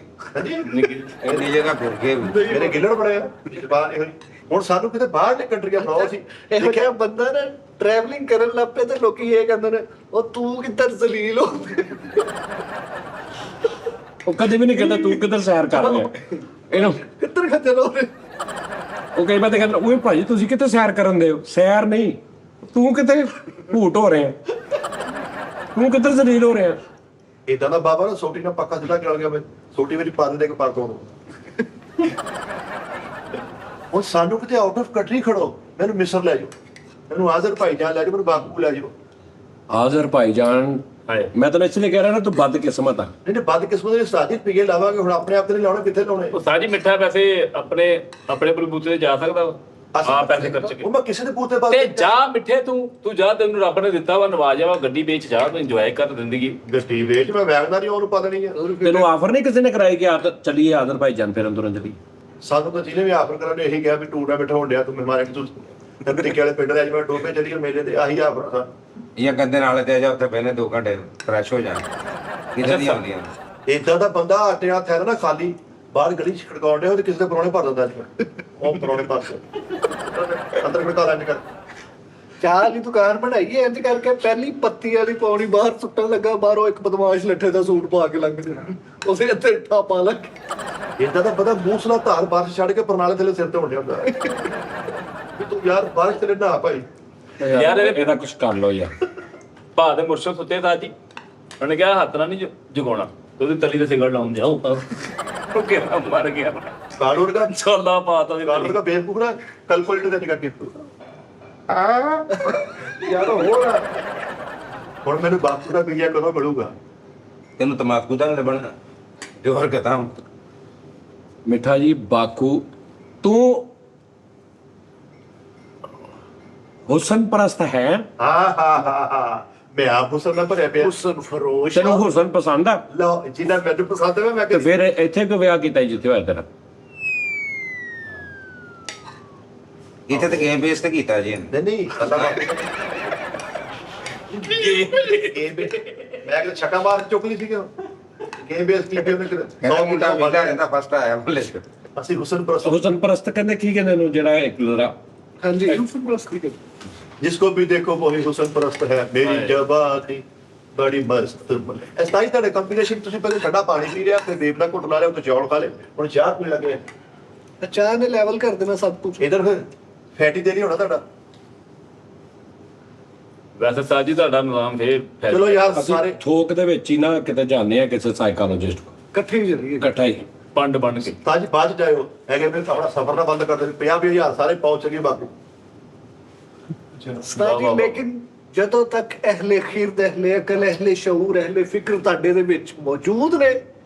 ਇੰਨੀ ਜਗ੍ਹਾ ਫਿਰ ਗਏ ਵੀ। ਮੇਰੇ ਗਿੱਲੜ ਬੜੇ ਆ ਬਾਹਰ ਇਹੋ ਜਿਹੀ। ਹੁਣ ਸਾਨੂੰ ਕਿਤੇ ਬਾਹਰ ਦੇ ਕੰਟਰੀਆਂ ਬਣਾਓ ਸੀ। ਇਹੋ ਜਿਹਾ ਬੰਦਾ ਨਾ ਟਰੈਵਲਿੰਗ ਕਰਨ ਲੱਗ ਪਏ ਤੇ ਲੋਕੀ ਇਹ ਕਹਿੰਦੇ ਨੇ ਉਹ ਤੂੰ ਕਿੱਧਰ ਜ਼ਲੀਲ ਹੋ ਉਹ ਕਦੇ ਵੀ ਨਹੀਂ ਕਹਿੰਦਾ ਤੂੰ ਕਿੱਧਰ ਸੈਰ ਕਰ ਰਿਹਾ ਇਹਨੂੰ। ਕਿੱਧਰ ਖੱਜਲ ਹੋ ਰਹੇ। ਉਹ ਕਈ ਵਾਰ ਤਾਂ ਕਹਿੰਦਾ ਓਏ ਭਾਜੀ ਤੁਸੀਂ ਕਿੱਥੇ ਸੈਰ ਕਰਨ ਦੇ ਹੋ? ਸੈਰ ਨਹੀਂ, ਤੂੰ ਕਿੱਥੇ ਭੂਟ ਹੋ ਰਿਹਾ, ਤੂੰ ਕਿੱਧਰ ਜ਼ਲੀਲ ਹੋ ਰਿਹਾ। ਇਦਾਂ ਦਾ ਬਾਬਾ ਨਾ ਸੋਟੀ ਨਾਲ ਪੱਕਾ ਸਿੱਧਾ ਕਰ ਗਿਆ, ਮੈਂ ਸੋਟੀ ਮੇਰੀ ਪਾ ਦੇ ਕੇ ਪਰ ਤੋਂ ਹੁਣ ਸਾਨੂੰ ਕਿਤੇ ਆਊਟ ਆਫ ਕੰਟਰੀ ਖੜੋ, ਮੈਨੂੰ ਮਿਸਰ ਲੈ ਜਾਓ, ਮੈਨੂੰ ਆਜ਼ਰਬਾਈਜਾਨ ਲੈ ਜਾਓ, ਮੈਨੂੰ ਬਾਕੂ ਲੈ ਜਾਓ। ਹਾਜ਼ਰ ਭਾਈਜਾਨ, ਮੈਂ ਤੈਨੂੰ ਇਸ ਲਈ ਕਹਿ ਰਿਹਾ ਨਾ ਤੂੰ ਬਦਕਿਸਮਤ ਆ। ਨਹੀਂ ਵੱਧ ਕਿਸਮਤ ਦੇ ਸਾਥੀ ਰੁਪਈਏ ਲਾਵਾਂਗੇ, ਹੁਣ ਆਪਣੇ ਆਪ ਤੇ ਨਹੀਂ ਲਾਉਣੇ, ਕਿੱਥੇ ਲਾਉਣੇ? ਉਹ ਸਾਜੀ ਮਿੱਠਾ ਵੈਸੇ ਆਪਣੇ ਆਪਣੇ ਬਲਬੂਤੇ ਤੇ ਜਾ ਸਕਦਾ ਵਾ ਆ ਪੈਸੇ ਖਰਚ ਕੇ। ਉਹ ਮੈਂ ਕਿਸੇ ਦੇ ਬੂਤੇ ਪਾ ਤੇ ਜਾ ਮਿੱਠੇ ਤੂੰ ਜਾ, ਤੈਨੂੰ ਰੱਬ ਨੇ ਦਿੱਤਾ ਵਾ, ਨਵਾਜਿਆ ਵਾ, ਗੱਡੀ ਵੇਚ ਜਾ, ਤੂੰ ਇੰਜੋਏ ਕਰ ਜ਼ਿੰਦਗੀ। ਗੱਡੀ ਵੇਚ, ਮੈਂ ਵੈਗਦਾ ਨਹੀਂ, ਉਹਨੂੰ ਪਤਾ ਨਹੀਂ ਹੈ। ਤੈਨੂੰ ਆਫਰ ਨਹੀਂ ਕਿਸੇ ਨੇ ਕਰਾਈ ਕਿ ਚੱਲੀਏ ਆਦਰ ਭਾਈਜਾਨ ਫਿਰਨ ਤੁਰਨ ਚੱਲੀਏ? ਸਾਨੂੰ ਤਾਂ ਜਿਹਨੇ ਵੀ ਆਫਰ ਕਰਾਂ ਨੇ ਇਹੀ ਕਿਹਾ ਵੀ ਟੂਰਨਾਮੈਂਟ ਹੋਣ ਡਿਆ, ਤੂੰ ਮਹਿਮਾਨ ਤੂੰ ਤਰੀਕੇ ਵਾਲੇ ਪਿੰਡ ਦੇ ਅੱਜ ਡੋਬੇ ਚੱਲੀਏ ਮੇਲੇ ਤੇ, ਆਹੀ ਆਫਰ ਸਾ। ਇਹ ਗੰਦੇ ਨਾਲੇ ਤੇ ਜਾ ਉੱਥੇ ਬਹਿਨੇ 2 ਘੰਟੇ ਫਰੈਸ਼ ਹੋ ਜਾਣ ਕਿੱਦਾਂ ਦੀਆਂ ਆਉਂਦੀਆਂ। ਇਦਾਂ ਦਾ ਬੰਦਾ ਆਟੇ ਹੱਥ ਹੈ ਨਾ ਖਾਲੀ ਬਾਹਰ ਗਲੀ ਚ ਖੜਕਾਉਣ ਡਿਆ, ਉਹ ਤੇ ਕਿਸੇ ਦੇ ਪਰੌਣੇ ਭਰ ਦਿੰਦਾ ਅੱਜ ਉਹ ਪਰੌਣੇ ਪਾਸ ਅੰਦਰ ਖੜਕਾ ਲੈਣ ਕਰ। ਚਾਹ ਦੀ ਦੁਕਾਨ ਬਣਾਈ ਐ ਇੰਜ ਕਰਕੇ, ਪਹਿਲੀ ਪੱਤੀ ਵਾਲੀ ਪੌੜੀ ਬਾਹਰ ਸੁੱਟਣ ਲੱਗਾ, ਬਾਹਰੋਂ ਇੱਕ ਬਦਮਾਸ਼ ਲੱਠੇ ਦਾ ਸੂਟ ਪਾ ਕੇ ਲੰਘ ਜਾਣਾ, ਉਸੇ ਇੱਥੇ ਠਾਪਾ ਲੱਗ। ਇਦਾਂ ਦਾ ਬੰਦਾ ਮੂਸਲਾ ਧਾਰ ਬਾਰਿਸ਼ ਛੱਡ ਕੇ ਪਰਨਾਲੇ ਥੱਲੇ ਸਿਰ ਤੇ ਹੁੰਦਿਆ ਹੁੰਦਾ ਵੀ ਤੂੰ ਯਾਰ ਬਾਰਿਸ਼ ਤੇ ਨਾ ਭਾਈ। ਯਾਰ ਇਹਦਾ ਕੁਝ ਕਰ ਲੋ ਯਾਰ। ਭਾ ਦੇ ਮੁਰਸ਼ਦ ਸੁੱਤੇ ਸਾਜੀ, ਉਹਨੇ ਕਿਹਾ ਹੱਥ ਨਾਲ ਨਹੀਂ ਜਗਾਉਣਾ, ਤੇ ਉਹਦੀ ਤਲੀ ਤੇ ਸਿਗਰਟ ਲਾਉਣ ਜਾਓ। ਉਹ ਕਿਹੜਾ ਮਰ ਗਿਆ ਕਾਨੂੰਨ ਦਾ ਛੋਲਾ ਪਾਤਾ ਸੀ ਕਾਨੂੰਨ ਦਾ ਬੇਵਕੂਫ ਨਾ ਕੈਲਕੂਲੇਟਰ ਤੇ ਨਿਕਲ ਕੇ ਯਾਰ ਹੁਣ ਮੈਨੂੰ ਬਾਪੂ ਦਾ ਪੀਆ ਕਦੋਂ ਮਿਲੂਗਾ? ਤੈਨੂੰ ਤਮਾਕੂ ਤਾਂ ਨਹੀਂ ਲੱਭਣਾ ਜੋ ਹਰਕਤਾਂ। ਮਿੱਠਾ ਜੀ ਬਾਕੂ, ਤੂੰ ਹੁਸਨ ਪ੍ਰਸਤ ਹੈ? ਹਾਂ ਮੈਂ ਆਪ ਹੁਸਨ ਨਾਲ ਭਰਿਆ ਪਿਆ। ਹੁਸਨ ਫਰੋਸ਼ ਤੈਨੂੰ ਹੁਸਨ ਪਸੰਦ ਆ? ਲਓ ਜਿੰਨਾ ਮੈਨੂੰ ਪਸੰਦ ਹੈ ਮੈਂ ਤੇ ਫਿਰ ਇੱਥੇ ਕਿਉਂ ਵਿਆਹ ਕੀਤਾ ਜਿੱਥੇ ਹੋਇਆ ਤੇਰਾ? ਇੱਥੇ ਤੇ ਗੇਮ ਬੇਸ ਤੇ ਕੀਤਾ ਜੀ ਨਹੀਂ ਅੱਲਾ ਮੈਂ ਕਿਹਾ ਛੱਕਾ ਮਾਰ ਚੁੱਕ ਲਈ ਸੀ ਕਿ ਗੇਮ ਬੇਸ ਕੀ ਉਹਨੇ ਕਹਿੰਦਾ ਮੁੰਡਾ ਵਿਹਲਾ ਰਹਿੰਦਾ ਫਸਟ ਆਇਆ ਮੁੱਲੇ ਚ। ਅਸੀਂ ਹੁਸਨ ਪ੍ਰਸਤ ਹੁਸਨ ਪ੍ਰਸਤ ਕਹਿੰਦੇ ਕੀ ਕਹਿੰਦੇ ਨੂੰ ਜਿਹੜਾ ਇੱਕ ਲੜਾ? ਹਾਂਜੀ ਹੁਸਨ ਪ੍ਰਸਤ ਕੀ जिसको भी देखो वही हुसन परस्त है मेरी जवानी बड़ी मस्त। ਇਸ ਤਾਂ ਹੀ ਤੁਹਾਡੇ ਕੰਪੀਟੀਸ਼ਨ ਤੁਸੀਂ ਪਹਿਲੇ ਠੰਡਾ ਪਾਣੀ ਪੀ ਰਿਹਾ ਤੇ ਦੇਵਨਾ ਘੁੱਟ ਲਾ ਲਿਆ ਤੇ ਚੌਲ ਖਾ ਲਏ, ਹੁਣ ਚਾਹ ਪੀਣ ਲੱਗੇ। ਚਾਹ ਨੇ ਲੈਵਲ ਕਰ ਦੇਣਾ ਸਭ ਕੁਝ। ਇਧਰ ਫਿਰ ਫੈਟੀ ਦੇ ਨਹੀਂ ਹੋਣਾ ਤੁਹਾਡਾ। ਵੈਸੇ ਸਾਜੀ ਤੁਹਾਡਾ ਨਿਜ਼ਾਮ ਫੇਰ ਚਲੋ ਯਾਰ ਅਸੀਂ ਸਾਰੇ ਥੋਕ ਦੇ ਵਿੱਚ ਹੀ ਨਾ ਕਿਤੇ ਜਾਂਦੇ ਆ ਕਿਸੇ ਸਾਈਕੋਲੋਜਿਸਟ ਕੋਲ, ਇਕੱਠੇ ਹੀ ਚੱਲੀਏ। ਇਕੱਠਾ ਹੀ। ਪੰਡ ਬਣ ਕੇ ਤਾਜ ਬਾਅਦ ਚ ਜਾਇਓ ਹੈਗੇ ਫਿਰ ਆਪਣਾ ਸਫ਼ਰ ਨਾ ਬੰਦ ਕਰ ਦੇ। 50,000 ਸਾਰੇ ਪਹੁੰਚ ਗਏ ਬਾਕੀ। ਸਤਾਜੀ ਲੇਕਿਨ ਜਦੋਂ ਤੱਕ ਅਹਲੇ ਖਿਰਦ, ਅਹਲੇ ਅਕਲ, ਅਹਲੇ ਸ਼ਊਰ, ਅਹਲੇ ਫਿਕਰ ਤੁਹਾਡੇ ਦੇ ਵਿੱਚ ਮੌਜੂਦ ਨੇ,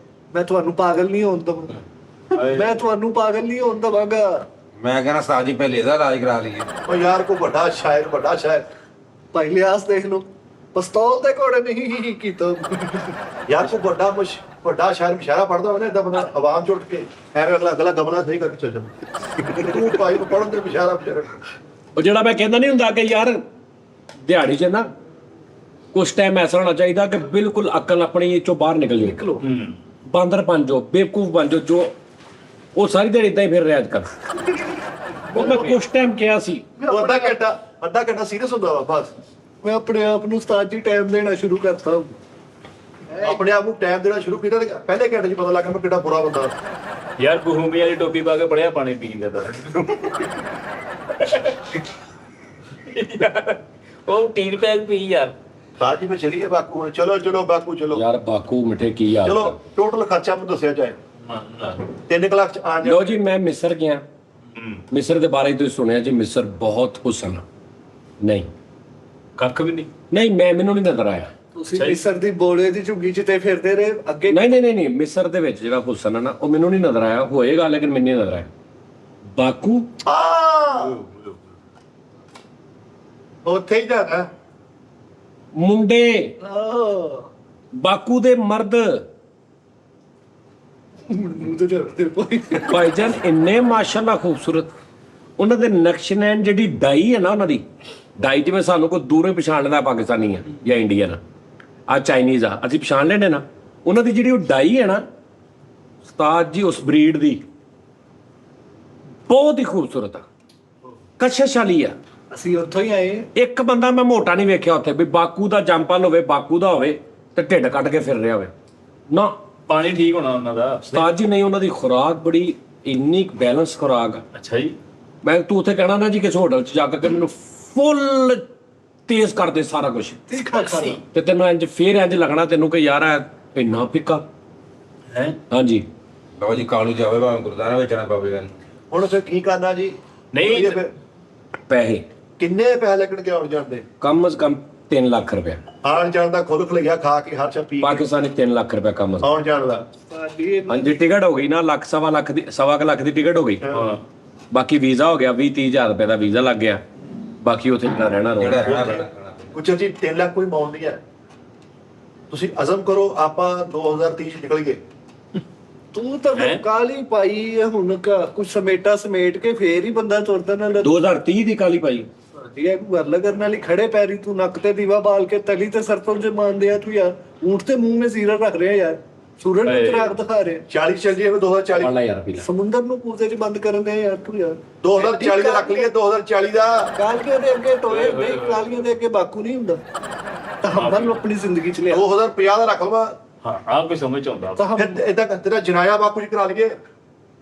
ਮੈਂ ਤੁਹਾਨੂੰ ਪਾਗਲ ਨਹੀਂ ਹੋਣ ਦਵਾਂਗਾ। ਮੈਂ ਤੁਹਾਨੂੰ ਪਾਗਲ ਨਹੀਂ ਹੋਣ ਦਵਾਂਗਾ। ਮੈਂ ਕਹਿੰਦਾ ਉਸਤਾਦ ਜੀ ਪਹਿਲੇ ਇਹਦਾ ਇਲਾਜ ਕਰਾ ਲਈਏ। ਉਹ ਯਾਰ ਕੋ ਵੱਡਾ ਸ਼ਾਇਰ ਭਾਈ ਲਿਆਸ ਦੇਖ ਲਓ, ਪਿਸਤੌਲ ਦੇ ਘੋੜੇ ਨਹੀਂ ਕੀਤਾ। ਯਾਰ ਕੋ ਵੱਡਾ ਸ਼ਾਇਰ ਮਸ਼ਾਇਰਾ ਪੜਦਾ ਹੋਵੇ ਨਾ ਇਦਾਂ ਬੰਦਾ ਆਵਾਮ ਚੁੱਟ ਕੇ ਐਵੇਂ ਅਗਲਾ ਗਮਲਾ ਸਹੀ ਕਰਕੇ ਚੱਲ ਜਾਂਦਾ। ਤੂੰ ਭਾਈ ਨੂੰ ਪੜਨ ਦੇ ਮਸ਼ਾਇਰਾ ਉਹ ਜਿਹੜਾ ਮੈਂ ਕਹਿੰਦਾ ਨਹੀਂ ਹੁੰਦਾ ਕਿ ਯਾਰ ਦਿਹਾੜੀ 'ਚ ਨਾ ਕੁਛ ਟਾਈਮ ਐਸਾ ਹੋਣਾ ਚਾਹੀਦਾ ਕਿ ਬਿਲਕੁਲ ਅਕਲ ਆਪਣੀ ਚੋਂ ਬਾਹਰ ਨਿਕਲ ਜਾਓ, ਬਾਂਦਰ ਬਣ ਜਾਓ, ਬੇਵਕੂਫ ਬਣ ਜਾਓ, ਜੋ ਉਹ ਸਾਰੀ ਦਿਹਾੜੀ ਏਦਾਂ ਹੀ ਫਿਰ ਰਿਆਜ਼ ਕਰ। ਉਹ ਮੈਂ ਕੁਛ ਟਾਈਮ ਕਿਹਾ ਸੀ ਅੱਧਾ ਘੰਟਾ ਸੀਰੀਅਸ ਹੁੰਦਾ ਵਾ ਬਸ। ਮੈਂ ਆਪਣੇ ਆਪ ਨੂੰ ਉਸਤਾਦ ਜੀ ਟਾਈਮ ਦੇਣਾ ਸ਼ੁਰੂ ਕਰਤਾ। ਆਪਣੇ ਆਪ ਨੂੰ ਟਾਈਮ ਦੇਣਾ ਸ਼ੁਰੂ ਕੀਤਾ ਤੇ ਪਹਿਲੇ ਘੰਟੇ 'ਚ ਪਤਾ ਲੱਗਾ ਮੈਂ ਕਿੱਡਾ ਬੁਰਾ ਬੰਦਾ। ਯਾਰ ਬਹੂਮੀ ਵਾਲੀ ਟੋਪੀ ਪਾ ਕੇ ਬੜਿਆ ਪਾਣੀ ਪੀਂਦਾ ਤਾਂ ਉਹ ਟੀਨ ਪੈਕ ਪੀ ਯਾਰ। ਸਾਜੀ ਮੈਂ ਚਲੀਏ ਬਾਕੂ ਹੁਣ। ਚਲੋ ਬਾਕੂ ਚਲੋ। ਯਾਰ ਬਾਕੂ ਮਿੱਠੇ ਕੀ ਯਾਰ। ਚਲੋ ਟੋਟਲ ਖਰਚਾ ਮੈਨੂੰ ਦੱਸਿਆ ਜਾਏ। 3 ਲੱਖ ਚ ਆ ਲੋ ਜੀ ਮੈਂ ਮਿਸਰ ਗਿਆ। ਮਿਸਰ ਦੇ ਬਾਰੇ ਤੁਸੀਂ ਸੁਣਿਆ ਜੀ, ਮਿਸਰ ਬਹੁਤ ਹੁਸਨ। ਨਹੀਂ ਕੱਖ ਵੀ ਨਹੀਂ। ਨਹੀਂ ਮੈਨੂੰ ਨਹੀਂ ਨਜ਼ਰ ਆਇਆ। ਤੁਸੀਂ ਮਿਸਰ ਦੀ ਬੋਲੇ ਦੀ ਝੁੱਗੀ 'ਚ ਤੇ ਫਿਰਦੇ ਰਹੇ ਅੱਗੇ। ਨਹੀਂ ਮਿਸਰ ਦੇ ਵਿੱਚ ਜਿਹੜਾ ਹੁਸਨ ਹੈ ਨਾ ਉਹ ਮੈਨੂੰ ਨਹੀਂ ਨਜ਼ਰ ਆਇਆ। ਹੋਏਗਾ ਲੇਕਿਨ ਮੈਨੂੰ ਨਹੀਂ ਨਜ਼ਰ ਆਇਆ। ਬਾਕੂ ਉੱਥੇ ਹੀ ਜਾਣਾ ਮੁੰਡੇ ਬਾਕੂ ਦੇ ਮਰਦ ਮੂੰਹ ਤੇ ਜਰਦੇ ਕੋਈ ਭਾਈਜਾਨ ਇੰਨੇ ਮਾਸ਼ਾਅੱਲਾ ਖੂਬਸੂਰਤ, ਉਹਨਾਂ ਦੇ ਨਕਸ਼ਨੈਨ ਜਿਹੜੀ ਡਾਈ ਹੈ ਨਾ, ਉਹਨਾਂ ਦੀ ਡਾਈ ਜਿਵੇਂ ਸਾਨੂੰ ਕੋਈ ਦੂਰੋਂ ਪਛਾਣ ਲੈਂਦਾ ਪਾਕਿਸਤਾਨੀ ਆ ਜਾਂ ਇੰਡੀਅਨ ਆ ਚਾਈਨੀਜ਼ ਆ, ਅਸੀਂ ਪਛਾਣ ਲੈਂਦੇ ਨਾ, ਉਹਨਾਂ ਦੀ ਜਿਹੜੀ ਉਹ ਡਾਈ ਹੈ ਨਾ ਉਸਤਾਦ ਜੀ, ਉਸ ਬਰੀਡ ਦੀ ਬਹੁਤ ਹੀ ਖੂਬਸੂਰਤ ਆ, ਕਸ਼ਸ਼ ਵਾਲੀ ਆ। ਅਸੀਂ ਉੱਥੋਂ ਹੀ ਆਏ। ਇੱਕ ਬੰਦਾ ਮੈਂ ਮੋਟਾ ਨਹੀਂ ਵੇਖਿਆ ਉੱਥੇ ਵੀ ਬਾਕੂ ਦਾ ਜੰਪਲ ਹੋਵੇ, ਬਾਕੂ ਦਾ ਹੋਵੇ ਤੇ ਢਿੱਡ ਕੱਢ ਕੇ ਫਿਰ ਰਿਹਾ ਹੋਵੇ ਨਾ। ਪਾਣੀ ਠੀਕ ਹੋਣਾ ਉਹਨਾਂ ਦਾ। ਉਸਤਾਦ ਜੀ ਨਹੀਂ, ਉਹਨਾਂ ਦੀ ਖੁਰਾਕ ਬੜੀ ਇੰਨੀ ਬੈਲੈਂਸ ਖੁਰਾਕ ਆ। ਅੱਛਾ ਜੀ। ਮੈਂ ਤੂੰ ਉੱਥੇ ਕਹਿਣਾ ਨਾ ਜੀ ਕਿਸੇ ਹੋਟਲ 'ਚ ਜਾ ਕੇ ਮੈਨੂੰ ਫੁੱਲ ਤੇਜ਼ ਕਰ ਦੇ ਸਾਰਾ ਕੁਝ, ਤੇ ਤੈਨੂੰ ਇੰਜ ਫੇਰ ਇੰਜ ਲੱਗਣਾ ਤੈਨੂੰ ਕਿ ਯਾਰ ਇਹ ਇੰਨਾ ਫਿੱਕਾ ਹੈ। ਹਾਂਜੀ ਲਓ ਜੀ, ਕਾਲੂ ਜਾਵੇ ਭਾਵੇਂ ਗੁਰਦਾਰਾ ਵੇਚਣਾ ਪਵੇ। ਹੁਣ ਫਿਰ ਕੀ ਕਰਨਾ ਜੀ? ਨਹੀਂ। ਇਹ ਫਿਰ ਪੈਸੇ ਕਿੰਨੇ ਪੈਸੇ ਲੱਗਣਗੇ ਆਉਣ ਜਾਣ ਦੇ? ਕਮ ਸੇ ਕਮ 3 ਲੱਖ ਰੁਪਇਆ ਆਉਣ ਜਾਣ ਦਾ ਖੁਦ ਖਲਿਆ ਖਾ ਕੇ ਹਰ ਚਾ ਪੀ ਕੇ। ਪਾਕਿਸਤਾਨੀ 3 ਲੱਖ ਰੁਪਇਆ ਕਮ ਸੇ ਆਉਣ ਜਾਣ ਦਾ ਕਮ। ਹਾਂਜੀ ਟਿਕਟ ਹੋ ਗਈ ਨਾ, ਲੱਖ ਸਵਾ ਲੱਖ ਦੀ, ਸਵਾ ਕੁ ਲੱਖ ਦੀ ਟਿਕਟ ਹੋ ਗਈ। ਬਾਕੀ ਵੀਜ਼ਾ ਹੋ ਗਿਆ, 20-30 ਹਜ਼ਾਰ ਰੁਪਏ ਦਾ ਵੀਜ਼ਾ ਲੱਗ ਗਿਆ। ਬਾਕੀ ਉੱਥੇ ਜਿਹੜਾ ਰਹਿਣਾ ਜਿਹੜਾ ਰੋਣਾ। ਰਹਿਣਾ ਕੁਛ ਜੀ 3 ਲੱਖ ਕੋਈ ਮਾਉਣ ਨਹੀਂ ਹੈ। ਤੁਸੀਂ ਅਜ਼ਮ ਕਰੋ ਆਪਾਂ 2030 ਚ ਨਿਕਲ ਗਏ। ਤੂੰ ਤਾਂ ਫਿਰ ਕਾਲੀ ਪਾਈ ਹੈ ਹੁਣ, ਕੁਝ ਸਮੇਟਾ ਸਮੇਟ ਕੇ ਫੇਰ ਹੀ ਬੰਦਾ ਤੁਰਦਾ ਨਾਲ। 2030 ਦੀ ਕਾਲੀ ਪਾਈ। ਸਾਡੀ ਇਹ ਕੋਈ ਗੱਲ ਕਰਨ ਵਾਲੀ, ਖੜੇ ਪੈਰੀ ਤੂੰ ਨੱਕ ਤੇ ਦੀਵਾ ਬਾਲ ਕੇ ਤਲੀ ਤੇ ਸਰਪਲ ਜਮਾਉਂਦੇ ਆ ਤੂੰ ਯਾਰ। ਊਂਠ ਤੇ ਮੂੰਹ ਮੇ ਜ਼ੀਰਾ ਰੱਖ ਰਿਹਾ ਯਾਰ, ਸੂਰਜ ਨੂੰ ਚਿਰਾਗ ਦਿਖਾ ਰਿਹਾ। 40 ਚੱਲ ਜੀ 2040 ਵਾਲਾ ਯਾਰ ਪੀਲਾ ਸਮੁੰਦਰ ਨੂੰ ਪੂਜੇ ਚ ਬੰਦ ਕਰਨ ਦੇ ਯਾਰ ਤੂੰ ਯਾਰ। 2040 ਦਾ ਰੱਖ ਲਈਏ, 2040 ਦਾ। ਕਾਲੀਆਂ ਦੇ ਅੱਗੇ ਟੋਏ ਨਹੀਂ, ਕਾਲੀਆਂ ਦੇ ਅੱਗੇ ਬਾਕੂ ਨਹੀਂ ਹੁੰਦਾ। ਤਾਂ ਹਮਨ ਨੂੰ ਆਪਣੀ ਜ਼ਿੰਦਗੀ ਚ ਲਿਆ 2050 ਦਾ ਰੱਖ ਲਵਾਂ। ਹਾਂ ਆ ਕੋਈ ਸਮਝ ਆਉਂਦਾ। ਤਾਂ ਹਮ ਫਿਰ ਇਦਾਂ ਤੇਰਾ ਜਨਾਇਆ ਬਾਪੂ ਜੀ ਕਰਾ ਲਈਏ,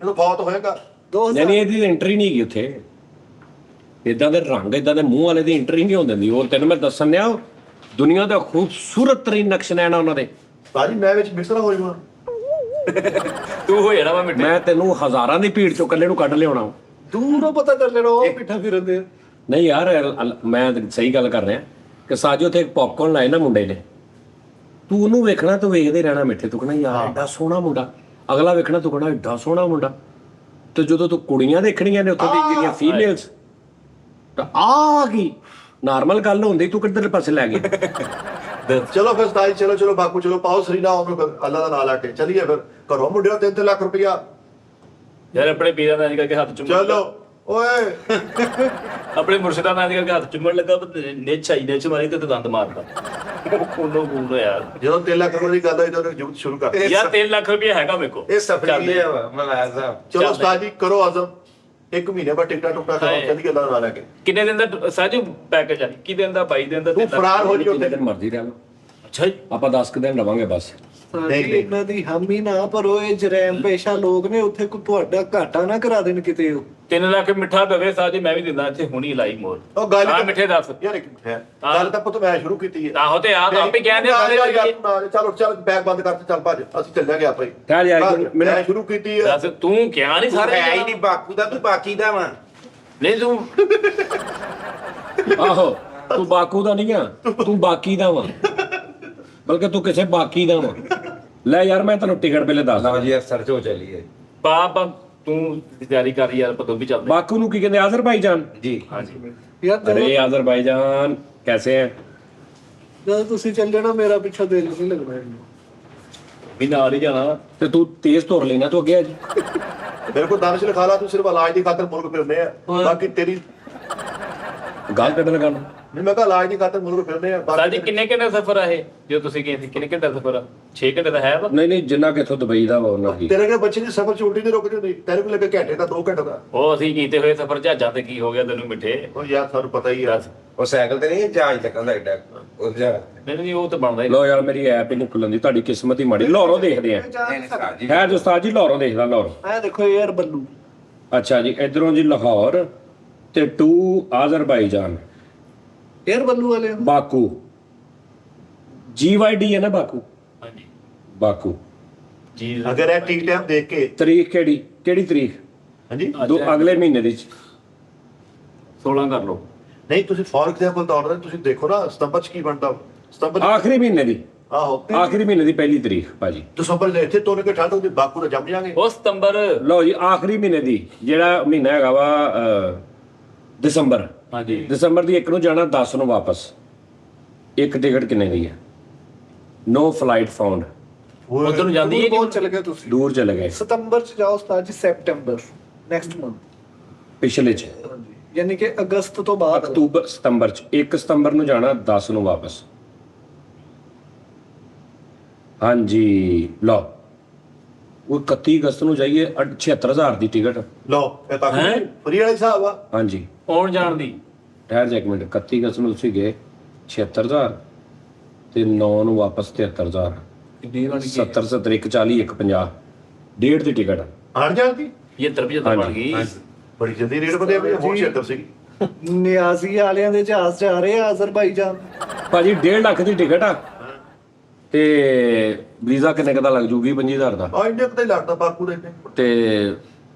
ਜਦੋਂ ਫੌਤ ਹੋਏਗਾ। 2000 ਨਹੀਂ ਇਹਦੀ ਐਂਟਰੀ ਨਹੀਂ ਗਈ ਉੱਥੇ। ਇਦਾਂ ਦੇ ਰੰਗ, ਇਦਾਂ ਦੇ ਮੂੰਹ ਵਾਲੇ ਦੀ ਐਂਟਰੀ ਨਹੀਂ ਹੋਣ ਦਿੰਦੀ। ਹੋਰ ਤੈਨੂੰ ਮੈਂ ਦੱਸਣ ਡਿਆ, ਦੁਨੀਆ ਦਾ ਖੂਬਸੂਰਤ ਤਰੀਨ ਨਕਸ਼ਨੈਨ ਆ ਉਹਨਾਂ ਦੇ। ਭਾਜੀ ਮੈਂ ਵਿੱਚ ਮਿਕਸਰ ਹੋ ਜਾਵਾਂ। ਤੂੰ ਹੋ ਜਾਣਾ ਵਾ ਮਿੱਟੇ। ਮੈਂ ਤੈਨੂੰ ਹਜ਼ਾਰਾਂ ਦੀ ਭੀੜ ਚੋਂ ਇਕੱਲੇ ਨੂੰ ਕੱਢ ਲਿਆਉਣਾ। ਦੂਰੋਂ ਪਤਾ ਕਰ ਲੈਣਾ ਉਹ ਪਿੱਠਾ ਫਿਰਦੇ ਆ। ਨਹੀਂ ਯਾਰ ਮੈਂ ਤਾਂ ਸਹੀ ਗੱਲ ਕਰ ਰਿਹਾ ਕਿ ਸਾਜੋ ਉੱਥੇ ਇੱਕ ਪੌਪਕੌਰਨ ਲਾਏ ਨਾ ਮੁੰਡੇ ਨੇ, ਤੂੰ ਉਹਨੂੰ ਵੇਖਣਾ, ਤੂੰ ਵੇਖਦੇ ਰਹਿਣਾ ਮਿੱਠੇ, ਤੂੰ ਕਹਣਾ ਯਾਰ ਐਡਾ ਸੋਹਣਾ ਮੁੰਡਾ। ਅਗਲਾ ਵੇਖਣਾ, ਤੂੰ ਕਹਣਾ ਐਡਾ ਸੋਹਣਾ ਮੁੰਡਾ। ਤੇ ਜਦੋਂ ਤੂੰ ਕੁੜੀਆਂ ਦੇਖਣੀਆਂ ਨੇ ਉੱਥੋਂ ਦੀ ਜਿਹੜੀਆਂ ਫੀਮੇਲਸ, ਤਾਂ ਆ ਗਈ ਨਾਰਮਲ ਗੱਲ ਹੁੰਦੀ, ਤੂੰ ਕਿੱਧਰ ਪਾਸੇ ਲੈ ਗਈ। ਚਲੋ ਫਿਰ ਸਤਾਈ, ਚਲੋ ਬਾਪੂ, ਚਲੋ ਪਾਓ ਸਰੀਨਾ ਉਹਨੂੰ ਅੱਲਾ ਦਾ ਨਾਂ ਲਾ ਕੇ ਚੱਲੀਏ। ਫਿਰ ਘਰੋਂ ਮੁੰਡੇ ਨੂੰ 3 ਲੱਖ ਰੁਪਇਆ। ਯਾਰ ਆਪਣੇ ਪੀਰਾਂ ਦਾ ਨਹੀਂ ਕਰਕੇ ਹੱਥ ਚੁੰਮਣ। ਚਲੋ ਓਏ ਆਪਣੇ ਮੁਰਸ਼ਿਦਾਂ ਦਾ ਨਹੀਂ ਕਰਕੇ ਹੱਥ ਚੁੰਮਣ ਲੱਗਾ, ਨਿੱਚ ਆਈ ਨਿੱਚ ਮਾਰੀ ਤੇ ਦੰਦ ਮਾਰਦਾ। ਕੋਨੋ ਕੋਨੋ ਯਾਰ। ਜਦੋਂ 3 ਲੱਖ ਰੁਪਏ ਦੀ ਗੱਲ ਹੋਈ ਤਾਂ ਉਹਨੇ ਜੁਗਤ ਸ਼ੁਰੂ ਕਰ ਦਿੱਤੀ। ਯਾਰ 3 ਲੱਖ ਰੁਪਏ ਹੈਗਾ ਮੇਰੇ ਕੋਲ। ਇਹ ਸਫਰੀ ਹੈ ਮਲਾਇਆ ਸਾਹਿਬ। ਚਲੋ ਉਸਤਾਦ ਜੀ ਕਰੋ ਆਜ਼ਮ, 1 ਮਹੀਨੇ ਬਾਅਦ ਟਿਕਟਾਂ ਟੁਕਟਾਂ ਕਰਾਓ, ਚੱਲੀਏ ਅੱਲਾ ਦਾ ਨਾਂ ਲੈ ਕੇ। ਕਿੰਨੇ ਦਿਨ ਦਾ ਸਾਜੂ ਪੈਕੇਜ ਆ? ਕੀ ਦਿਨ ਦਾ? 22 ਦਿਨ ਦਾ? ਤੂੰ ਫਰਾਰ ਹੋ ਜੀ ਜਿੰਨੇ ਉੱਥੇ। ਦਿਨ ਮਰਜ਼ੀ ਰਹਿ ਲਓ, ਅੱਛਾ ਜੀ। ਆਪਾਂ 10 ਕੁ ਦਿਨ ਰਵਾਂਗੇ ਬਸ। ਸਾਡੀ ਇਹਨਾਂ ਦੀ ਹਾਮੀ ਨਾ ਭਰੋ, ਇਹ ਜਰੈਮ ਪੇਸ਼ਾ ਲੋਕ ਨੇ, ਉੱਥੇ ਕੋਈ ਤੁਹਾਡਾ ਘਾਟਾ ਨਾ ਕਰਾ ਦੇਣ ਕਿਤੇ ਉਹ। 3 ਲੱਖ ਮਿੱਠਾ ਦੇਵੇ ਸਾਜੀ, ਮੈਂ ਵੀ ਦਿੰਦਾ ਇੱਥੇ ਹੁਣੀ ਲਾਈ ਮੋਰ। ਉਹ ਗੱਲ ਆ ਮਿੱਠੇ ਦੱਸ। ਯਾਰ ਇੱਕ ਮਿੰਟ ਹੈ, ਗੱਲ ਤਾਂ ਪੁੱਤ ਮੈਂ ਸ਼ੁਰੂ ਕੀਤੀ ਹੈ। ਆਹੋ ਤੇ ਆਪ ਹੀ ਕਹਿੰਦੇ ਸਾਰੇ ਚਲੋ ਬੈਗ ਬੰਦ ਕਰ ਤੇ ਚੱਲ ਭੱਜ, ਅਸੀਂ ਚੱਲਾਂਗੇ ਆਪਾਂ ਹੀ। ਚੱਲ ਯਾਰ ਮੈਂ ਸ਼ੁਰੂ ਕੀਤੀ ਹੈ। ਦੱਸ ਤੂੰ ਕਿਹਾ ਨਹੀਂ ਸਾਰੇ ਹੈ ਹੀ ਨਹੀਂ ਬਾਕੂ ਦਾ, ਤੂੰ ਬਾਕੀ ਦਾ ਵਾ। ਨਹੀਂ ਤੂੰ ਆਹੋ ਤੂੰ ਬਾਕੂ ਦਾ ਨਹੀਂ ਆ, ਤੂੰ ਬਾਕੀ ਦਾ ਵਾ, ਬਲਕਿ ਤੂੰ ਕਿਸੇ ਬਾਕੀ ਦਾ ਵਾ। ਲੈ ਯਾਰ ਮੈਂ ਤੈਨੂੰ ਟਿਕਟ ਪਹਿਲੇ ਦੱਸ। ਲਓ ਜੀ ਸਰਚ ਹੋ ਚੱਲੀਏ ਪਾਪ ਤੂੰ ਤਿਆਰੀ ਕਰ ਯਾਰ, ਪਤੋਂ ਵੀ ਚੱਲਦੇ। ਬਾਕੂ ਨੂੰ ਕੀ ਕਹਿੰਦੇ? ਆਜ਼ਰਬਾਈਜਾਨ ਜੀ। ਹਾਂਜੀ ਯਾਰ ਅਰੇ ਆਜ਼ਰਬਾਈਜਾਨ ਕੈਸੇ ਹੈ? ਜਦੋਂ ਤੁਸੀਂ ਚੱਲ ਜਾਣਾ ਮੇਰਾ ਪਿੱਛਾ ਦਿਲ ਨਹੀਂ ਲੱਗਣਾ ਇਹਨੂੰ। ਵੀ ਨਾਲ ਹੀ ਜਾਣਾ। ਤੇ ਤੂੰ ਤੇਜ਼ ਤੁਰ ਲੈਣਾ, ਤੂੰ ਅੱਗੇ ਆ ਜੀ। ਮੇਰੇ ਕੋਲ ਦਾਨਿਸ਼ ਲਿਖਾ ਲਾ, ਤੂੰ ਸਿਰਫ ਇਲਾਜ ਦੀ ਖਾਤਰ ਮੁਲਕ ਫਿਰਨੇ ਆ, ਬਾਕੀ ਤੇਰੀ ਗੱਲ ਕੱਢਣ ਲਗਾ ਨਹੀਂ। ਮੈਂ ਕਿਹਾ ਇਲਾਜ ਦੀ ਖਾਤਰ ਮੁਲਕ ਫਿਰਨੇ ਆ, ਸਾਜੀ ਕਿੰਨੇ ਘੰਟੇ ਸਫ਼ਰ ਆ ਇਹ ਜੋ ਤੁਸੀਂ ਗਏ ਸੀ? ਕਿੰਨੇ ਘੰਟੇ ਸਫ਼ਰ ਆ? 6 ਘੰਟੇ ਦਾ ਹੈ ਵਾ? ਨਹੀਂ ਨਹੀਂ, ਜਿੰਨਾ ਕਿ ਇੱਥੋਂ ਦੁਬਈ ਦਾ ਵਾ ਉਹਨਾਂ ਕੀ। ਤੇਰੇ ਕੋਲ ਬੱਚੇ ਦੀ ਸਫ਼ਰ ਛੁੱਟੀ ਨਹੀਂ ਰੁਕਦੀ ਹੁੰਦੀ, ਤੇਰੇ ਕੋਲ ਲੱਗੇ ਘੰਟੇ ਦਾ 2 ਘੰਟੇ ਦਾ। ਉਹ ਅਸੀਂ ਕੀਤੇ ਹੋਏ ਸਫ਼ਰ ਜਹਾਜ਼ਾਂ ਤੇ ਕੀ ਹੋ ਗਿਆ ਤੈਨੂੰ ਮਿੱਠੇ? ਉਹ ਯਾਰ ਤੁਹਾਨੂੰ ਪਤਾ ਹੀ ਆ। ਉਹ ਸਾਈਕਲ ਤੇ ਨਹੀਂ, ਜਹਾਜ਼ ਤੱਕ ਦਾ ਐਡਾ ਉਹ ਜਹਾਜ਼। ਨਹੀਂ ਉਹ ਤਾਂ ਬਣਦਾ ਹੀ। ਲੋ ਯਾਰ ਮੇਰੀ ਐਪ ਹੀ ਨਹੀਂ ਖੁੱਲਣ ਦੀ, ਤੁਹਾਡੀ ਕਿਸਮਤ ਹੀ ਮਾੜੀ। ਲਾਹੌਰੋਂ ਦੇਖਦੇ ਆ। ਨਹੀਂ ਨਹੀਂ ਸਾਹਿਬ ਜੀ। ਹੈ ਜੋ ਉਸਤਾਦ ਜੀ, ਲਾਹੌਰੋਂ ਦੇਖਦਾ ਲਾਹੌਰ। ਐ ਦੇਖੋ ਯਾਰ ਬੱਲੂ, ਅੱਛਾ ਜੀ, ਇਧਰੋਂ ਜੀ ਲਾਹੌਰ ਤੇ ਟੂ ਆਜ਼ਰਬਾਈਜਾਨ, ਯਾਰ ਬੱਲੂ ਵਾਲੇ ਬਾਕੂ। GYD ਹੈ ਨਾ ਬਾਕੂ, ਹਾਂਜੀ ਬਾਕੂ। ਜੀ ਅਗਰ ਇਹ ਠੀਕ ਟਾਈਮ ਦੇਖ ਕੇ ਤਰੀਕ ਕਿਹੜੀ ਤਰੀਕ? ਹਾਂਜੀ ਅਗਲੇ ਮਹੀਨੇ ਦੀ 16 ਕਰ ਲਓ। ਨਹੀਂ, ਤੁਸੀਂ ਫੋਰ ਐਗਜ਼ਾਮਪਲ ਤੌਰ ਤੇ ਤੁਸੀਂ ਦੇਖੋ ਨਾ ਸਤੰਬਰ ਚ ਕੀ ਬਣਦਾ। ਸਤੰਬਰ ਆਖਰੀ ਮਹੀਨੇ ਦੀ, ਆਹੋ ਆਖਰੀ ਮਹੀਨੇ ਦੀ ਪਹਿਲੀ ਤਰੀਕ ਭਾਜੀ। ਦਸੰਬਰ ਦੇ ਇੱਥੇ ਤੋਨੇ ਕੇ ਠੰਡ ਹੁੰਦੀ, ਬਾਕੂ ਦਾ ਜੰਮ ਜਾਗੇ। ਉਹ ਸਤੰਬਰ। ਲਓ ਜੀ ਆਖਰੀ ਮਹੀਨੇ ਦੀ, ਜਿਹੜਾ ਮਹੀਨਾ ਹੈਗਾ ਵਾ ਦਸੰਬਰ। ਹਾਂਜੀ ਦਸੰਬਰ ਦੀ 1 ਨੂੰ ਜਾਣਾ, 10 ਨੂੰ ਵਾਪਸ। ਇੱਕ ਟਿਕਟ ਕਿੰਨੇ ਦੀ ਹੈ? ਨੋ ਫਲਾਈਟ ਫਾਊਂਡ, ਉਧਰ ਨੂੰ ਜਾਂਦੀ ਹੈ ਬਹੁਤ ਕਿ ਚਲੇ ਗਏ ਤੁਸੀਂ। ਦੂਰ ਚਲੇ ਗਏ ਸਤੰਬਰ ਚ ਜਾਓ ਉਸਤਾਦ ਜੀ, ਸੈਪਟੈਂਬਰ ਨੈਕਸਟ ਮੰਥ, ਪਿਛਲੇ ਚ ਯਾਨੀ ਕਿ ਅਗਸਤ ਤੋਂ ਬਾਅਦ। ਅਕਤੂਬਰ ਸਤੰਬਰ ਚ 1 ਸਤੰਬਰ ਨੂੰ ਜਾਣਾ, 10 ਨੂੰ ਵਾਪਸ। ਹਾਂਜੀ ਲਓ, ਉਹ 31 ਅਗਸਤ ਨੂੰ ਜਾਈਏ, 76000 ਦੀ ਟਿਕਟ। ਲਓ ਇਹ ਤਾਂ ਫਰੀ ਵਾਲਾ ਹਿਸਾਬ ਆ। ਹਾਂਜੀ ਆਉਣ ਜਾਣ ਦੀ ਠਹਿਰ ਜਾ ਇੱਕ ਮਿੰਟ, 31 ਅਗਸਤ ਨੂੰ ਤੁਸੀਂ ਗਏ 76000 ਤੇ 9 ਨੂੰ ਵਾਪਸ 73000, 70 70 140 150, ਡੇਢ ਦੀ ਟਿਕਟ। ਆਣ ਜਾਣ ਦੀ 75 ਬਣ ਗਈ। ਬੜੀ ਜਲਦੀ ਰੇਟ ਵਧਿਆ ਵੀ ਹੁਣ 76 ਸੀਗੀ। ਨਿਆਜ਼ੀ ਵਾਲਿਆਂ ਦੇ ਜਹਾਜ਼ ਜਾ ਰਹੇ ਆ ਅਜ਼ਰਬਾਈਜਾਨ। ਭਾਜੀ 1.5 ਲੱਖ ਦੀ ਟਿਕਟ ਆ, ਤੇ ਵੀਜ਼ਾ ਕਿੰਨੇ ਕੁ ਦਾ ਲੱਗ ਜੂ? 20-25 ਦਾ। ਆ ਇੰਨੇ ਕਿਤੇ ਲੱਗਦਾ ਬਾਕੂ ਦੇ ਨੇ। ਤੇ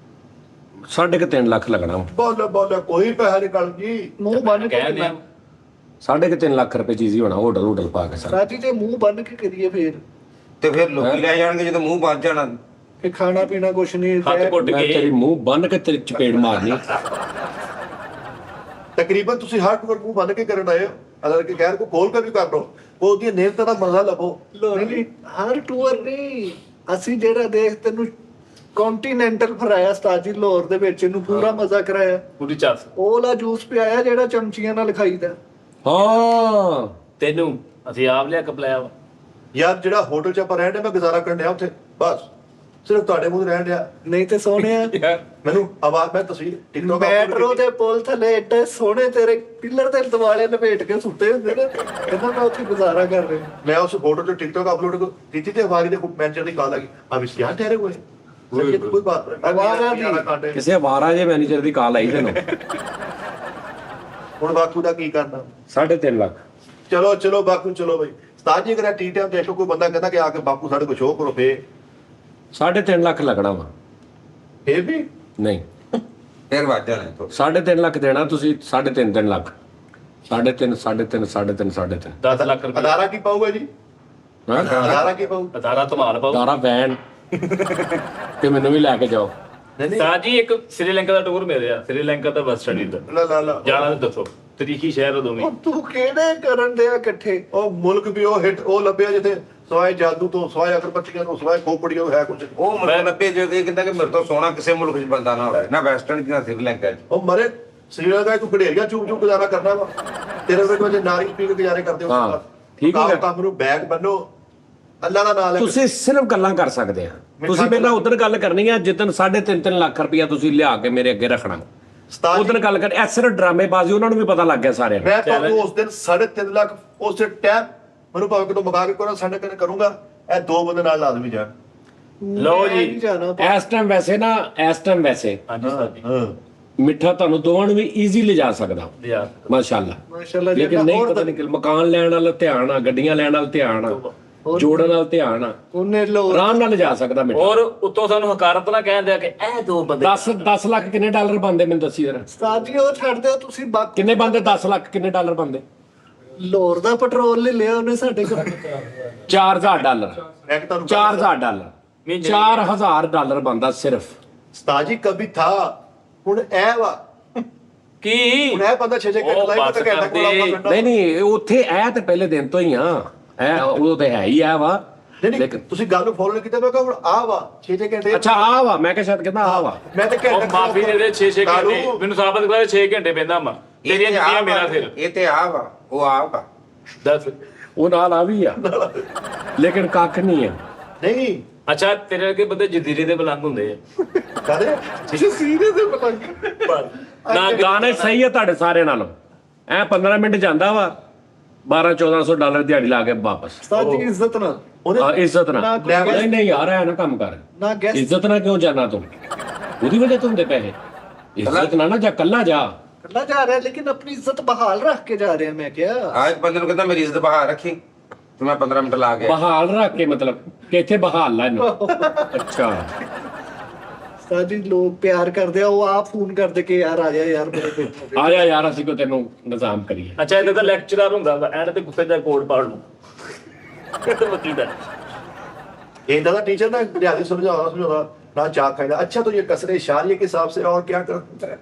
3.5 ਲੱਖ ਲੱਗਣਾ ਵਾ। ਬੋਲ ਕੋਈ ਪੈਸਾ ਨਹੀਂ ਕੱਲ ਜੀ। ਮੂੰਹ ਬੰਨ ਕੇ ਕਹਿੰਦੇ ਆ 3.5 ਲੱਖ ਰੁਪਏ ਚੀਜ਼ ਹੀ ਹੋਣਾ, ਹੋਟਲ ਪਾ ਕੇ ਸਾਰਾ। ਰਾਜੀ ਤੇ ਮੂੰਹ ਬੰਨ ਕੇ ਕਰੀਏ ਫੇਰ ਤੇ ਫਿਰ ਲੋਕੀ ਲੈ ਜਾਣਗੇ ਜਦੋਂ ਮੂੰਹ ਵੱਜ ਜਾਣਾ। ਕਿ ਖਾਣਾ ਪੀਣਾ ਕੁਛ ਨਹੀਂ। ਹੱਥ ਘੁੱਟ ਮੈਂ ਕੇ ਤੇਰੀ ਮੂੰਹ ਬੰਨ ਕੇ ਤੇਰੀ ਚਪੇੜ ਮਾਰਨੀ। ਤਕਰੀਬਨ ਤੁਸੀਂ ਹਰ ਟੂਰ ਮੂੰਹ ਬੰਨ ਕੇ ਕਰਨ ਆਏ ਹੋ। ਅਗਰ ਕਿ ਖੈਰ ਕੋ ਖੋਲ ਕੇ ਵੀ ਕਰ ਲਓ, ਉਹਦੀ ਮਿਹਨਤ ਦਾ ਮਜ਼ਾ ਲਵੋ। ਨਹੀਂ ਹਰ ਟੂਰ ਨਹੀਂ, ਅਸੀਂ ਜਿਹੜਾ ਦੇਖ ਤੈਨੂੰ ਕੰਟੀਨੈਂਟਲ ਫਰਾਇਆ ਉਸਤਾਦ ਜੀ ਲਾਹੌਰ ਦੇ ਵਿੱਚ, ਇਹਨੂੰ ਪੂਰਾ ਮਜ਼ਾ ਕਰਾਇਆ। ਪੂਰੀ ਚਾਸ ਉਹ ਵਾਲਾ ਜੂਸ ਪਿਆਇਆ ਜਿਹੜਾ ਚਮਚੀਆਂ ਨਾਲ ਖਾਈਦਾ। ਹਾਂ ਤੈਨੂੰ ਅਸੀਂ ਆਪ ਲਿਆ ਕਪਲਾਇਆ ਵਾ। ਯਾਰ ਜਿਹੜਾ ਹੋਟਲ 'ਚ ਆਪਾਂ ਰਹਿਣ ਡਿਆ, ਮੈਂ ਗੁਜ਼ਾਰਾ ਕਰਨ ਡਿਆ ਉੱਥੇ, ਬਸ ਸਿਰਫ ਤੁਹਾਡੇ ਮੂੰਹ 'ਤੇ ਰਹਿਣ ਡਿਆ। ਨਹੀਂ ਤੇ ਸੋਹਣਿਆ ਮੈਨੂੰ ਆਵਾਜ਼, ਮੈਂ ਤਸਵੀਰ ਟਿਕਟੋਕ ਮੈਟਰੋ ਦੇ ਪੁਲ ਥੱਲੇ ਏਡੇ ਸੋਹਣੇ ਤੇਰੇ ਪਿੱਲਰ ਦੇ ਦਿਵਾਲੇ ਲਪੇਟ ਕੇ ਸੁੱਤੇ ਹੁੰਦੇ ਨੇ, ਕਹਿੰਦਾ ਮੈਂ ਉੱਥੇ ਗੁਜ਼ਾਰਾ ਕਰ ਰਿਹਾ। ਮੈਂ ਉਸ ਫੋਟੋ 'ਚ ਟਿਕਟੋਕ ਅਪਲੋਡ ਕੀਤੀ ਤੇ ਹਵਾਰੀ ਦੇ ਮੈਨੇਜਰ ਦੀ ਕਾਲ ਆ ਗਈ, ਅਬ ਇਸ ਯਹਾਂ ਠਹਿਰੇ ਹੋਏ ਸੱਚੇ ਕੋਈ ਬਾਤ ਨਹੀਂ। ਆਵਾਰਾ ਦੀ। ਕਿਸੇ ਅਵਾਰਾ ਜੇ ਮੈਨੇਜਰ ਦੀ ਕਾਲ ਆਈ ਤੈਨੂੰ। ਹੁਣ ਬਾਕੂ ਦਾ ਕੀ ਕਰਨਾ? 3.5 ਲੱਖ। ਚਲੋ ਬਾਕੂ ਚਲੋ ਬਈ। ਉਸਤਾਦ ਜੀ ਅਗਰ ਟੀ ਟਾਈਮ ਦੇਖੋ ਕੋਈ ਬੰਦਾ ਕਹਿੰਦਾ ਕਿ ਆ ਕੇ ਬਾਪੂ ਸਾਡੇ ਕੋਲ ਸ਼ੋਅ ਕਰੋ, ਫੇ 3.5 ਲੱਖ ਲੱਗਣਾ ਵਾ। ਇਹ ਵੀ ਨਹੀਂ, ਫਿਰ ਵੱਜ ਜਾਣਾ। 3.5 ਲੱਖ ਦੇਣਾ ਤੁਸੀਂ, 3.5 ਲੱਖ। 3.5 10 ਲੱਖ ਰੁਪਏ ਅਦਾਰਾ ਕੀ ਪਾਊਗਾ ਜੀ? ਅਦਾਰਾ ਕੀ ਪਾਊ? ਅਦਾਰਾ ਧਮਾਲ ਪਾਓ। ਦਾਰਾ ਵੈਨ ਤੇ ਮੈਨੂੰ ਵੀ ਲੈ ਕੇ ਜਾਓ। ਨਹੀਂ ਤਾਂ ਜੀ ਇੱਕ ਸ੍ਰੀਲੰਕਾ ਦਾ ਟੂਰ ਮਿਲਿਆ, ਸ੍ਰੀਲੰਕਾ ਦਾ ਬੱਸ ਸਟੱਡੀ ਦਾ। ਲਾ ਜਾਣਾ ਤੇ ਦੱਸੋ, ਤਰੀਕੀ ਸ਼ਹਿਰ ਦੋਵੇਂ। ਉਹ ਤੂੰ ਕਿਹੜੇ ਕਰਨ ਦਿਆ ਇਕੱਠੇ? ਉਹ ਮੁਲਕ ਵੀ ਉਹ ਹਿੱਟ ਉਹ ਲੱਭਿਆ ਜਿੱਥੇ ਸਵਾਏ ਜਾਦੂ ਤੋਂ, ਸਵਾਏ ਅਗਰਬੱਤੀਆਂ ਤੋਂ, ਸਵਾਏ ਖੋਪੜੀਆਂ ਤੋਂ ਹੈ ਕੁਝ। ਉਹ ਮੁਲਕ ਲੱਭੇ ਜੋ ਇਹ ਕਹਿੰਦਾ ਕਿ ਮੇਰੇ ਤੋਂ ਸੋਹਣਾ ਕਿਸੇ ਮੁਲਕ 'ਚ ਬੰਦਾ ਨਾ ਹੋਵੇ, ਨਾ ਵੈਸਟਰਨ 'ਚ ਨਾ ਸ੍ਰੀਲੰਕਾ 'ਚ। ਉਹ ਮਰੇ ਸ੍ਰੀਲੰਕਾ ਤੂੰ ਘੜੇਰੀਆਂ ਚੂਪ ਗੁਜ਼ਾਰਾ ਕਰਨਾ ਵਾ। ਤੇਰੇ ਵੇਲੇ ਜੇ ਨਾਰੀ ਪੀ ਕੇ ਗੁਜ਼ਾਰੇ ਕਰਦੇ ਹੋ। ਹਾਂ, ਠੀਕ ਹੈ। ਕੰਮ ਨੂੰ ਬੈਗ ਬੰਨੋ, ਅੱਲਾ ਦਾ ਨਾਮ ਲੈ। ਤੁਸੀਂ ਸਿਰਫ ਗੱਲਾਂ ਕਰ ਸਕਦੇ ਆ। ਤੁਸੀਂ ਪਹਿਲਾਂ ਉਧਰ ਗੱਲ ਕਰਨੀ ਆ ਜਿੱਦਣ 3.5 ਲੱਖ ਰੁਪਇਆ ਤੁਸੀਂ ਲਿਆ ਕੇ ਮੇਰੇ ਅੱਗੇ ਰੱਖਣਾ। ਉਧਰ ਗੱਲ ਕਰ, ਐ ਸਿਰਫ ਡਰਾਮੇਬਾਜ਼ੀ, ਉਹਨਾਂ ਨੂੰ ਵੀ ਪਤਾ ਲੱਗ ਗਿਆ ਸਾਰਿਆਂ ਨੂੰ। ਮੈਂ ਤੁਹਾਨੂੰ ਉਸ ਦਿਨ 3.5 ਲੱਖ ਉਸੇ ਟਾਈਮ ਮੈਨੂੰ ਭਾਵੇਂ ਕਿਤੋਂ ਮੰਗਾ ਕੇ ਕੋਨਾ ਸਾਡੇ ਕੋਲ ਕਰੂੰਗਾ। ਇਹ ਦੋ ਬੰਦੇ ਨਾਲ ਲਾਜ਼ਮੀ ਜਾਣ। ਲਓ ਜੀ ਇਸ ਟਾਈਮ ਵੈਸੇ ਹਾਂਜੀ ਸਰ ਜੀ ਮਿੱਠਾ ਤੁਹਾਨੂੰ ਦੋਵਾਂ ਨੂੰ ਵੀ ਈਜ਼ੀ ਲਿਜਾ ਸਕਦਾ ਯਾਰ ਮਾਸ਼ਾਅੱਲਾ। ਮਾਸ਼ਾਅੱਲਾ। ਲੇਕਿਨ ਨਹੀਂ ਪਤਾ ਨਹੀਂ ਕਿ ਮਕਾਨ ਲੈਣ ਵਾਲਾ ਧਿਆਨ ਆ, ਗੱਡੀਆਂ ਲੈਣ ਵਾਲਾ ਧਿਆਨ ਆ, ਜੋੜਨ ਵਾਲਾ ਧਿਆਨ ਆ, ਉਹਨੇ ਲੋ ਆਰਾਮ ਨਾਲ ਲਿਜਾ ਸਕਦਾ ਮਿੱਠਾ। ਔਰ ਉੱਤੋਂ ਸਾਨੂੰ ਹਕਾਰਤ ਨਾ ਕਹਿਣ ਦਿਆ ਕਿ ਇਹ ਦੋ ਬੰਦੇ 10 ਲੱਖ ਕਿੰਨੇ ਡਾਲਰ ਬਣਦੇ ਮੈਨੂੰ ਦੱਸੀ ਜਰਾ। ਉਸਤਾਦ ਜੀ ਉਹ ਛੱਡ ਦਿਓ ਤੁਸੀਂ। ਬਾਕੀ ਕਿੰਨੇ ਬਣਦੇ 10 ਲੱਖ ਕਿੰਨੇ ਡਾਲਰ ਬਣਦੇ? ਲਾਹੌਰ ਦਾ ਪੈਟਰੋਲ ਲੈ ਲਿਆ ਉਹਨੇ ਸਾਡੇ ਕੋਲ। 4000 ਡਾਲਰ। ਮੈਂ ਕਿ ਤੁਹਾਨੂੰ 4000 ਡਾਲਰ 4000 ਡਾਲਰ ਬਣਦਾ ਸਿਰਫ। ਉਸਤਾਦ ਜੀ ਕभी था ਹੁਣ ਇਹ ਵਾ ਕੀ ਹੁਣ ਇਹ ਬੰਦਾ 6 ਘੰਟੇ ਲਾਈਵ ਤੇ ਘੰਟਾ ਕੋਲ ਆਪਾਂ ਕਰਨਾ। ਨਹੀਂ ਉੱਥੇ ਇਹ ਤੇ ਪਹਿਲੇ ਦਿਨ ਤੋਂ ਹੀ ਆ, ਇਹ ਉਹ ਤੇ ਹੈ ਹੀ ਆ ਵਾ। ਨਹੀਂ ਤੁਸੀਂ ਗੱਲ ਨੂੰ ਫੋਲੋ ਕੀਤਾ। ਮੈਂ ਕਿਹਾ ਹੁਣ ਆ ਵਾ 6 ਘੰਟੇ। ਅੱਛਾ ਆ ਵਾ, ਮੈਂ ਕਿਹਾ ਸ਼ਾਇਦ ਕਹਿੰਦਾ ਆ ਵਾ। ਮੈਂ ਤੇ ਉਹ ਘੰਟਾ ਮਾਫੀ ਦੇ 6 ਘੰਟੇ ਮੈਨੂੰ ਸਾਬਤ ਕਰਾ 6 ਘੰਟੇ ਪੈਂਦਾ ਮੈਂ ਤੇਰੀਆਂ ਜੁੱਤੀਆਂ ਮੇਰਾ ਸਿਰ। ਇਹ ਤੇ ਆ ਵਾ, ਉਹ ਆ ਵਾ। ਦੱਸ ਉਹ ਨਾਲ ਆ ਵੀ ਆ, ਲੇਕਿਨ ਕੱਖ ਨਹੀਂ ਆ। ਨਹੀਂ ਅੱਛਾ ਤੇਰੇ ਅੱਗੇ ਬੰਦੇ ਜਜ਼ੀਰੇ ਦੇ ਬਲੰਗ ਹੁੰਦੇ ਆ ਕਹਦੇ ਸੀਰੇ ਦੇ ਪਲੰਗ ਨਾ ਗਾਣੇ ਸਹੀ ਆ ਤੁਹਾਡੇ ਸਾਰੇ ਨਾਲੋਂ। ਐ 15 ਮਿੰਟ ਜਾਂਦਾ ਵਾ, 1200-1400 ਡਾਲਰ ਦਿਹਾੜੀ ਲਾ ਕੇ ਵਾਪਸ। ਉਸਤਾਦ ਜੀ ਇੱਜ਼ਤ ਨਾਲ ਇੱਜ਼ਤ ਨਾਲ। ਨਹੀਂ ਯਾਰ ਐ ਨਾ ਕੰਮ ਕਰ। ਨਾ ਗੈਸ ਇੱਜ਼ਤ ਨਾਲ ਕਿਉਂ ਜਾਣਾ ਤੂੰ? ਉਹਦੀ ਵਜ੍ਹਾ ਤੋਂ ਹੁੰਦੇ ਪੈਸੇ। ਇੱਜ਼ਤ ਨਾਲ ਨਾ ਜਾ, ਕੱਲਾ ਜਾ। ਕੱਲਾ ਜਾ ਰਿਹਾ ਲੇਕਿਨ ਆਪਣੀ ਇੱਜ਼ਤ ਬਹਾਲ ਰੱਖ ਕੇ ਜਾ ਰਿਹਾ। ਮੈਂ ਕਿਹਾ ਆ ਇੱਕ ਬੰਦੇ ਨੂੰ ਕਹਿੰਦਾ ਮੇਰੀ ਇੱਜ਼ਤ ਬਹਾਲ ਰੱਖੀ, ਤੇ ਮੈਂ 15 ਮਿੰਟ ਲਾ ਗਿਆ। ਬਹਾਲ ਰੱਖ ਕੇ ਮਤਲਬ ਕਿ ਇੱਥੇ ਬਹਾਲ ਲਾ ਇਹਨੂੰ। ਅੱਛਾ ਉਸਤਾਦ ਜੀ ਲੋਕ ਪਿਆਰ ਕਰਦੇ ਆ, ਉਹ ਆਪ ਫੋਨ ਕਰਦੇ ਕਿ ਯਾਰ ਆ ਜਾ ਯਾਰ ਮੇਰੇ ਕੋਲ। ਆ ਜਾ ਯਾਰ, ਅਸੀਂ ਕੋ ਤੈਨੂੰ ਨਿਜ਼ਾਮ ਕਰੀਏ। ਅੱਛਾ ਇਹਦਾ ਤਾਂ ਲੈਕਚਰਰ ਹੁੰਦਾ ਵਾ ਐਂਡ ਤੇ ਗੁੱਸੇ ਦਾ ਕੋਡ ਪਾੜ ਨੂੰ ਇਹ ਤਾਂ ਵਕੀਲ ਹੈ। ਇਹਦਾ ਦਾ टीचर ना दिहाड़ी समझाना ना चाक खाएगा। अच्छा तो ये कसरे इशारे के हिसाब से और क्या करता है?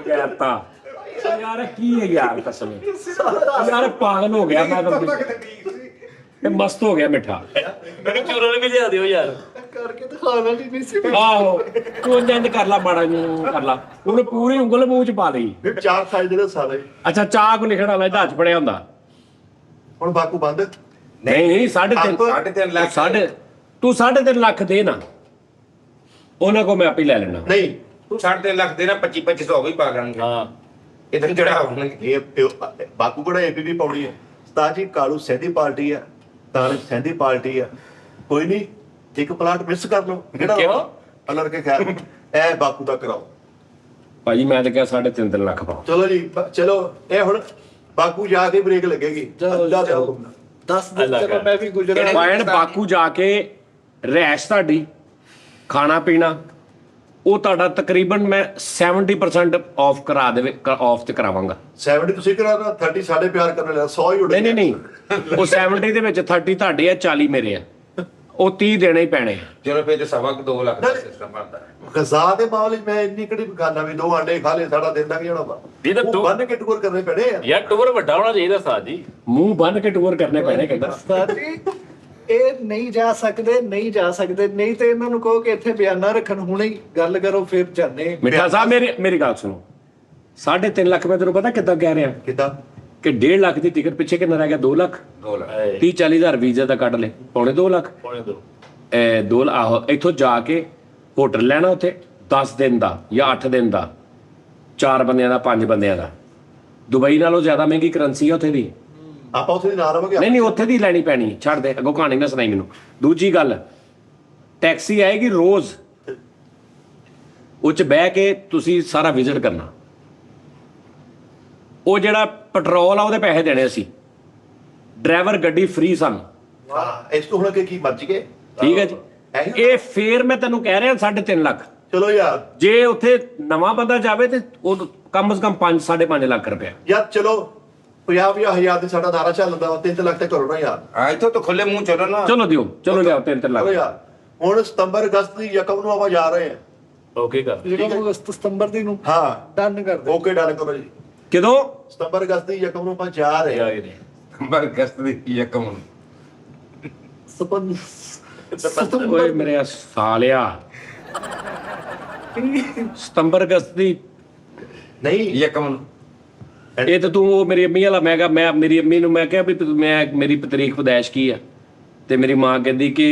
कहता ਯਾਰ ਕੀ ਹੈ ਯਾਰ ਕਸਮ ਯਾਰ ਪਾਗਲ ਹੋ ਗਿਆ ਮੈਂ ਤਾਂ ਇਹ ਮਸਤ ਹੋ ਗਿਆ ਮਿੱਠਾ ਮੈਨੂੰ ਚੂਰਨ ਵੀ ਲਿਆ ਦਿਓ ਯਾਰ ਕਰਕੇ ਦਿਖਾਣਾ ਨਹੀਂ ਸੀ ਆਹੋ ਤੂੰ ਇੰਜ ਕਰ ਲਾ ਮਾੜਾ ਨੂੰ ਕਰ ਲਾ ਉਹਨੇ ਪੂਰੀ ਉਂਗਲ ਮੂੰਹ ਚ ਪਾ ਲਈ ਫਿਰ 4 ਸਾਈਜ਼ ਦੇ ਸਾਰੇ। ਅੱਛਾ ਚਾਹ ਕੋ ਲਿਖਣ ਵਾਲਾ ਇਹਦਾ ਹੱਥ ਫੜਿਆ ਹੁੰਦਾ ਹੁਣ ਬਾਕੂ ਬੰਦ। ਨਹੀਂ 3.5 3.5 ਲੱਖ ਤੂੰ 3.5 ਲੱਖ ਦੇ ਨਾ ਉਹਨਾਂ ਕੋ ਮੈਂ ਆਪੇ ਲੈ ਲੈਣਾ ਨਹੀਂ ਤੂੰ 3.5 ਲੱਖ ਦੇ ਨਾ 25-2500 ਵੀ ਪਾ ਲਾਂਗੇ ਹਾਂ ਇਧਰ ਜਿਹੜਾ ਹੋਣਗੇ ਇਹ ਬਾਕੂ ਕੋਲ ਏਪੀਪੀ ਪਾਉਣੀ ਹੈ। ਉਸਤਾਦ ਜੀ ਕਾਲੂ ਸੈਂਦੀ ਪਾਰਟੀ ਆ, ਤਾਲੇ ਸੈਂਦੀ ਪਾਰਟੀ ਆ, ਕੋਈ ਨਹੀਂ ਇੱਕ ਪਲਾਟ ਮਿਸ ਕਰ ਲਓ ਕਿਹੜਾ ਅਲਰ ਕੇ ਖੈਰ ਇਹ ਬਾਕੂ ਦਾ ਕਰਾਓ। ਭਾਜੀ ਮੈਂ ਤਾਂ ਕਿਹਾ 3.5 ਲੱਖ ਪਾਓ ਚਲੋ ਜੀ ਚਲੋ ਇਹ ਹੁਣ ਬਾਕੂ ਜਾ ਕੇ ਬ੍ਰੇਕ ਲੱਗੇਗੀ। ਅੱਲਾ ਦੇ ਹੁਕਮ ਨਾਲ 10 ਦਿਨ ਤੱਕ ਮੈਂ ਵੀ ਗੁਜਰਾਂ ਪੁਆਇੰਟ ਬਾਕੂ ਜਾ ਕੇ ਰਹਿਸ਼ ਤੁਹਾਡੀ ਖਾਣਾ ਪੀਣਾ ਉਹ ਤੁਹਾਡਾ ਤਕਰੀਬਨ ਮੈਂ 70% ਆਫ ਕਰਾ ਦੇਵੇ ਆਫ ਤੇ ਕਰਾਵਾਂਗਾ 70 ਤੁਸੀਂ ਕਰਾਣਾ 30 ਸਾਡੇ ਪਿਆਰ ਕਰਨ ਵਾਲਾ 100 ਹੀ ਉੱਡ ਨਹੀਂ ਨਹੀਂ ਨਹੀਂ ਉਹ 70 ਦੇ ਵਿੱਚ 30 ਤੁਹਾਡੇ ਆ 40 ਮੇਰੇ ਆ ਉਹ 30 ਦੇਣੇ ਹੀ ਪੈਣੇ ਆ। ਚਲੋ ਫਿਰ ਤੇ 2.5 ਲੱਖ ਦਾ ਸਿਸਟਮ ਬਣਦਾ ਗਜ਼ਾ ਦੇ ਮਾਮਲੇ 'ਚ ਮੈਂ ਇੰਨੀ ਕਿਹੜੀ ਖਾਣਾ ਵੀ 2 ਆਂਡੇ ਖਾ ਲਏ ਸਾਡਾ ਦਿਨ ਦਾ ਕੀ ਹੋਣਾ ਵਾ ਇਹ ਤਾਂ ਉਹ ਬੰਨ ਕੇ ਟੂਰ ਕਰਨੇ ਪੈਣੇ ਆ। ਯਾਰ ਟੂਰ ਵੱਡਾ ਹੋਣਾ ਚਾਹੀਦਾ ਸਾਜ ਜੀ ਮੂੰਹ ਬੰਨ ਕੇ ਟੂਰ ਕਰਨੇ ਪੈਣੇ ਕਹਿੰਦਾ ਉਸਤਾਦ ਜੀ ਇਹ ਨਹੀਂ ਜਾ ਸਕਦੇ ਨਹੀਂ ਤੇ ਇਹਨਾਂ ਨੂੰ ਕਹੋ ਕਿ ਇੱਥੇ ਬਿਆਨਾ ਰੱਖਣ ਹੁਣੇ ਹੀ ਗੱਲ ਕਰੋ ਫਿਰ ਜਾਣੇ। ਮਿੱਠਾ ਸਾਹਿਬ ਮੇਰੀ ਗੱਲ ਸੁਣੋ 3.5 ਲੱਖ ਮੈਂ ਤੈਨੂੰ ਪਤਾ ਕਿੱਦਾਂ ਕਹਿ ਰਿਹਾ ਕਿੱਦਾਂ ਕਿ 1.5 ਲੱਖ ਦੀ ਟਿਕਟ ਪਿੱਛੇ ਕਿੰਨਾ ਰਹਿ ਗਿਆ 2 ਲੱਖ 2 ਲੱਖ 30-40 ਹਜ਼ਾਰ ਵੀਜ਼ਾ ਦਾ ਕੱਢ ਲੈ ਪੌਣੇ 2 ਲੱਖ ਪੌਣੇ ਦੋ 2 ਆਹੋ ਇੱਥੋਂ ਜਾ ਕੇ ਹੋਟਲ ਲੈਣਾ ਉੱਥੇ 10 ਦਿਨ ਦਾ ਜਾਂ 8 ਦਿਨ ਦਾ 4 ਬੰਦਿਆਂ ਦਾ 5 ਬੰਦਿਆਂ ਦਾ ਦੁਬਈ ਨਾਲੋਂ ਜ਼ਿਆਦਾ ਮਹਿੰਗੀ ਕਰੰਸੀ ਆ ਉੱਥੇ ਦੀ ਆਪਾਂ ਉੱਥੇ ਨਾ ਰਵਾਂਗੇ। ਨਹੀਂ ਉੱਥੇ ਦੀ ਲੈਣੀ ਪੈਣੀ ਛੱਡ ਦੇ ਅੱਗੋਂ ਕਹਾਣੀ ਨਾ ਸੁਣਾਈ ਮੈਨੂੰ। ਦੂਜੀ ਗੱਲ ਟੈਕਸੀ ਆਏਗੀ ਰੋਜ਼ ਉਹ 'ਚ ਬਹਿ ਕੇ ਤੁਸੀਂ ਸਾਰਾ ਵਿਜ਼ਿਟ ਕਰਨਾ ਉਹ ਜਿਹੜਾ ਪੈਟਰੋਲ ਆ ਉਹਦੇ ਪੈਸੇ ਦੇਣੇ ਅਸੀਂ ਡਰਾਈਵਰ ਗੱਡੀ ਫ੍ਰੀ ਸਾਨੂੰ ਹਾਂ ਇਸ ਤੋਂ ਹੁਣ ਕੀ ਮਰਜੀ ਕੇ ਠੀਕ ਹੈ ਜੀ ਇਹ ਫੇਰ ਮੈਂ ਤੈਨੂੰ ਕਹਿ ਰਿਹਾ 3.5 ਲੱਖ ਚਲੋ ਯਾਰ ਜੇ ਉੱਥੇ ਨਵਾਂ ਬੰਦਾ ਜਾਵੇ ਤੇ ਉਹ ਕਮ ਸੇ ਕਮ 5.5 ਲੱਖ ਰੁਪਇਆ ਯਾਰ ਚਲੋ 50,000 ਦੇ ਸਾਡਾ ਦਾਰਾ ਚੱਲਦਾ 3 ਲੱਖ ਤੇ ਕਰੋ ਨਾ ਯਾਰ। ਆ ਇੱਥੋਂ ਤਾਂ ਖੁੱਲੇ ਮੂੰਹ ਚਲੋ ਨਾ ਚਲੋ ਦਿਓ ਚਲੋ ਲਿਆਓ 3 ਚਲੋ ਲੱਖ ਯਾਰ ਹੁਣ ਸਤੰਬਰ ਅਗਸਤ ਦੀ ਯਕਮ ਨੂੰ ਆਪਾਂ ਜਾ ਰਹੇ ਹਾਂ। ਓਕੇ ਕਰ ਜਿਹੜਾ ਅਗਸਤ ਸਤੰਬਰ ਦੀ ਨੂੰ ਹਾਂ ਡਨ ਕਰ ਦੇ। ਓਕੇ ਡਨ ਕਰੋ ਜੀ। ਕਿਦੋਂ ਸਤੰਬਰ ਅਗਸਤ ਦੀ ਯਕਮ ਨੂੰ ਆਪਾਂ ਜਾ ਰਹੇ ਹਾਂ। ਬਰਗਸਤ ਦੀ ਯਕਮ ਓਏ ਮੇਰੇ ਸਾਲਿਆ ਸਤੰਬਰ ਅਗਸਤ ਦੀ ਨਹੀਂ ਯਕਮ ਇਹ ਤਾਂ ਤੂੰ ਉਹ ਮੇਰੀ ਅੰਮੀ ਵਾਲਾ ਮੈਂ ਕਿਹਾ ਮੈਂ ਮੇਰੀ ਅੰਮੀ ਨੂੰ ਮੈਂ ਕਿਹਾ ਵੀ ਮੈਂ ਮੇਰੀ ਤਰੀਕ ਪੈਦਾਇਸ਼ ਕੀ ਆ ਤੇ ਮੇਰੀ ਮਾਂ ਕਹਿੰਦੀ ਕਿ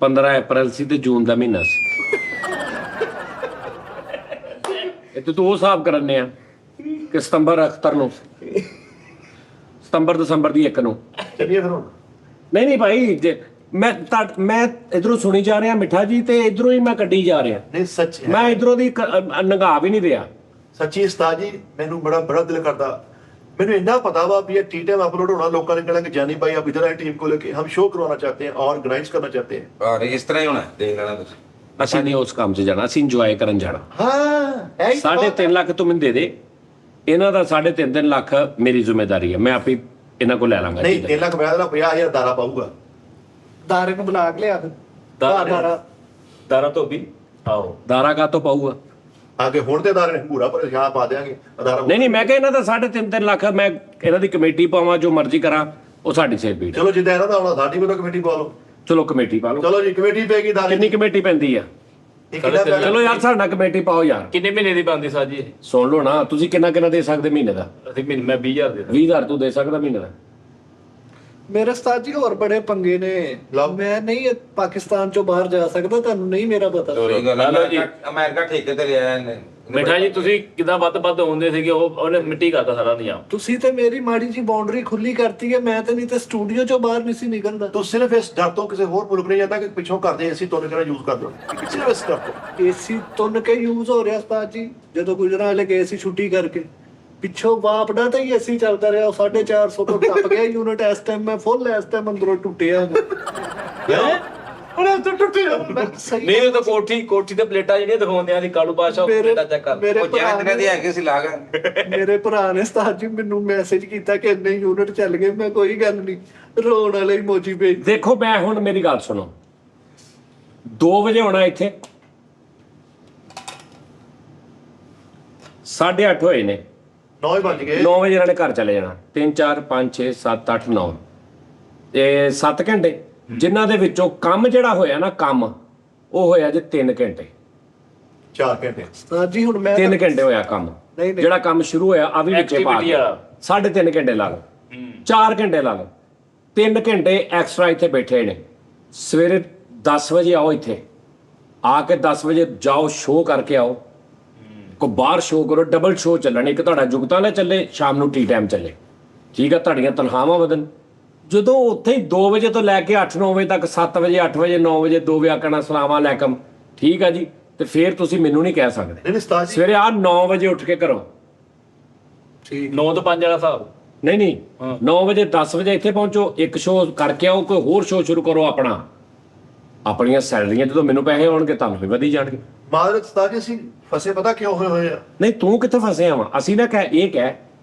15 ਅਪ੍ਰੈਲ ਸੀ ਤੇ ਜੂਨ ਦਾ ਮਹੀਨਾ ਸੀ ਇਹ ਤਾਂ ਤੂੰ ਉਹ ਹਿਸਾਬ ਕਰਨੇ ਆ ਕਿ ਸਤੰਬਰ ਅਖਤਰ ਨੂੰ ਸਤੰਬਰ ਦਸੰਬਰ ਦੀ 1 ਨੂੰ ਚੱਲੀਏ ਫਿਰ ਹੁਣ। ਨਹੀਂ ਭਾਈ ਜੇ ਮੈਂ ਇਧਰੋਂ ਸੁਣੀ ਜਾ ਰਿਹਾ ਮਿੱਠਾ ਜੀ ਤੇ ਇਧਰੋਂ ਹੀ ਮੈਂ ਕੱਢੀ ਜਾ ਰਿਹਾ ਨਹੀਂ ਸੱਚ ਹੈ। ਮੈਂ ਇਧਰੋਂ ਦੀ ਨੰਗਾ ਵੀ ਨਹੀਂ ਰਿਹਾ ਸੱਚੀ ਉਸਤਾਦ ਜੀ ਮੈਨੂੰ ਬੜਾ ਦਿਲ ਕਰਦਾ ਮੈਨੂੰ ਇੰਨਾ ਪਤਾ ਵਾ ਵੀ ਇਹ ਟੀ-ਟਾਈਮ ਅਪਲੋਡ ਹੋਣਾ ਲੋਕਾਂ ਨੇ ਕਹਿਣਾ ਕਿ ਜਾਨੀ ਭਾਈ ਆਪ इधर है टीम को लेके हम शो करवाना चाहते हैं ऑर्गेनाइज करना चाहते हैं। ਔਰ ਇਸ ਤਰ੍ਹਾਂ ਹੀ ਹੋਣਾ ਦੇਖ ਲੈਣਾ ਤੁਸੀਂ ਅਸੀਂ ਨਹੀਂ ਉਸ ਕੰਮ 'ਚ ਜਾਣਾ ਅਸੀਂ ਇੰਜੋਏ ਕਰਨ ਜਾਣਾ ਹਾਂ 3.5 ਲੱਖ ਤੂੰ ਮੈਨੂੰ ਦੇ ਦੇ ਇਹਨਾਂ ਦਾ 3.5 ਲੱਖ ਮੇਰੀ ਜ਼ਿੰਮੇਵਾਰੀ ਹੈ ਮੈਂ ਆਪੇ ਇਹਨਾਂ ਕੋਲ ਲੈ ਲਾਂਗਾ ਨਹੀਂ 3 ਲੱਖ ਮੈਂ ਦਾ 50,000 ਦਾਰਾ ਪਾਊਗਾ। ਦਾਰੇ ਨੂੰ ਬੁਲਾ ਕੇ ਲਿਆ ਫਿਰ ਦਾਰਾ ਤੋਂ ਵੀ ਆਓ ਦਾਰਾ ਕਾ ਤੋਂ ਪਾਊਗਾ ਆਗੇ ਹੁਣ ਤੇ ਦਾਰੇ ਨੇ ਪੂਰਾ ਪਰ ਸ਼ਾਹ ਪਾ ਦੇਾਂਗੇ ਦਾਰਾ। ਨਹੀਂ ਮੈਂ ਕਿਹਾ ਇਹਨਾਂ ਦਾ 3.5 ਲੱਖ ਮੈਂ ਇਹਨਾਂ ਦੀ ਕਮੇਟੀ ਪਾਵਾਂ ਜੋ ਮਰਜ਼ੀ ਕਰਾਂ ਉਹ ਸਾਡੀ ਸੇਧ ਪੀੜ ਚਲੋ ਜਿੱਦਾਂ ਇਹਨਾਂ ਦਾ ਆਉਣਾ ਸਾਡੀ ਵੀ ਤਾਂ ਕਮੇਟੀ ਪਾ ਲਓ। ਚਲੋ ਕਮੇਟੀ ਪਾ ਲਓ ਚਲੋ ਜੀ ਕਮੇਟੀ ਪੈਗੀ ਦਾਰੇ ਕਿੰਨੀ ਕਮੇਟੀ ਪੈਂਦੀ ਆ ਚਲੋ ਯਾਰ ਸਾਡਾ ਕਮੇਟੀ ਪਾਓ ਯਾਰ ਕਿੰਨੇ ਮਹੀਨੇ ਦੀ ਬਣਦੀ ਸਾਜ ਜੀ ਸੁਣ ਲਓ ਨਾ ਤੁਸੀਂ ਕਿੰਨਾ ਦੇ ਸਕਦੇ ਮਹੀਨੇ ਦਾ ਅਸੀਂ ਮੈਂ 20,000 ਦੇ 20,000 ਤੂੰ ਦੇ ਸਕਦਾ ਮਹੀਨੇ ਦਾ ਮੇਰੇ ਉਸਤਾਦ ਜੀ ਹੋਰ ਬੜੇ ਪੰਗੇ ਨੇ ਮੈਂ ਨਹੀਂ ਪਾਕਿਸਤਾਨ ਚੋਂ ਬਾਹਰ ਜਾ ਸਕਦਾ ਤੁਹਾਨੂੰ ਨਹੀਂ ਮੇਰਾ ਪਤਾ। ਸਹੀ ਗੱਲ ਹੈ ਅਮਰੀਕਾ ਠੇਕੇ ਤੇ ਲਿਆ ਇਹਨੇ ਮਿੱਠਾ ਜੀ ਤੁਸੀਂ ਕਿਦਾਂ ਵੱਧ ਹੁੰਦੇ ਸੀਗੇ ਉਹਨੇ ਮਿੱਟੀ ਕਰਤਾ ਸਾਰਾ ਨਿਯਮ ਤੁਸੀਂ ਤੇ ਮੇਰੀ ਮਾੜੀ ਜੀ ਬਾਉਂਡਰੀ ਖੁੱਲੀ ਕਰਤੀ ਹੈ ਮੈਂ ਤੇ ਨਹੀਂ ਤੇ ਸਟੂਡੀਓ ਚੋਂ ਬਾਹਰ ਨਹੀਂ ਸੀ ਨਿਕਲਦਾ। ਤੂੰ ਸਿਰਫ ਇਸ ਡਰ ਤੋਂ ਕਿਸੇ ਹੋਰ ਮੁਲਕ ਨਹੀਂ ਜਾਂਦਾ ਕਿ ਪਿੱਛੋਂ ਕਰਦੇ ਅਸੀਂ ਤੁਹਾਨੂੰ ਕਿਹੜਾ ਯੂਜ਼ ਕਰ ਦੋ ਸਿਰਫ ਇਸ ਡਰ ਤੋਂ। ਏਸੀ ਤੁੰਨ ਕੇ ਯੂਜ਼ ਹੋ ਰਿਹਾ ਉਸਤਾਦ ਜੀ ਜਦੋਂ ਗੁਜਰਾਂ ਵਾਲੇ ਗਏ ਸੀ ਛੁੱਟੀ ਕਰਕੇ ਪਿੱਛੋਂ ਵਾਪੜਾ ਤਾਂ ਹੀ ਏਸੀ ਚੱਲਦਾ ਰਿਹਾ 450 ਤੋਂ ਟੱਪ ਗਿਆ ਯੂਨਿਟ ਇਸ ਟਾਈਮ ਮੈਂ ਫੁੱਲ ਇਸ ਟਾਈਮ ਅੰਦਰੋਂ ਟੁੱਟਿਆ ਉਹਨੇ ਤਾਂ ਟੁੱਟੀ ਨਹੀਂ ਉਹ ਤਾਂ ਕੋਠੀ ਤੇ ਪਲੇਟਾਂ ਜਿਹੜੀਆਂ ਦਿਖਾਉਂਦੇ ਆ ਸੀ ਕਾਲੂ ਬਾਦਸ਼ਾਹ ਪਲੇਟਾਂ ਚੈੱਕ ਕਰ ਮੇਰੇ ਉਹ ਜਾਂ ਦਿਨਾਂ ਦੀ ਹੈਗੇ ਸੀ ਲਾਗ ਮੇਰੇ ਭਰਾ ਨੇ ਉਸਤਾਦ ਜੀ ਮੈਨੂੰ ਮੈਸੇਜ ਕੀਤਾ ਕਿ ਇੰਨੇ ਯੂਨਿਟ ਚੱਲ ਗਏ ਮੈਂ ਕੋਈ ਗੱਲ ਨਹੀਂ ਰੋਣ ਵਾਲੇ ਇਮੋਜੀ ਭੇਜ ਦੇਖੋ ਮੈਂ ਹੁਣ ਮੇਰੀ ਗੱਲ ਸੁਣੋ 2 ਵਜੇ ਆਉਣਾ ਇੱਥੇ 8:30 ਹੋਏ ਨੇ 9 ਵਜ ਗਏ 9 ਵਜੇ ਇਹਨਾਂ ਨੇ ਘਰ ਚਲੇ ਜਾਣਾ 3 4 5 6 7 8 9 ਇਹ 7 ਘੰਟੇ ਜਿਨ੍ਹਾਂ ਦੇ ਵਿੱਚੋਂ ਕੰਮ ਜਿਹੜਾ ਹੋਇਆ ਨਾ ਕੰਮ ਉਹ ਹੋਇਆ ਜੇ 3 ਘੰਟੇ 4 ਘੰਟੇ ਉਸਤਾਦ ਜੀ ਹੁਣ ਮੈਂ 3 ਘੰਟੇ ਹੋਇਆ ਕੰਮ ਨਹੀਂ। ਜਿਹੜਾ ਕੰਮ ਸ਼ੁਰੂ ਹੋਇਆ ਆ ਵੀ ਵਿੱਚੇ ਪਾ Activity ਕੇ ਆ। 3.5 ਘੰਟੇ ਲਾ ਲਓ 4 ਘੰਟੇ ਲਾ ਲਓ 3 ਘੰਟੇ ਐਕਸਟਰਾ ਇੱਥੇ ਬੈਠੇ ਨੇ ਸਵੇਰੇ 10 ਵਜੇ ਆਓ ਇੱਥੇ ਆ ਕੇ 10 ਵਜੇ ਜਾਓ ਸ਼ੋਅ ਕਰਕੇ ਆਓ ਕੋ ਬਾਹਰ ਸ਼ੋਅ ਕਰੋ ਡਬਲ ਸ਼ੋਅ ਚੱਲਣ ਇੱਕ ਤੁਹਾਡਾ ਜੁਗਤਾਂ ਲੈ ਚੱਲੇ ਸ਼ਾਮ ਨੂੰ ਟੀ ਟਾਈਮ ਚੱਲੇ ਠੀਕ ਆ ਤੁਹਾਡੀਆਂ ਤਨਖਾਹਾਂ ਵਧਣ ਜਦੋਂ ਉੱਥੇ ਹੀ 2 ਵਜੇ ਤੋਂ ਲੈ ਕੇ 8-9 ਵਜੇ ਤੱਕ 7 ਵਜੇ 8 ਵਜੇ 9 ਵਜੇ 2 ਵਜੇ ਆਕਣਾ ਸਲਾਮ ਅਲੈਕਮ ਠੀਕ ਆ ਜੀ ਤੇ ਫਿਰ ਤੁਸੀਂ ਮੈਨੂੰ ਨਹੀਂ ਕਹਿ ਸਕਦੇ ਨਹੀਂ ਉਸਤਾਦ ਜੀ ਸਵੇਰੇ ਆ 9 ਵਜੇ ਉੱਠ ਕੇ ਕਰੋ 9 ਤੋਂ 5 ਵਾਲਾ ਹਿਸਾਬ ਨਹੀਂ 9 ਵਜੇ 10 ਵਜੇ ਇੱਥੇ ਪਹੁੰਚੋ ਇੱਕ ਸ਼ੋਅ ਕਰਕੇ ਆਓ ਕੋਈ ਹੋਰ ਸ਼ੋਅ ਸ਼ੁਰੂ ਕਰੋ ਆਪਣੀਆਂ ਸੈਲਰੀਆਂ ਜਦੋਂ ਮੈਨੂੰ ਪੈਸੇ ਆਉਣਗੇ ਤੁਹਾਨੂੰ ਵੀ ਵਧੀ ਜਾਣਗੇ ਮਾਦਰ ਉਸਤਾਦ ਜੀ ਅਸੀਂ ਫਸੇ ਪਤਾ ਕਿਉਂ ਹੋਏ ਆ ਨਹੀਂ ਤੂੰ ਕਿੱਥੇ ਫਸੇ ਆਵਾਂ ਅਸੀਂ ਨਾ ਕਹਿ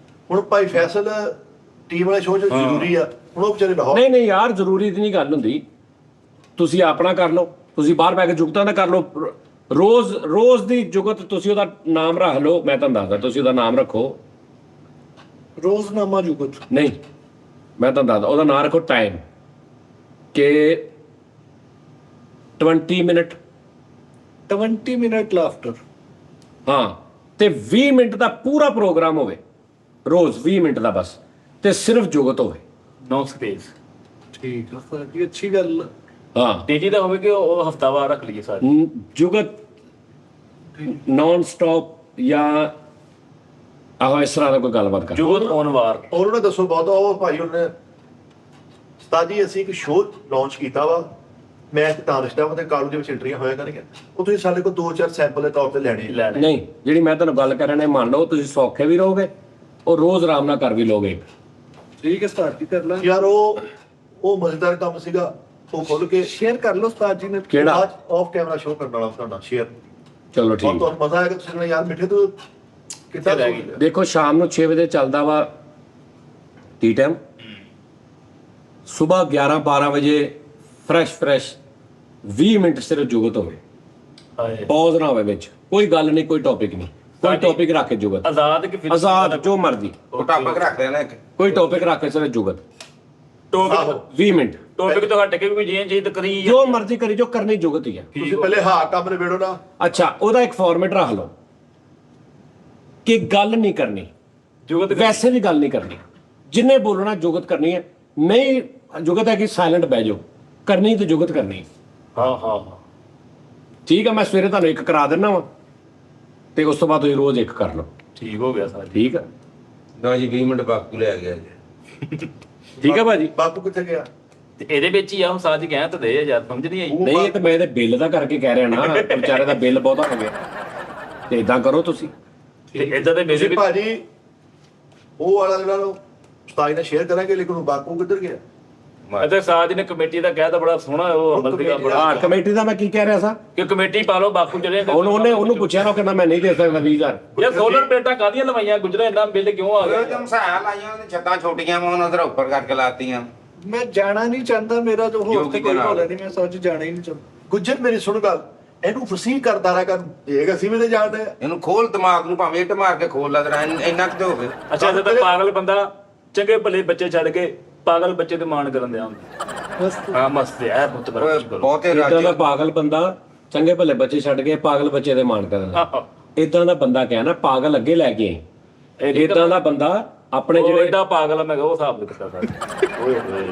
ਹੁਣ ਭਾਈ ਫੈਸਲ ਟੀਮ ਵਾਲੇ ਸ਼ੋਅ 'ਚ ਜ਼ਰੂਰੀ ਆ ਹੁਣ ਉਹ ਵਿਚਾਰੇ ਲਾਹੌਰ ਨਹੀਂ ਯਾਰ ਜ਼ਰੂਰੀ ਤੇ ਨਹੀਂ ਗੱਲ ਹੁੰਦੀ ਤੁਸੀਂ ਆਪਣਾ ਕਰ ਲਓ ਤੁਸੀਂ ਬਾਹਰ ਬੈ ਕੇ ਜੁਗਤਾਂ ਦਾ ਕਰ ਲਓ ਰੋਜ਼ ਦੀ ਜੁਗਤ ਤੁਸੀਂ ਉਹਦਾ ਨਾਮ ਰੱਖ ਲਓ ਮੈਂ ਤੁਹਾਨੂੰ ਦੱਸਦਾ ਤੁਸੀਂ ਉਹਦਾ ਨਾਮ ਰੱਖੋ ਰੋਜ਼ਨਾਮਾ ਜੁਗਤ ਨਹੀਂ ਮੈਂ ਤੁਹਾਨੂੰ ਦੱਸਦਾ ਉਹਦਾ ਨਾਮ ਰੱਖੋ ਟਾਈਮ ਕਿ 20 ਮਿੰਟ 20 ਮਿੰਟ ਲਾਫਟਰ ਹਾਂ ਤੇ 20 ਮਿੰਟ ਦਾ ਪੂਰਾ ਪ੍ਰੋਗਰਾਮ ਹੋਵੇ ਰੋਜ਼ 20 ਮਿੰਟ ਦਾ ਬਸ ਤੇ ਸਿਰਫ ਜੁਗਤ ਹੋਵੇ ਨੋ ਸਪੇਸ ਠੀਕ ਹੈ ਉਸਤਾਦ ਜੀ ਅੱਛੀ ਗੱਲ ਆ। ਹਾਂ ਤੀਜੀ ਦਾ ਹੋਵੇ ਕਿ ਉਹ ਹਫਤਾਵਾਰ ਰੱਖ ਲਈਏ ਸਾਰੇ ਜੁਗਤ ਨਾਨ ਸਟਾਪ ਜਾਂ ਆਹੋ ਇਸ ਤਰ੍ਹਾਂ ਦਾ ਕੋਈ ਗੱਲਬਾਤ ਕਰ ਜੁਗਤ ਔਨ ਵਾਰ ਉਹਨਾਂ ਨੇ ਦੱਸੋ ਬਹੁਤ ਉਹ ਭਾਈ ਉਹਨੇ ਉਸਤਾਦ ਜੀ ਅਸੀਂ ਇੱਕ ਸ਼ੋਅ ਲਾਂਚ ਕੀਤਾ ਵਾ ਮੈਂ ਇੱਕ ਤਾਂ ਰਿਸ਼ਤਾ ਵਾ ਤੇ ਕਾਲੂ ਦੇ ਵਿੱਚ ਐਂਟਰੀਆਂ ਹੋਇਆ ਕਰਨਗੀਆਂ ਉਹ ਤੁਸੀਂ ਸਾਡੇ ਕੋਲ 2-4 ਸੈਂਪਲ ਦੇ ਤੌਰ ਤੇ ਲੈਣੇ ਆ। ਨਹੀਂ ਜਿਹੜੀ ਮੈਂ ਤੁਹਾਨੂੰ ਗੱਲ ਕਰ ਰਿਹਾ ਨੇ ਮੰਨ ਲਓ ਤੁਸੀਂ ਸੌਖੇ ਵੀ ਰਹੋਗੇ ਉਹ ਰੋਜ਼ ਆਰਾਮ ਨਾਲ ਕਰ ਵੀ ਲੋਗੇ ਠੀਕ ਹੈ ਉਸਤਾਦ ਜੀ ਕਰ ਲਾਂ ਯਾਰ ਉਹ ਮਜ਼ੇਦਾਰ ਕੰਮ ਸੀਗਾ ਉਹ ਖੁੱਲ ਕੇ ਸ਼ੇਅਰ ਕਰ ਲਓ ਉਸਤਾਦ ਜੀ ਨੇ ਕਿਹੜਾ ਅੱਜ ਆਫ ਕੈਮਰਾ ਸ਼ੋਅ ਕਰਨ ਵਾਲਾ ਤੁਹਾਡਾ ਸ਼ੇਅਰ ਚਲੋ ਬਹੁਤ ਠੀਕ ਤੁਹਾਨੂੰ ਮਜ਼ਾ ਆਏਗਾ ਤੁਸੀਂ ਕਹਿਣਾ ਯਾਰ ਮਿੱਠੇ ਤੂੰ ਕਿੱਥੇ ਰਹਿ ਗਈ ਦੇਖੋ ਸ਼ਾਮ ਨੂੰ 6 ਵਜੇ ਚੱਲਦਾ ਵਾ ਟੀ ਟਾਈਮ ਸਵੇਰ 11-12 ਵਜੇ ਫਰੈਸ਼ 20 ਮਿੰਟ ਸਿਰਫ ਜੁਗਤ ਹੋਵੇ ਹਾਏ ਪੌਜ਼ ਨਾ ਹੋਵੇ ਵਿੱਚ ਕੋਈ ਗੱਲ ਨਹੀਂ ਕੋਈ ਟੌਪਿਕ ਨਹੀਂ ਕੋਈ ਟੌਪਿਕ ਰੱਖ ਕੇ ਜੁਗਤ ਆਜ਼ਾਦ ਕਿ ਫਿਰ ਆਜ਼ਾਦ ਜੋ ਮਰਜ਼ੀ ਉਹ ਟਾਪਕ ਰੱਖਦੇ ਨੇ ਇੱਕ ਕੋਈ ਟੌਪਿਕ ਰੱਖ ਕੇ ਸਿਰਫ ਜੁਗਤ ਟੌਪਿਕ 20 ਮਿੰਟ ਤੋਂ ਹਟ ਕੇ ਕੋਈ ਜੇ ਚੀਜ਼ ਕਰੀ ਜੋ ਮਰਜ਼ੀ ਕਰੀ ਜੋ ਕਰਨੀ ਜੁਗਤ ਹੀ ਆ ਤੁਸੀਂ ਪਹਿਲੇ ਹਾਂ ਕੰਮ ਨਿਬੇੜੋ ਨਾ ਅੱਛਾ ਉਹਦਾ ਇੱਕ ਫਾਰਮੈਟ ਰੱਖ ਲਓ ਕਿ ਗੱਲ ਨਹੀਂ ਕਰਨੀ ਜੁਗਤ ਵੈਸੇ ਵੀ ਗੱਲ ਨਹੀਂ ਕਰਨੀ ਜਿੰਨੇ ਬੋਲਣਾ ਜੁਗਤ ਕਰਨੀ ਹੈ ਨਹੀਂ ਜੁਗਤ ਹੈ ਕਿ ਸਾਇਲੈਂਟ ਬਹਿ ਜਾਓ ਕਰਨੀ ਤੇ ਜੁਗਤ ਕਰਨੀ ਹਾਂ ਠੀਕ ਆ ਮੈਂ ਸਵੇਰੇ ਤੁਹਾਨੂੰ ਇੱਕ ਕਰਾ ਦਿੰਦਾ ਵਾਂ ਤੇ ਉਸ ਤੋਂ ਬਾਅਦ ਤੁਸੀਂ ਰੋਜ਼ ਇੱਕ ਕਰ ਲਓ ਠੀਕ ਹੋ ਗਿਆ ਸਾਰੀ ਠੀਕ ਆ ਨਾ ਜੀ 20 ਮਿੰਟ ਬਾਪੂ ਲੈ ਗਿਆ ਜੀ ਠੀਕ ਆ ਭਾਜੀ ਬਾਪੂ ਕਿੱਥੇ ਗਿਆ ਤੇ ਇਹਦੇ ਵਿੱਚ ਹੀ ਆ ਹੁਣ ਸਾਜ ਕਹਿ ਤਾਂ ਦੇ ਯਾਰ ਸਮਝ ਨਹੀਂ ਆਈ ਨਹੀਂ ਇਹ ਤਾਂ ਮੈਂ ਇਹਦੇ ਬਿੱਲ ਦਾ ਕਰਕੇ ਕਹਿ ਰਿਹਾ ਨਾ ਵਿਚਾਰੇ ਦਾ ਬਿੱਲ ਬਹੁਤਾ ਹੋ ਗਿਆ ਤੇ ਇਦਾਂ ਕਰੋ ਤੁਸੀਂ ਤੇ ਇਦਾਂ ਦੇ ਮੇਰੇ ਤੁਸੀਂ ਵੀ ਭਾਜੀ ਉਹ ਵਾਲਾ ਜਿਹੜਾ ਨੂੰ ਉਸਤਾਦ ਨਾਲ ਸ਼ੇਅਰ ਕਰਾਂਗੇ ਲੇਕਿਨ ਉਹ ਬਾਪੂ ਕਿੱਧਰ ਗਿਆ ਅਤੇ ਸਾਜ ਨੇ ਕਮੇਟੀ ਦਾ ਕਹਿ ਤਾਂ ਬੜਾ ਸੋਹਣਾ ਉਹ ਅਮਲ ਦੀ ਬੜਾ ਹਾਂ ਕਮੇਟੀ ਦਾ ਮੈਂ ਕੀ ਕਹਿ ਰਿਹਾ ਸਾਂ ਕਿ ਕਮੇਟੀ ਪਾ ਲਓ ਬਾਪੂ ਜਿਹੜੇ ਉਹਨੂੰ ਪੁੱਛਿਆ ਨਾ ਕਹਿੰਦਾ ਮੈਂ ਨਹੀਂ ਦੇ ਸਕਦਾ 20000 ਯਾਰ ਸੋਲਰ ਪਲੇਟਾਂ ਕਾਹਦੀਆਂ ਲਵਾਈਆਂ ਗੁਜਰਾ ਇੰਨਾ ਬਿੱਲ ਕਿਉਂ ਆ ਗਿਆ ਜਮ ਸਾਇਆ ਲਾਈਆਂ ਉਹਨੇ ਛੱਤਾਂ ਛੋਟੀਆਂ ਵਾ ਉਹਨਾਂ ਉਧਰ ਉੱਪਰ ਕਰਕੇ ਲਾਤੀਆਂ ਮੈਂ ਜਾਣਾ ਨਹੀਂ ਚਾਹੁੰਦਾ ਮੇਰਾ ਜੋ ਹੋਰ ਯੋਗੀ ਤੇ ਕੋਈ ਦੇ ਨਾਲ। ਹੋਲਾ ਨਹੀਂ ਮੈਂ ਸੱਚ ਜਾਣਾ ਹੀ ਨਹੀਂ ਚਾਹੁੰਦਾ ਗੁੱਜਰ ਮੇਰੀ ਸੁਣ ਗੱਲ ਇਹਨੂੰ ਫਸੀਹ ਕਰਦਾ ਰਿਹਾ ਕਰ ਇਹ ਅਸੀਂ ਵੀ ਤੇ ਜਾਣਦੇ ਆ ਇਹਨੂੰ ਖੋਲ ਦਿਮਾਗ ਨੂੰ ਭਾਵੇਂ ਇੱਟ ਮਾਰ ਕੇ ਖੋਲ ਲਾ ਤੇਰਾ ਇੰਨਾ ਕਿਤੇ ਹੋਵੇ ਅੱਛਾ ਜਦੋਂ ਤੱਕ ਪਾਗਲ ਬੰਦਾ ਚੰਗੇ ਭਲੇ ਬੱਚੇ ਛੱਡ ਕੇ ਪਾਗਲ ਬੱਚੇ ਤੇ ਮਾਣ ਕਰਨ ਦਿਆ ਹੁੰਦਾ ਬਸ ਹਾਂ ਮਸਤ ਹੈ ਬਹੁਤ ਓਏ, ਬੜਾ ਬਹੁਤੇ ਇਦਾਂ ਰਾਜੇ ਦਾ ਪਾਗਲ ਬੰਦਾ ਚੰਗੇ ਭਲੇ ਬੱਚੇ ਛੱਡ ਕੇ ਪਾਗਲ ਬੱਚੇ ਦੇ ਮਾਣ ਕਰਦਾ ਇਦਾਂ ਦਾ ਬੰਦਾ ਕਹਿ ਨਾ ਪਾਗਲ ਅੱਗੇ ਲੈ ਕੇ ਇਦਾਂ ਦਾ ਬੰਦਾ ਆਪਣੇ ਉਹ ਜਿਹੜੇ ਐਡਾ ਪਾਗਲ ਆ ਮੈਂ ਕਿਹਾ ਉਹ ਹਿਸਾਬ ਦੇ ਕਿਤਾ ਓਏ ਹੋਏ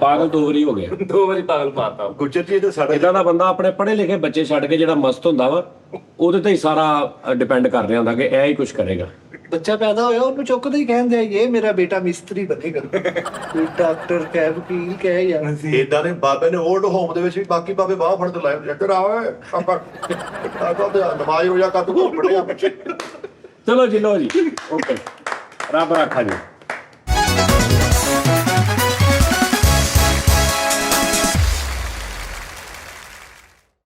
ਪਾਗਲ ਦੋ ਵਾਰੀ ਹੋ ਗਿਆ 2 ਵਾਰੀ ਪਾਗਲ ਪਾਤਾ ਗੁੱਜਰ ਜੀ ਇਹ ਤਾਂ ਸਾਡਾ ਇਦਾਂ ਦਾ ਬੰਦਾ ਆਪਣੇ ਪੜ੍ਹੇ ਲਿਖੇ ਬੱਚੇ ਛੱਡ ਕੇ ਜਿਹੜਾ ਮਸਤ ਹੁੰਦਾ ਵਾ ਉਹਦੇ ਤੇ ਹੀ ਸਾਰਾ ਡਿਪੈਂਡ ਕਰ ਰਿਹਾ ਹੁੰਦਾ ਕਿ ਇਹ ਹੀ ਕੁਝ ਕਰੇਗਾ ਬੱਚਾ ਪੈਦਾ ਹੋਇਆ ਉਹਨੂੰ ਚੁੱਕਦੇ ਹੀ ਕਹਿੰਦੇ ਆ ਇਹ ਮੇਰਾ ਬੇਟਾ ਮਿਸਤਰੀ ਬਣੇਗਾ ਕੋਈ ਡਾਕਟਰ ਕਹਿ ਵਕੀਲ ਕਹਿ ਜਾਂ ਇਦਾਂ ਦੇ ਬਾਬੇ ਨੇ 올ਡ ਹੋਮ ਦੇ ਵਿੱਚ ਵੀ ਬਾਕੀ ਬਾਬੇ ਬਾਹ ਫੜ ਕੇ ਲਾਏ ਇੱਧਰ ਆ ਓਏ ਆਪਾਂ ਤੇ ਨਮਾਜ਼ ਰੋਜ਼ਾ ਕਰ ਤੂੰ ਪੜਿਆ ਚਲੋ ਜੀ ਓਕੇ ਰੱਬ ਰਾਖਾ ਜੀ